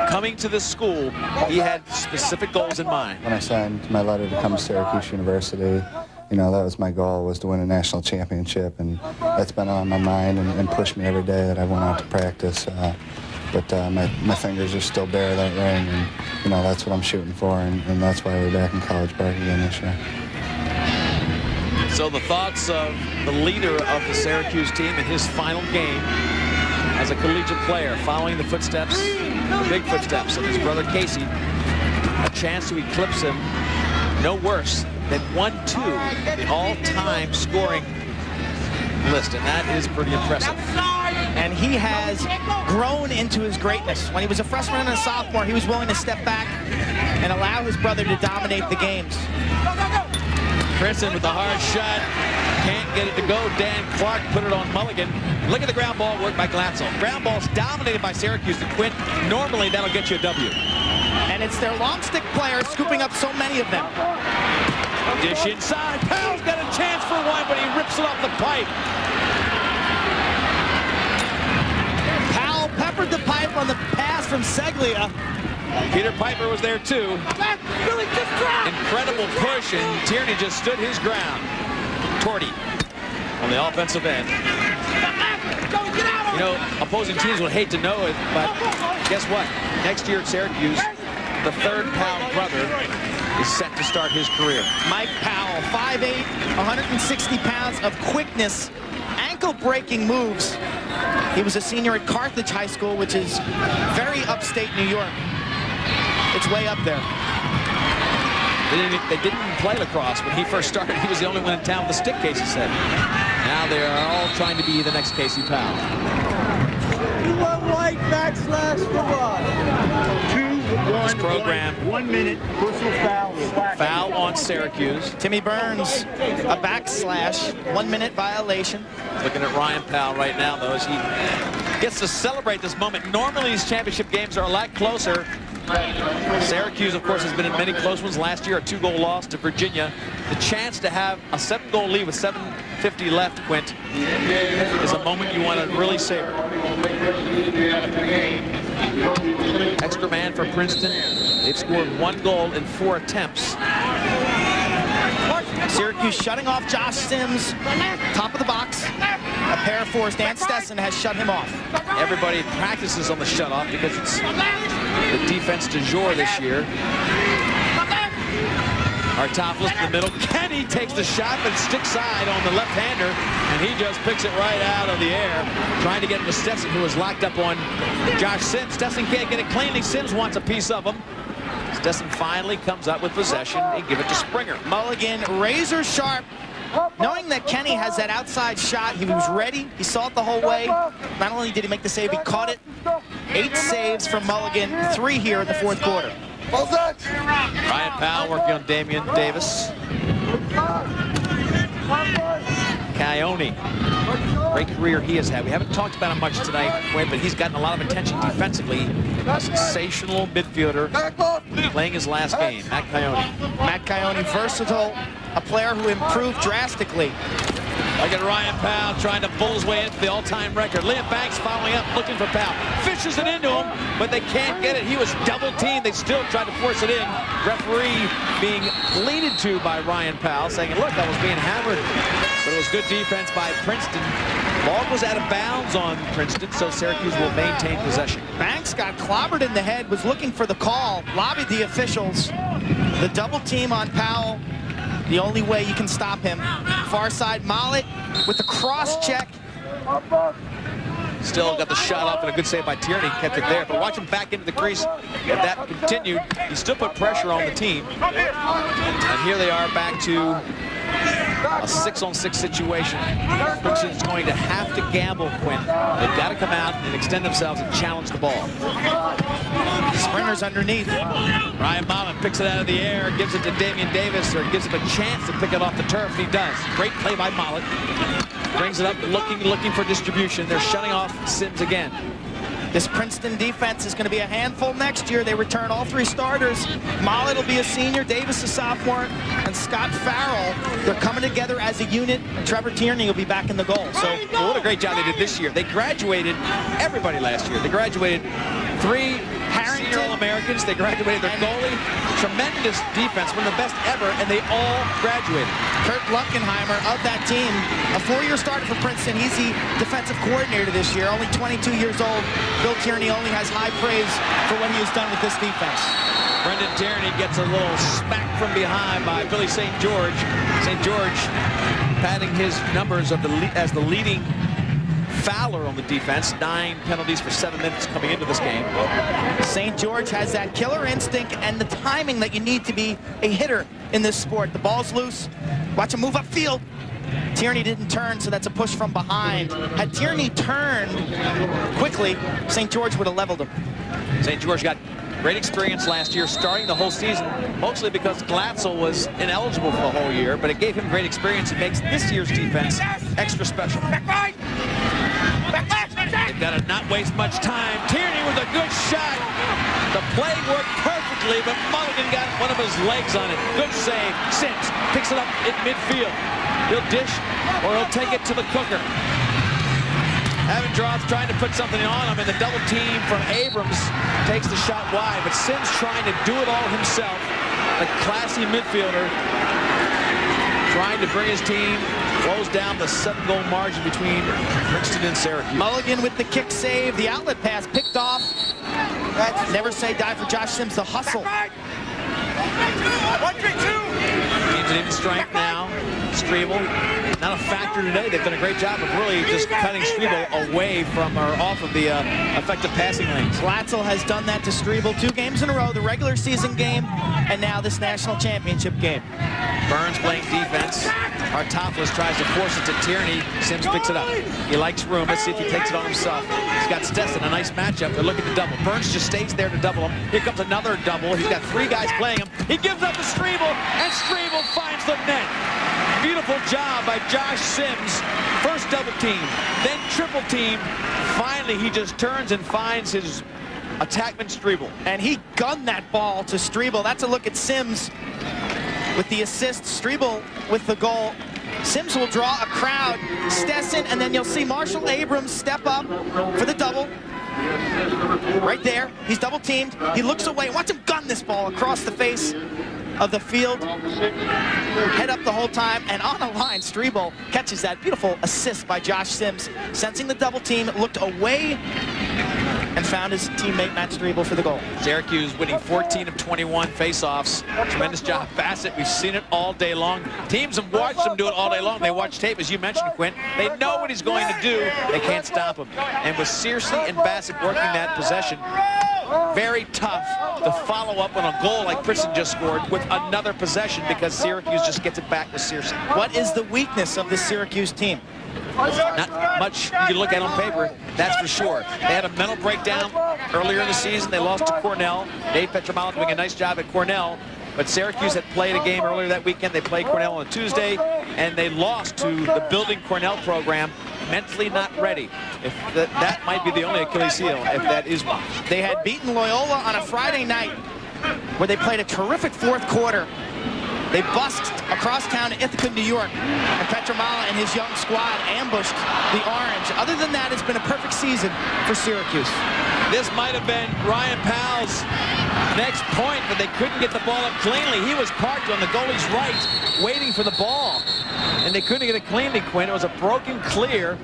coming to this school. He had specific goals in mind. When I signed my letter to come to Syracuse University, you know, that was my goal, was to win a national championship, and that's been on my mind and pushed me every day that I went out to practice. But my fingers are still bare of that ring, and, you know, that's what I'm shooting for, and that's why we're back in College Park again this year. So the thoughts of the leader of the Syracuse team in his final game as a collegiate player, following the footsteps, the big footsteps of his brother Casey, a chance to eclipse him no worse than 1-2 the all-time scoring list, and that is pretty impressive. And he has grown into his greatness. When he was a freshman and a sophomore, he was willing to step back and allow his brother to dominate the games. Princeton with a hard shot, can't get it to go. Dan Clark put it on Mulligan. Look at the ground ball work by Glatzel. Ground ball's dominated by Syracuse and Quint. Normally that'll get you a W. And it's their long stick players scooping up so many of them. Dish inside. Powell's got a chance for one, but he rips it off the pipe. Powell peppered the pipe on the pass from Seglia. Peter Piper was there too. Incredible push, and Tierney just stood his ground. Torty on the offensive end. You know, opposing teams would hate to know it, but guess what? Next year at Syracuse, the third Powell brother is set to start his career. Mike Powell, 5'8", 160 pounds of quickness, ankle-breaking moves. He was a senior at Carthage High School, which is very upstate New York. It's way up there. They didn't play lacrosse when he first started. He was the only one in town with a stick, Casey said. Now they are all trying to be the next Casey Powell. White backslash for 2-1. This program, 1 minute, personal foul. Foul on Syracuse. Timmy Burns, a backslash, 1 minute violation. Looking at Ryan Powell right now, though, as he gets to celebrate this moment. Normally, these championship games are a lot closer. Syracuse, of course, has been in many close ones. Last year, a 2-goal loss to Virginia. The chance to have a 7-goal lead with 7:15 1:50 left, Quint, is a moment you want to really savor. Extra man for Princeton. They've scored 1 goal in 4 attempts. Syracuse shutting off Josh Sims, top of the box. A pair of 4s. Dan Stessen has shut him off. Everybody practices on the shutoff because it's the defense du jour this year. Artopoulos in the middle. Kenny takes the shot, but stick side on the left-hander, and he just picks it right out of the air, trying to get it to Stessen, who is locked up on Josh Sims. Stessen can't get it cleanly. Sims wants a piece of him. Stessen finally comes up with possession and give it to Springer. Mulligan, razor sharp. Knowing that Kenny has that outside shot, he was ready. He saw it the whole way. Not only did he make the save, he caught it. 8 saves from Mulligan, 3 here in the 4th quarter. Ryan Powell working on Damian Davis. Coyote. Great career he has had. We haven't talked about him much tonight, but he's gotten a lot of attention defensively. A sensational midfielder playing his last game, Matt Coyote. Matt Coyote, versatile, a player who improved drastically. Look at Ryan Powell trying to pull his way into the all-time record. Liam Banks following up, looking for Powell. Fishes it into him, but they can't get it. He was double-teamed. They still tried to force it in. Referee being pleaded to by Ryan Powell, saying, look, I was being hammered. But it was good defense by Princeton. Ball was out of bounds on Princeton, so Syracuse will maintain possession. Banks got clobbered in the head, was looking for the call, lobbied the officials. The double team on Powell, the only way you can stop him. Far side, Mollet with the cross check. Still got the shot up and a good save by Tierney, kept it there. But watch him back into the crease. If that continued, he still put pressure on the team. And here they are back to a 6-on-6 situation. Princeton's going to have to gamble, Quinn. They've got to come out and extend themselves and challenge the ball. Springer's underneath. Ryan Mullen picks it out of the air, gives it to Damian Davis, or gives him a chance to pick it off the turf, and he does. Great play by Mullen. Brings it up, looking for distribution. They're shutting off Sims again. This Princeton defense is going to be a handful next year. They return all 3 starters. Mollet will be a senior, Davis a sophomore, and Scott Farrell. They're coming together as a unit. Trevor Tierney will be back in the goal. So well, what a great job they did this year. They graduated everybody last year. They graduated 3 senior All-Americans. They graduated their goalie. Tremendous defense, one of the best ever, and they all graduated. Kurt Luckenheimer of that team, a 4-year starter for Princeton. He's the defensive coordinator this year, only 22 years old. Bill Tierney only has high praise for what he has done with this defense. Brendan Tierney gets a little smack from behind by Billy St. George. St. George padding his numbers of as the leading fouler on the defense. 9 penalties for 7 minutes coming into this game. St. George has that killer instinct and the timing that you need to be a hitter in this sport. The ball's loose. Watch him move upfield. Tierney didn't turn, so that's a push from behind. Had Tierney turned quickly, St. George would have leveled him. St. George got great experience last year, starting the whole season, mostly because Glatzel was ineligible for the whole year, but it gave him great experience. It makes this year's defense extra special. They've got to not waste much time. Tierney with a good shot. The play worked perfectly, but Mulligan got one of his legs on it. Good save. Sims picks it up in midfield. He'll dish, or he'll take it to the cooker. Avendroth trying to put something on him, and the double team from Abrams takes the shot wide, but Sims trying to do it all himself. The classy midfielder trying to bring his team, close down the 7-goal margin between Princeton and Syracuse. Mulligan with the kick save, the outlet pass picked off. Never say die for Josh Sims, the hustle. 1-3-2. Teams in strength now. Strebel, not a factor today. They've done a great job of really just cutting Strebel away from or off of the effective passing lanes. Glatzel has done that to Strebel 2 games in a row, the regular season game, and now this national championship game. Burns playing defense. Artopoulos tries to force it to Tierney. Sims picks it up. He likes room. Let's see if he takes it on himself. He's got Stessen, a nice matchup. They're looking to double. Burns just stays there to double him. Here comes another double. He's got 3 guys playing him. He gives up to Strebel, and Strebel finds the net. Beautiful job by Josh Sims. First double team, then triple team. Finally, he just turns and finds his attackman Strebel. And he gunned that ball to Strebel. That's a look at Sims with the assist. Strebel with the goal. Sims will draw a crowd. Stetson, and then you'll see Marshall Abrams step up for the double. Right there. He's double teamed. He looks away. Watch him gun this ball across the face of the field. Head up the whole time, and on the line, Strebel catches that beautiful assist by Josh Sims. Sensing the double team, looked away and found his teammate Matt Strebel for the goal. Syracuse winning 14 of 21 face-offs. Tremendous job, Bassett. We've seen it all day long. Teams have watched him do it all day long. They watch tape, as you mentioned, Quint. They know what he's going to do. They can't stop him. And with Searcy and Bassett working that possession, very tough to follow up on a goal like Princeton just scored with another possession, because Syracuse just gets it back with Searcy. What is the weakness of this Syracuse team? Not much you can look at on paper, that's for sure. They had a mental breakdown earlier in the season. They lost to Cornell. Dave Petramala doing a nice job at Cornell. But Syracuse had played a game earlier that weekend. They played Cornell on a Tuesday, and they lost to the building Cornell program. Mentally not ready. If that might be the only Achilles heel, if that is one. They had beaten Loyola on a Friday night where they played a terrific fourth quarter. They busked across town to Ithaca, New York, and Petramala and his young squad ambushed the Orange. Other than that, it's been a perfect season for Syracuse. This might have been Ryan Powell's next point, but they couldn't get the ball up cleanly. He was parked on the goalie's right, waiting for the ball, and they couldn't get it cleanly, Quinn. It was a broken clear.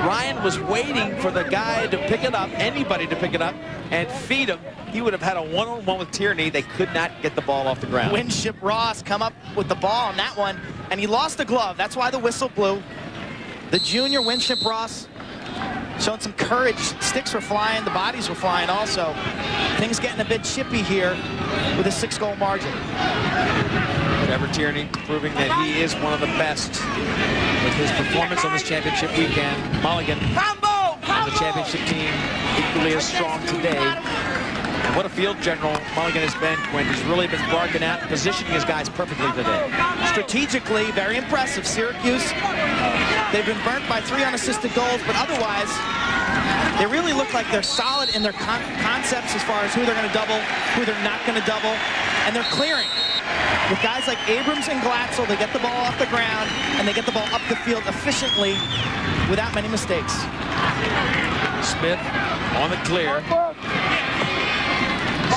Ryan was waiting for the guy to pick it up, anybody to pick it up, and feed him. He would have had a one-on-one with Tierney. They could not get the ball off the ground. Winship Ross come up with the ball on that one, and he lost the glove. That's why the whistle blew. The junior Winship Ross showing some courage. Sticks were flying, the bodies were flying also. Things getting a bit chippy here with a 6-goal margin. Trevor Tierney proving that he is one of the best with his performance on this championship weekend. Mulligan and the championship team equally as strong today. And what a field general Mulligan has been, Quinn. He's really been barking out, positioning his guys perfectly today. Strategically, very impressive. Syracuse, they've been burnt by 3 unassisted goals, but otherwise, they really look like they're solid in their concepts as far as who they're going to double, who they're not going to double, and they're clearing. With guys like Abrams and Glatzel, they get the ball off the ground, and they get the ball up the field efficiently without many mistakes. Smith on the clear.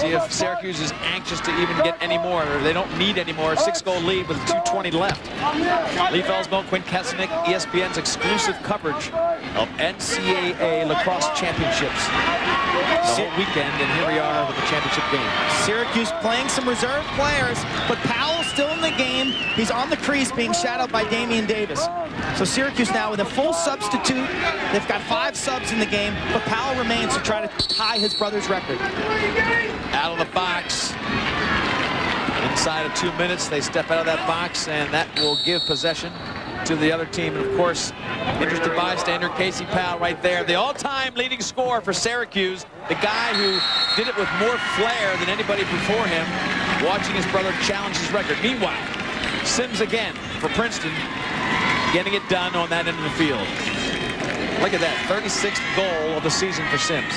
See if Syracuse is anxious to even get any more. They don't need any more. A 6-goal lead with 2:20 left. Lee Felsmo, Quinn Kesnick, ESPN's exclusive coverage of NCAA Lacrosse Championships. The whole weekend, and here we are with the championship game. Syracuse playing some reserve players, but Powell's still in the game. He's on the crease being shadowed by Damian Davis. So Syracuse now with a full substitute. They've got 5 subs in the game, but Powell remains to try to tie his brother's record. Out of the box. Inside of 2 minutes, they step out of that box, and that will give possession to the other team. And of course, interested bystander Casey Powell right there, the all-time leading scorer for Syracuse, the guy who did it with more flair than anybody before him, watching his brother challenge his record. Meanwhile, Sims again for Princeton, getting it done on that end of the field. Look at that, 36th goal of the season for Sims.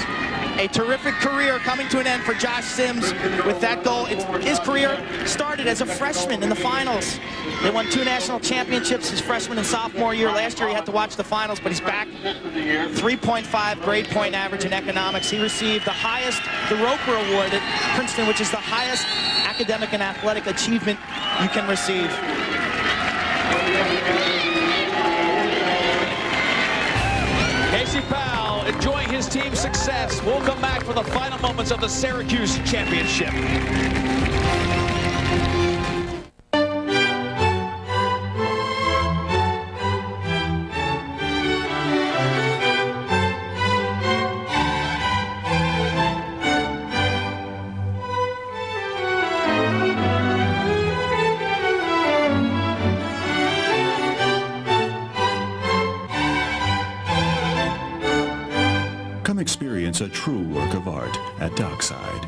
A terrific career coming to an end for Josh Sims with that goal. His career started as a freshman in the finals. They won 2 national championships his freshman and sophomore year. Last year he had to watch the finals, but he's back. 3.5 grade point average in economics. He received the highest, the Roper Award at Princeton, which is the highest academic and athletic achievement you can receive. Casey Powell enjoying his team's success. We'll come back for the final moments of the Syracuse championship. Come experience a true work of art at Dockside.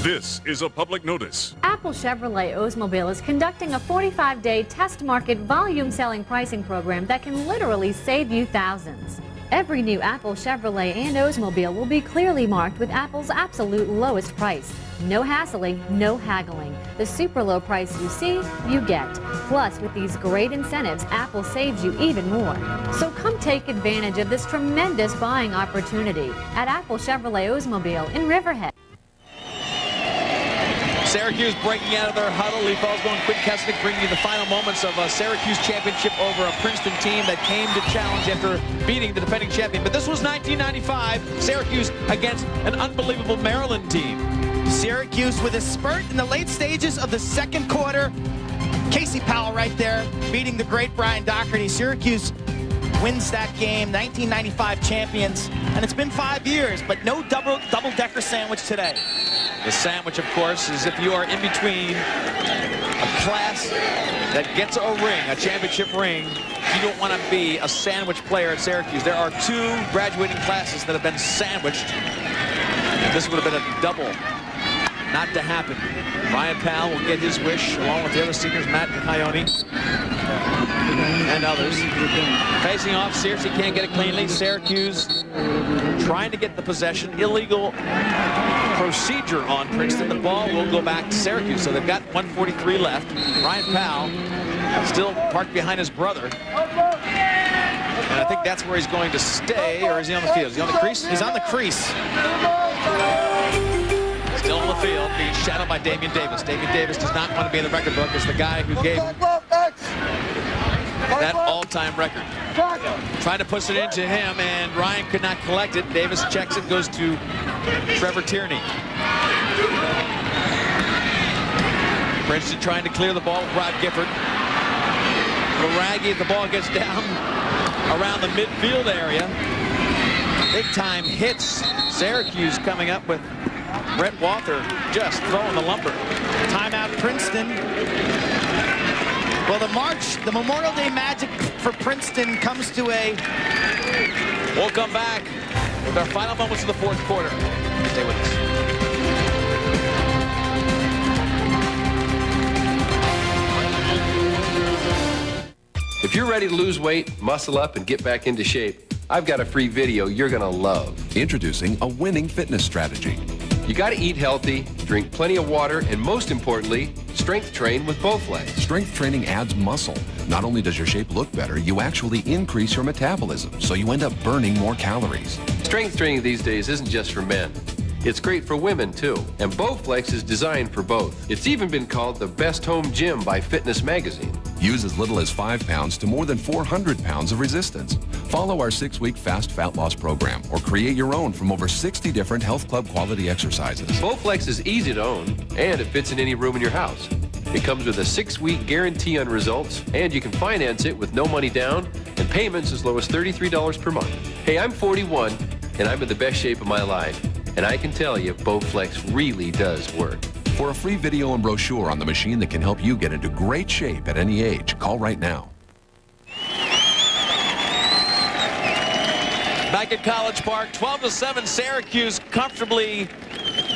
This is a public notice. Apple Chevrolet Oldsmobile is conducting a 45-day test market volume selling pricing program that can literally save you thousands. Every new Apple, Chevrolet, and Oldsmobile will be clearly marked with Apple's absolute lowest price. No hassling, no haggling. The super low price you see, you get. Plus, with these great incentives, Apple saves you even more. So come take advantage of this tremendous buying opportunity at Apple Chevrolet Oldsmobile in Riverhead. Syracuse breaking out of their huddle. Lee Felsbaum, Quinn Kesnick bringing you the final moments of a Syracuse championship over a Princeton team that came to challenge after beating the defending champion. But this was 1995, Syracuse against an unbelievable Maryland team. Syracuse with a spurt in the late stages of the second quarter. Casey Powell right there beating the great Brian Doherty. Syracuse wins that game, 1995 champions. And it's been 5 years, but no double-decker sandwich today. The sandwich, of course, is if you are in between a class that gets a ring, a championship ring, you don't want to be a sandwich player at Syracuse. There are 2 graduating classes that have been sandwiched. This would have been a double. Not to happen. Ryan Powell will get his wish, along with the other seniors, Matt Coyote and others. Facing off, Syracuse can't get it cleanly. Syracuse trying to get the possession. Illegal procedure on Princeton. The ball will go back to Syracuse, so they've got 1:43 left. Ryan Powell still parked behind his brother. And I think that's where he's going to stay, or is he on the field? Is he on the crease? He's on the crease. Still on the field, being shadowed by Damian Davis. Damian Davis does not want to be in the record book. It's the guy who gave that all-time record. Trying to push it into him, and Ryan could not collect it. Davis checks it, goes to Trevor Tierney. Princeton trying to clear the ball with Rod Gifford. Raggy, the ball gets down around the midfield area. Big time hits. Syracuse coming up with Brett Walther just throwing the lumber. Timeout Princeton. Well, the Memorial Day magic for Princeton comes to a... We'll come back with our final moments of the fourth quarter. Stay with us. If you're ready to lose weight, muscle up, and get back into shape, I've got a free video you're going to love. Introducing a winning fitness strategy. You got to eat healthy, drink plenty of water, and most importantly, strength train with Bowflex. Strength training adds muscle. Not only does your shape look better, you actually increase your metabolism, so you end up burning more calories. Strength training these days isn't just for men. It's great for women, too. And Bowflex is designed for both. It's even been called the best home gym by Fitness Magazine. Use as little as 5 pounds to more than 400 pounds of resistance. Follow our 6-week fast fat loss program or create your own from over 60 different health club quality exercises. Bowflex is easy to own, and it fits in any room in your house. It comes with a 6-week guarantee on results, and you can finance it with no money down and payments as low as $33 per month. Hey, I'm 41, and I'm in the best shape of my life. And I can tell you, Bowflex really does work. For a free video and brochure on the machine that can help you get into great shape at any age, call right now. Back at College Park, 12-7, Syracuse comfortably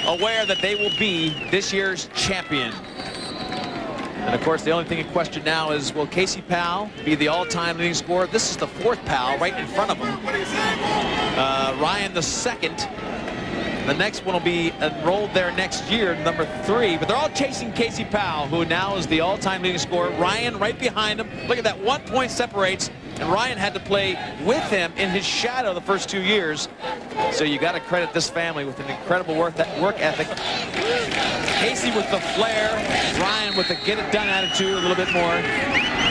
aware that they will be this year's champion. And of course, the only thing in question now is, will Casey Powell be the all-time leading scorer? This is the 4th Powell right in front of him. Ryan the 2nd. The next one will be enrolled there next year, number 3. But they're all chasing Casey Powell, who now is the all-time leading scorer. Ryan right behind him. Look at that, 1 point separates. And Ryan had to play with him in his shadow the first 2 years. So you got to credit this family with an incredible work ethic. Casey with the flair, Ryan with the get-it-done attitude a little bit more.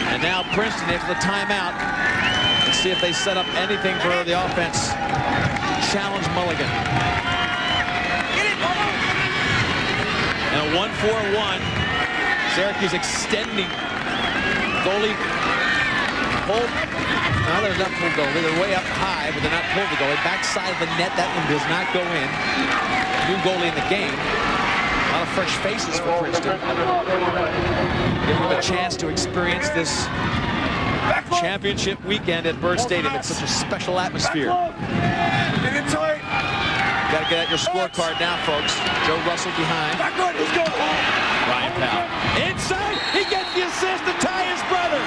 And now Princeton after the timeout. Let's see if they set up anything for the offense. Challenge Mulligan. And a 1-4-1. Syracuse extending. Goalie pulled. No, there's not pulled goalie. They're way up high, but they're not pulled the goalie. Backside of the net, that one does not go in. New goalie in the game. A lot of fresh faces for Princeton. Giving them a chance to experience this championship weekend at Bird Stadium. It's such a special atmosphere. Got to get out your scorecard now, folks. Joe Russell behind. Ryan Powell. Inside, he gets the assist to tie his brother.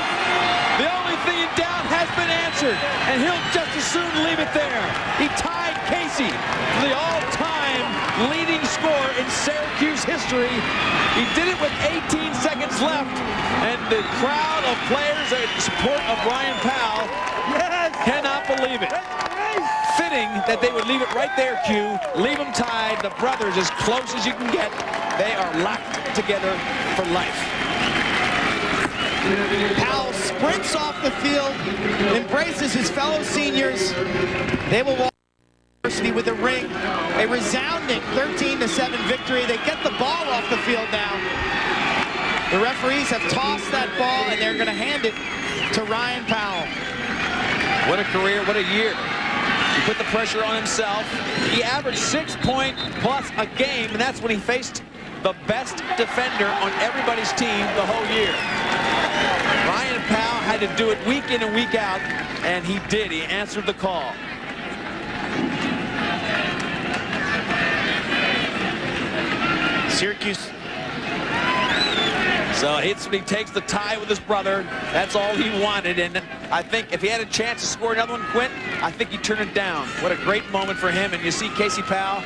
The only thing in down half. has been answered, and he'll just as soon leave it there. He tied Casey for the all-time leading score in Syracuse history. He did it with 18 seconds left, and the crowd of players in support of Ryan Powell cannot believe it. Fitting that they would leave it right there, Q. Leave them tied. The brothers, as close as you can get. They are locked together for life. Powell sprints off the field, embraces his fellow seniors. They will walk University with a ring. A resounding 13-7 victory. They get the ball off the field now. The referees have tossed that ball, and they're going to hand it to Ryan Powell. What a career, what a year. He put the pressure on himself. He averaged 6 points plus a game, and that's when he faced the best defender on everybody's team the whole year. Ryan Powell had to do it week in and week out, and he did. He answered the call. Syracuse. So he takes the tie with his brother. That's all he wanted. And I think if he had a chance to score another one, Quint, I think he'd turn it down. What a great moment for him. And you see Casey Powell,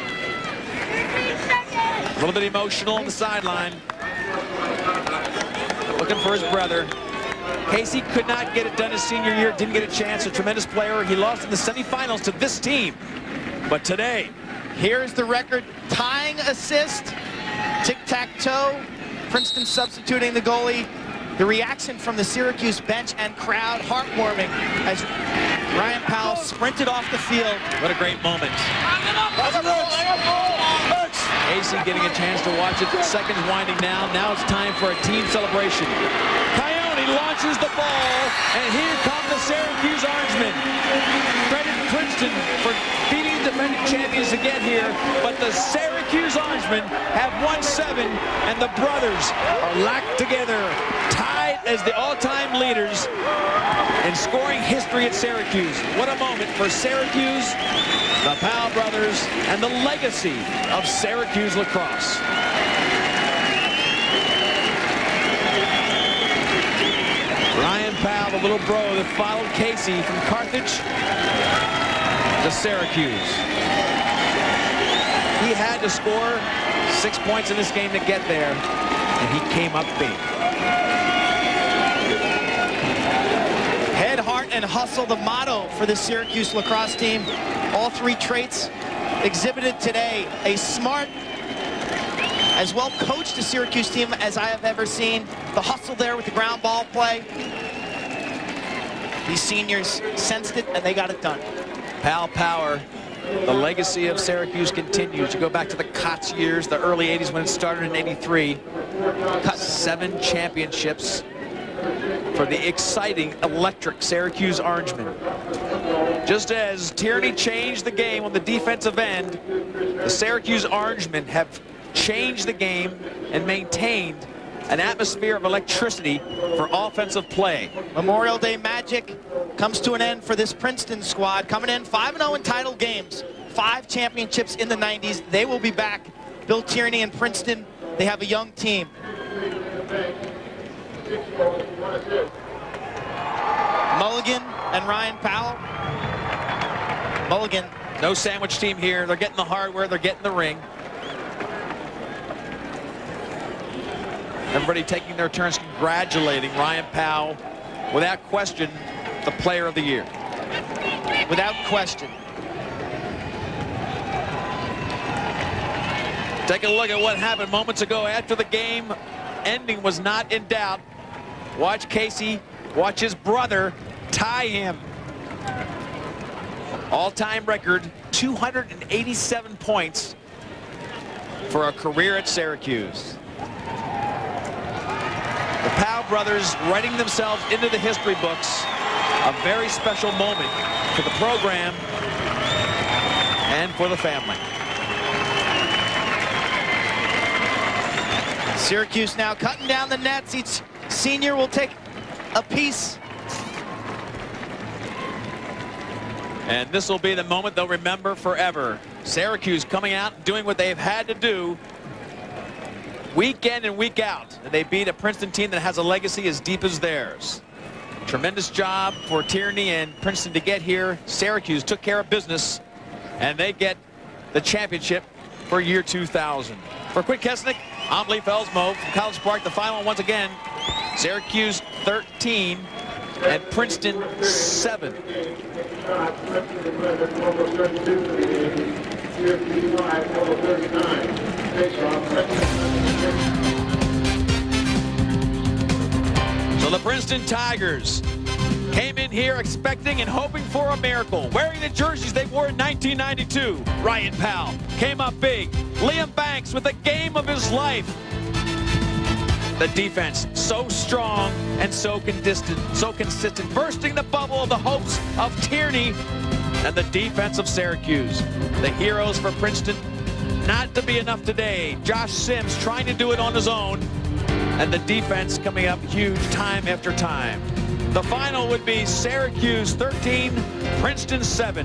a little bit emotional on the sideline, looking for his brother. Casey could not get it done his senior year, didn't get a chance. A tremendous player. He lost in the semifinals to this team. But today, here's the record tying assist. Tic-tac-toe. Princeton substituting the goalie. The reaction from the Syracuse bench and crowd, heartwarming as Ryan Powell sprinted off the field. What a great moment. Casey getting a chance to watch it. Seconds winding down. Now it's time for a team celebration. Coyote launches the ball, and here come the Syracuse Orangemen. Credit Princeton for beating defending champions to get here, but the Syracuse Orangemen have won 7, and the brothers are locked together, tied as the all-time leaders in scoring history at Syracuse. What a moment for Syracuse, the Powell brothers, and the legacy of Syracuse lacrosse. Ryan Powell, the little bro that followed Casey from Carthage to Syracuse. He had to score 6 points in this game to get there, and he came up big. Head, heart, and hustle, the motto for the Syracuse lacrosse team. All 3 traits exhibited today. A smart, as well coached a Syracuse team as I have ever seen. The hustle there with the ground ball play. These seniors sensed it, and they got it done. Powell Power, the legacy of Syracuse continues. You go back to the Kotz years, the early 80s when it started in '83. 7 championships for the exciting, electric Syracuse Orangemen. Just as Tierney changed the game on the defensive end, the Syracuse Orangemen have changed the game and maintained an atmosphere of electricity for offensive play. Memorial Day magic comes to an end for this Princeton squad. Coming in 5-0 in title games, 5 championships in the 90s. They will be back. Bill Tierney and Princeton, they have a young team. Mulligan and Ryan Powell. Mulligan. No sandwich team here. They're getting the hardware. They're getting the ring. Everybody taking their turns congratulating Ryan Powell. Without question, the player of the year. Without question. Take a look at what happened moments ago after the game. Ending was not in doubt. Watch Casey, watch his brother tie him. All-time record, 287 points for a career at Syracuse. The Powell brothers writing themselves into the history books. A very special moment for the program and for the family. Syracuse now cutting down the nets. Each senior will take a piece. And this will be the moment they'll remember forever. Syracuse coming out and doing what they've had to do week in and week out. And they beat a Princeton team that has a legacy as deep as theirs. Tremendous job for Tierney and Princeton to get here. Syracuse took care of business, and they get the championship for year 2000. For Quick Kesnick, I'm Lee Felsmo from College Park. The final once again, Syracuse 13 and Princeton 7. So the Princeton Tigers came in here expecting and hoping for a miracle, wearing the jerseys they wore in 1992. Ryan Powell came up big. Liam Banks with the game of his life. The defense so strong and so consistent, bursting the bubble of the hopes of Tierney and the defense of Syracuse. The heroes for Princeton, not to be enough today. Josh Sims trying to do it on his own, and the defense coming up huge time after time. The final would be Syracuse 13, Princeton 7.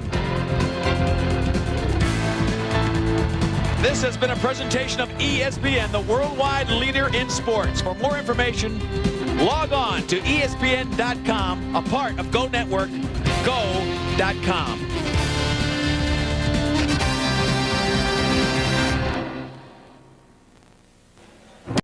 This has been a presentation of ESPN, the worldwide leader in sports. For more information, log on to ESPN.com, a part of Go Network, go.com.